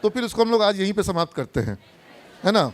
तो फिर इसको हम लोग आज यहीं पे समाप्त करते हैं, है ना।